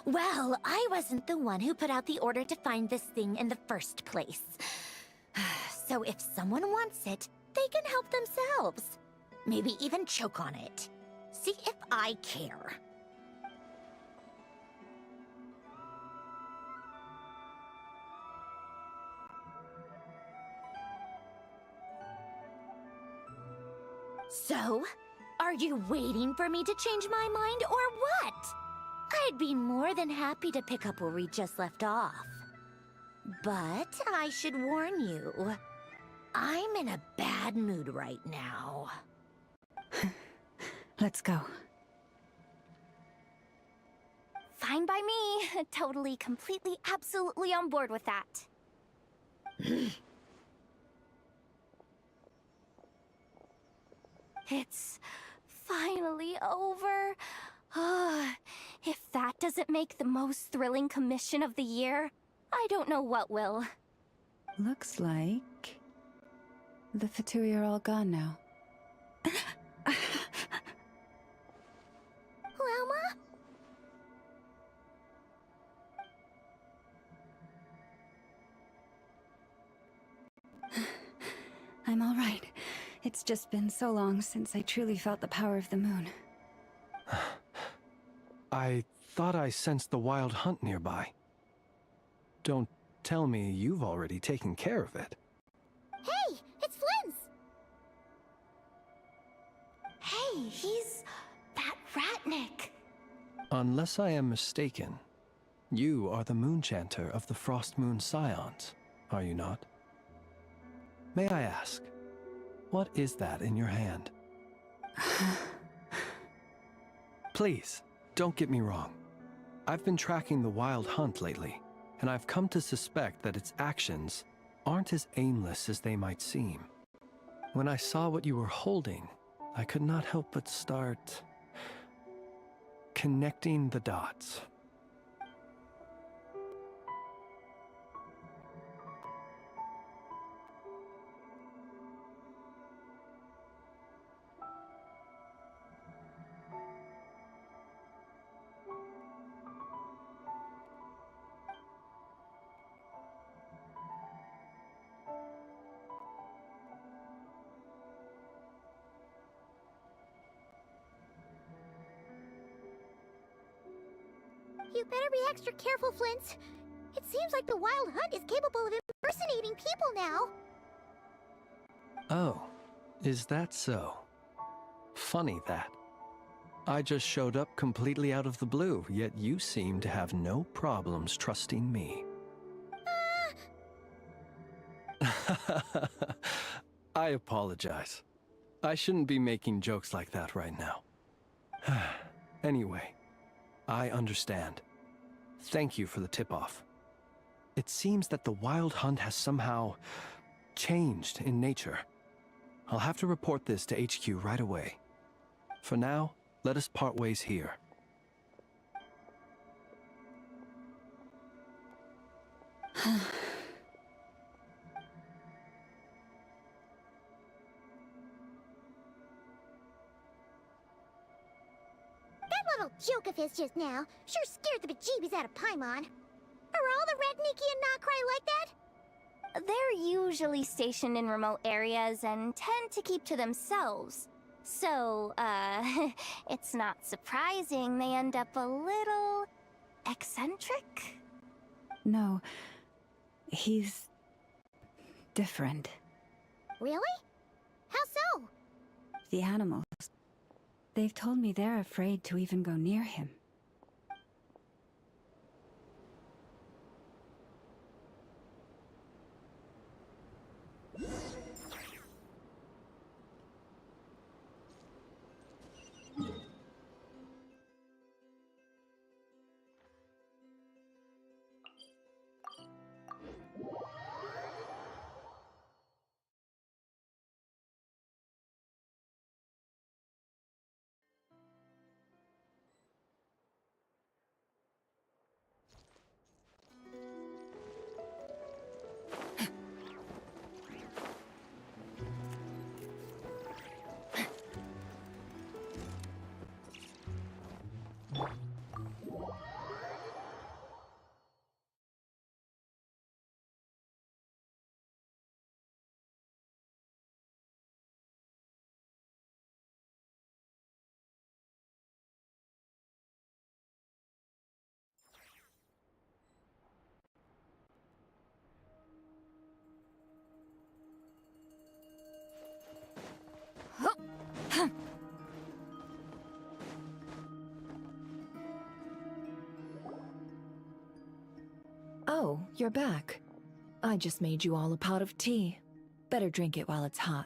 Well, I wasn't the one who put out the order to find this thing in the first place. So if someone wants it, they can help themselves. Maybe even choke on it. See if I care. So, are you waiting for me to change my mind or what? I'd be more than happy to pick up where we just left off. But I should warn you, I'm in a bad mood right now. Let's go. Fine by me. Totally, completely, absolutely on board with that. It's finally over. If that doesn't make the most thrilling commission of the year, I don't know what will. Looks like the Fatui are all gone now. Lelma? It's just been so long since I truly felt the power of the moon. I thought I sensed the wild hunt nearby. Don't tell me you've already taken care of it. Hey, it's Flint's! Hey, he's that Ratnik. Unless I am mistaken, you are the Moonchanter of the Frost Moon Scions, are you not? May I ask, what is that in your hand? Please, don't get me wrong. I've been tracking the wild hunt lately, and I've come to suspect that its actions aren't as aimless as they might seem. When I saw what you were holding, I could not help but start connecting the dots. You better be extra careful, Flint. It seems like the Wild Hunt is capable of impersonating people now. Oh, is that so? Funny that. I just showed up completely out of the blue, yet you seem to have no problems trusting me. I apologize. I shouldn't be making jokes like that right now. Anyway, I understand. Thank you for the tip-off. It seems that the Wild Hunt has somehow changed in nature. I'll have to report this to HQ right away. For now, let us part ways here. That little joke of his just now sure scared the bejeebies out of Paimon. Are all the Redniki and Nodkrai like that? They're usually stationed in remote areas and tend to keep to themselves. So, it's not surprising they end up a little eccentric. No, he's different. Really? How so? The animals. They've told me they're afraid to even go near him. Oh, you're back. I just made you all a pot of tea. Better drink it while it's hot.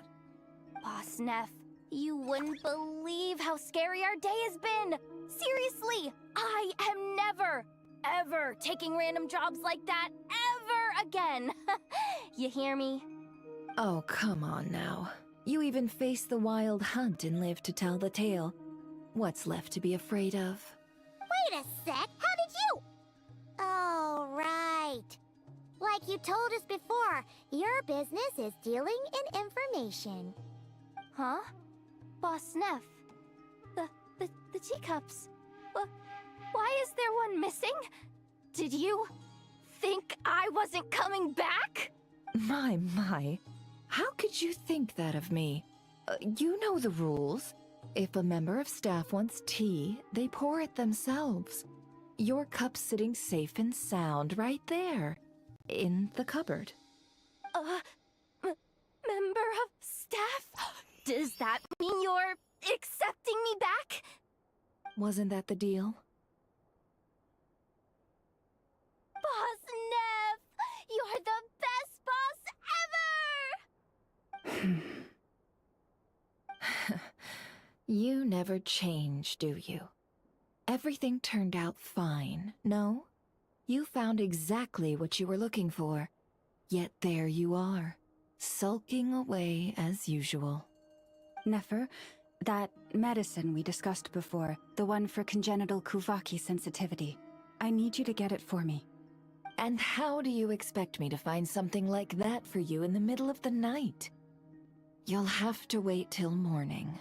Boss Neff, you wouldn't believe how scary our day has been! Seriously, I am never, ever taking random jobs like that ever again! You hear me? Oh, come on now. You even faced the Wild Hunt and lived to tell the tale. What's left to be afraid of? Wait a sec, how did you? Oh, right. Like you told us before, your business is dealing in information. Huh? Boss Neff? The teacups. Why is there one missing? Did you think I wasn't coming back? My. How could you think that of me? You know the rules. If a member of staff wants tea, they pour it themselves. Your cup's sitting safe and sound right there, in the cupboard. Member of staff? Does that mean you're accepting me back? Wasn't that the deal? Boss Neff! You're the best boss ever! You never change, do you? Everything turned out fine, no? You found exactly what you were looking for. Yet there you are, sulking away as usual. Nefer, that medicine we discussed before, the one for congenital Kuvaki sensitivity, I need you to get it for me. And how do you expect me to find something like that for you in the middle of the night? You'll have to wait till morning,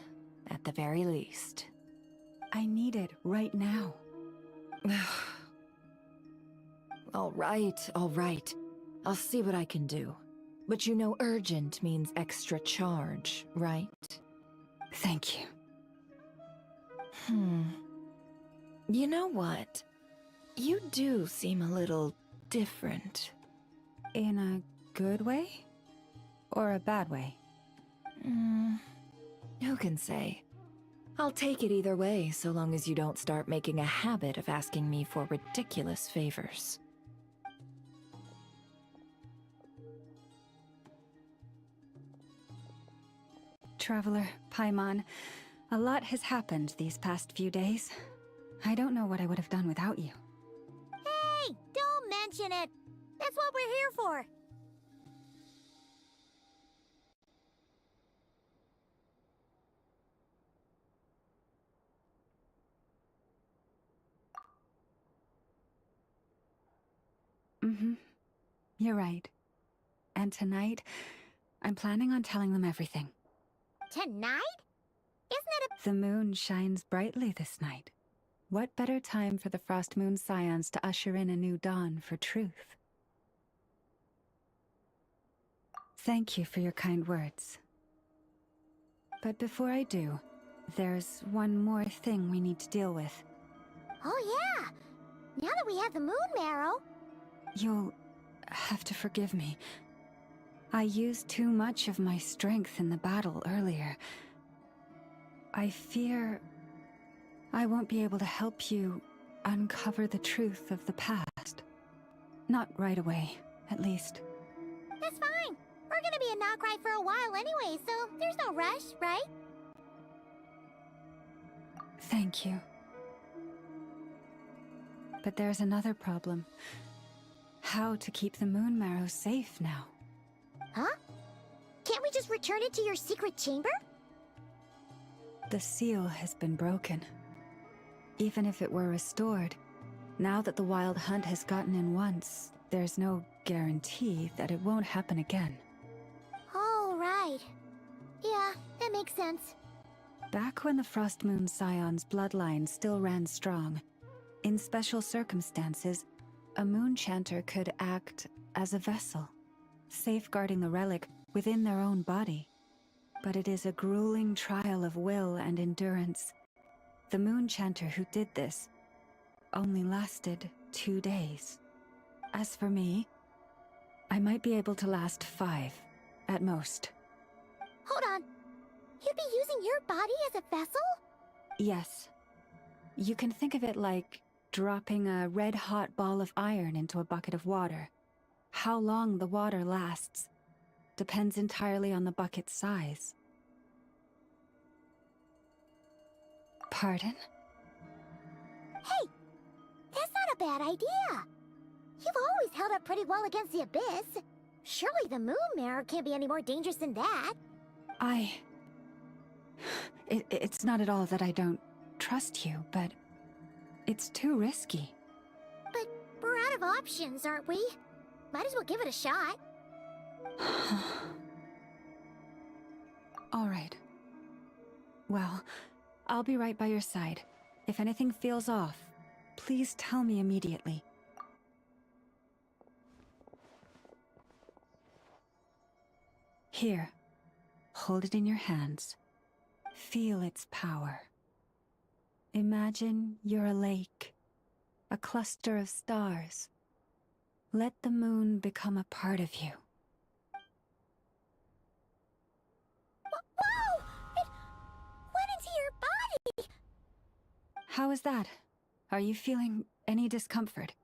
at the very least. I need it right now. All right. I'll see what I can do. But you know urgent means extra charge, right? Thank you. You know what? You do seem a little different. In a good way? Or a bad way? Who can say? I'll take it either way, so long as you don't start making a habit of asking me for ridiculous favors. Traveler, Paimon, a lot has happened these past few days. I don't know what I would have done without you. Hey, don't mention it. That's what we're here for. You're right. And tonight, I'm planning on telling them everything. Tonight? Isn't it The moon shines brightly this night. What better time for the Frost Moon Scions to usher in a new dawn for truth? Thank you for your kind words. But before I do, there's one more thing we need to deal with. Oh yeah! Now that we have the moon marrow... You'll have to forgive me. I used too much of my strength in the battle earlier. I fear I won't be able to help you uncover the truth of the past. Not right away, at least. That's fine. We're gonna be in Nodkrai for a while anyway, so there's no rush, right? Thank you. But there's another problem. How to keep the moon marrow safe now? Huh? Can't we just return it to your secret chamber? The seal has been broken. Even if it were restored, now that the wild hunt has gotten in once, there's no guarantee that it won't happen again. Oh, right. Yeah, that makes sense. Back when the Frost Moon Scion's bloodline still ran strong, in special circumstances, a moon chanter could act as a vessel, safeguarding the relic within their own body. But it is a grueling trial of will and endurance. The moon chanter who did this only lasted 2 days. As for me, I might be able to last 5, at most. Hold on. You'd be using your body as a vessel? Yes. You can think of it like dropping a red-hot ball of iron into a bucket of water. How long the water lasts depends entirely on the bucket's size. Pardon? Hey! That's not a bad idea! You've always held up pretty well against the abyss. Surely the moon mirror can't be any more dangerous than that. It's not at all that I don't trust you, but it's too risky. But we're out of options, aren't we? Might as well give it a shot. All right. Well, I'll be right by your side. If anything feels off, please tell me immediately. Here. hold it in your hands. Feel its power. Imagine you're a lake, a cluster of stars. Let the moon become a part of you. Whoa! It went into your body! How is that? Are you feeling any discomfort?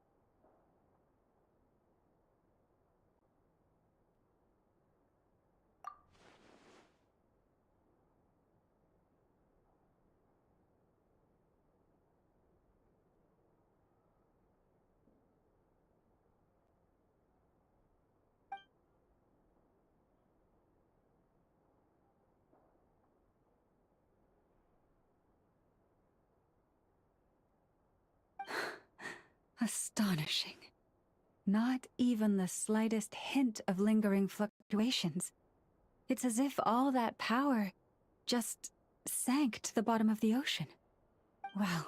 Astonishing. Not even the slightest hint of lingering fluctuations. It's as if all that power just sank to the bottom of the ocean. Well,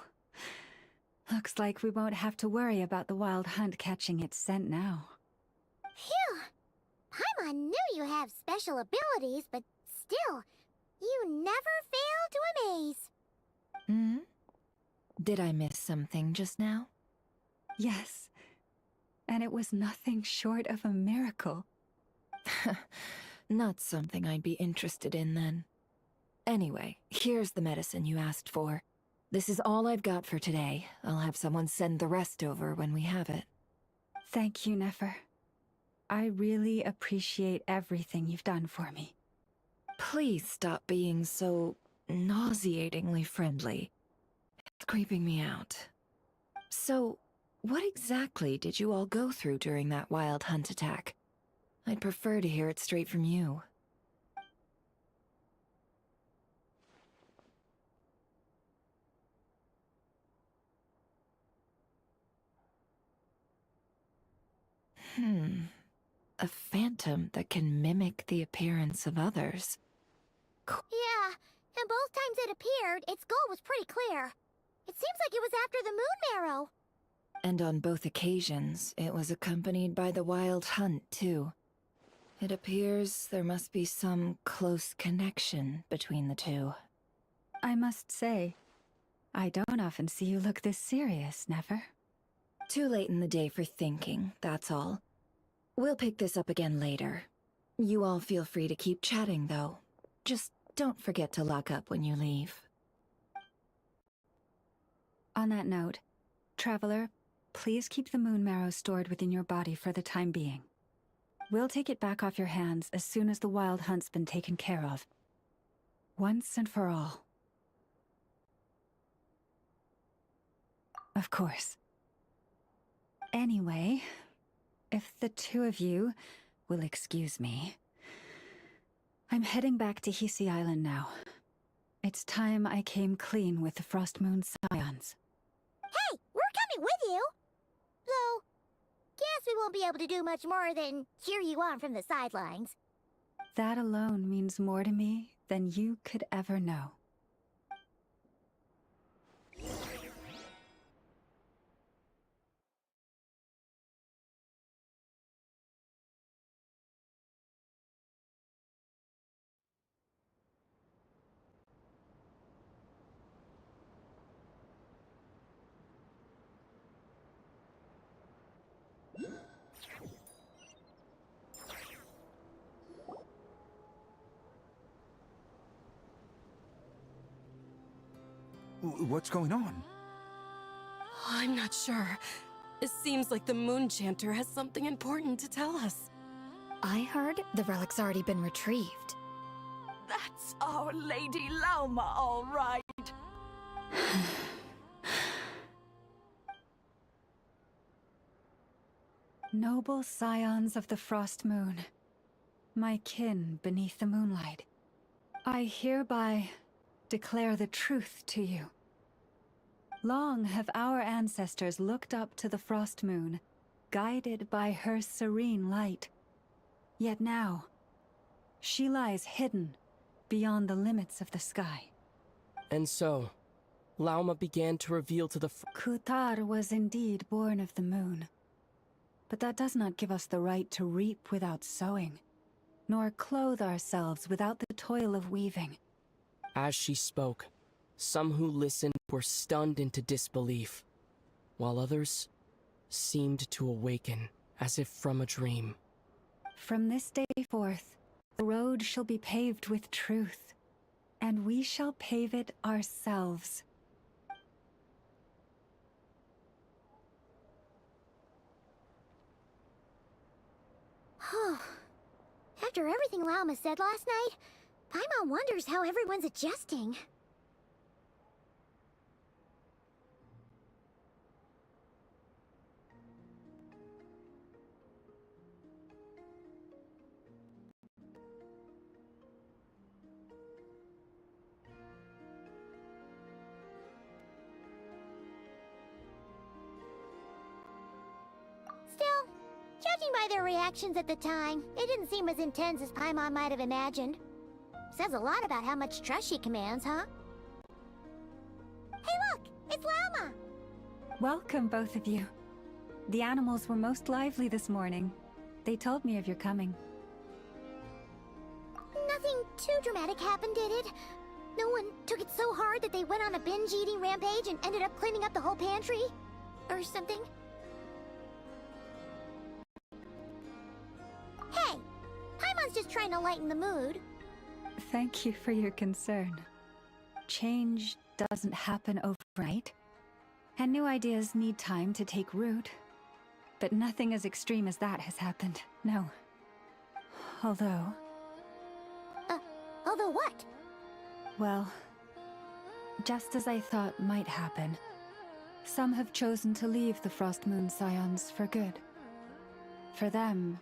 looks like we won't have to worry about the wild hunt catching its scent now. Phew! Paimon knew you have special abilities, but still, you never fail to amaze. Hmm? Did I miss something just now? Yes, and it was nothing short of a miracle. Not something I'd be interested in then. Anyway, here's the medicine you asked for. This is all I've got for today. I'll have someone send the rest over when we have it. Thank you, Nefer. I really appreciate everything you've done for me. Please stop being so nauseatingly friendly. It's creeping me out. So, what exactly did you all go through during that wild hunt attack? I'd prefer to hear it straight from you. A phantom that can mimic the appearance of others. Yeah, and both times it appeared, its goal was pretty clear. It seems like it was after the moon marrow. And on both occasions, it was accompanied by the wild hunt, too. It appears there must be some close connection between the two. I must say, I don't often see you look this serious, Nefer. Too late in the day for thinking, that's all. We'll pick this up again later. You all feel free to keep chatting, though. Just don't forget to lock up when you leave. On that note, Traveler, please keep the moon marrow stored within your body for the time being. We'll take it back off your hands as soon as the wild hunt's been taken care of. Once and for all. Of course. Anyway, if the two of you will excuse me, I'm heading back to Hisi Island now. It's time I came clean with the Frost Moon Scions. Hey, we're coming with you! Though, guess we won't be able to do much more than cheer you on from the sidelines. That alone means more to me than you could ever know. What's going on? I'm not sure. It seems like the Moon Chanter has something important to tell us. I heard the relic's already been retrieved. That's Our Lady Lauma, all right. Noble scions of the Frost Moon, my kin beneath the moonlight, I hereby declare the truth to you. Long have our ancestors looked up to the Frost Moon, guided by her serene light. Yet now, she lies hidden beyond the limits of the sky. And so, Lauma began to reveal to the Kutar was indeed born of the moon. But that does not give us the right to reap without sowing. nor clothe ourselves without the toil of weaving. As she spoke, some who listened were stunned into disbelief, while others seemed to awaken as if from a dream. From this day forth, the road shall be paved with truth, and we shall pave it ourselves. After everything Lauma said last night, Paimon wonders how everyone's adjusting. Still, judging by their reactions at the time, it didn't seem as intense as Paimon might have imagined. Says a lot about how much trust she commands, huh? Hey look! It's Lauma! Welcome, both of you. The animals were most lively this morning. They told me of your coming. Nothing too dramatic happened, did it? No one took it so hard that they went on a binge-eating rampage and ended up cleaning up the whole pantry? Or something? Hey! Paimon's just trying to lighten the mood. Thank you for your concern. Change doesn't happen overnight, and new ideas need time to take root. But nothing as extreme as that has happened, no. Although... Although what? Well, just as I thought might happen, some have chosen to leave the Frost Moon Scions for good. For them,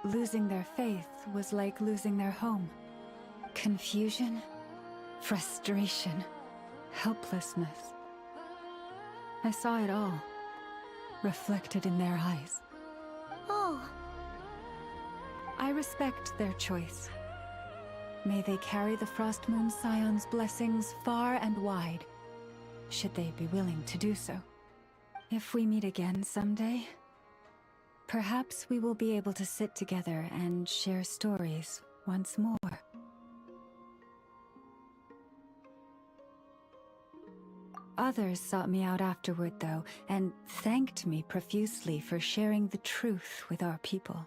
losing their faith was like losing their home. Confusion, frustration, helplessness. I saw it all, reflected in their eyes. Oh. I respect their choice. May they carry the Frost Moon Scion's blessings far and wide, should they be willing to do so. If we meet again someday, perhaps we will be able to sit together and share stories once more. Others sought me out afterward, though, and thanked me profusely for sharing the truth with our people.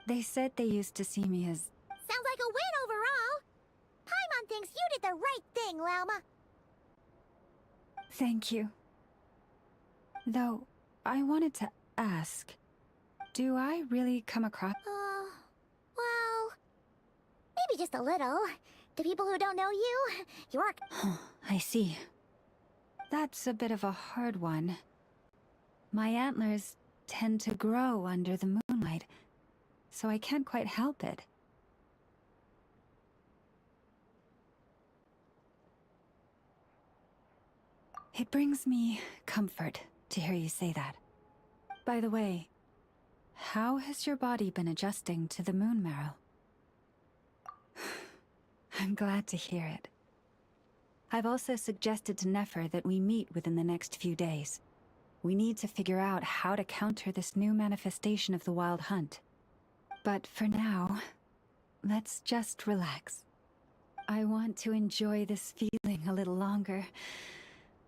They said they used to see me as... Sounds like a win overall! Paimon thinks you did the right thing, Lauma! Thank you. Though, I wanted to ask, do I really come across... Well... maybe just a little. To people who don't know you, you're... I see. That's a bit of a hard one. My antlers tend to grow under the moonlight, so I can't quite help it. It brings me comfort to hear you say that. By the way, how has your body been adjusting to the moon marrow? I'm glad to hear it. I've also suggested to Nefer that we meet within the next few days. We need to figure out how to counter this new manifestation of the Wild Hunt. But for now, let's just relax. I want to enjoy this feeling a little longer,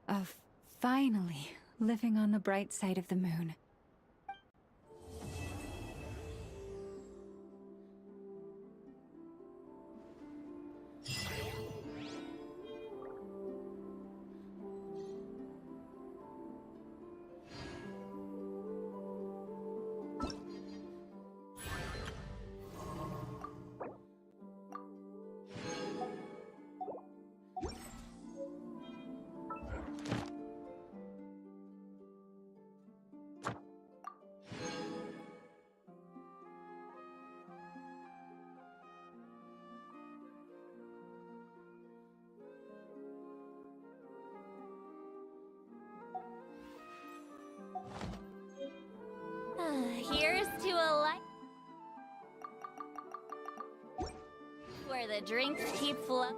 of finally living on the bright side of the moon. Here's to a life where the drinks keep flowing.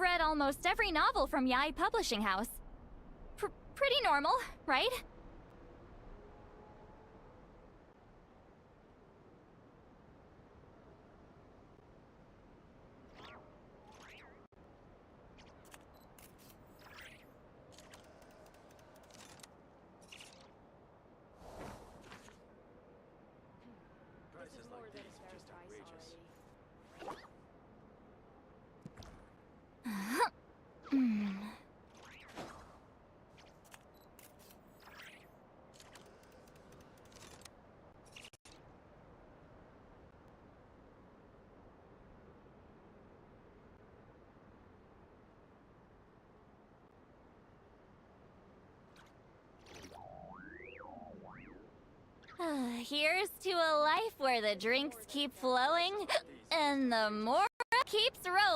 read almost every novel from Yai Publishing House. Pretty normal, right? Prices like these are just outrageous. Here's to a life where the drinks keep flowing and the mora keeps rolling.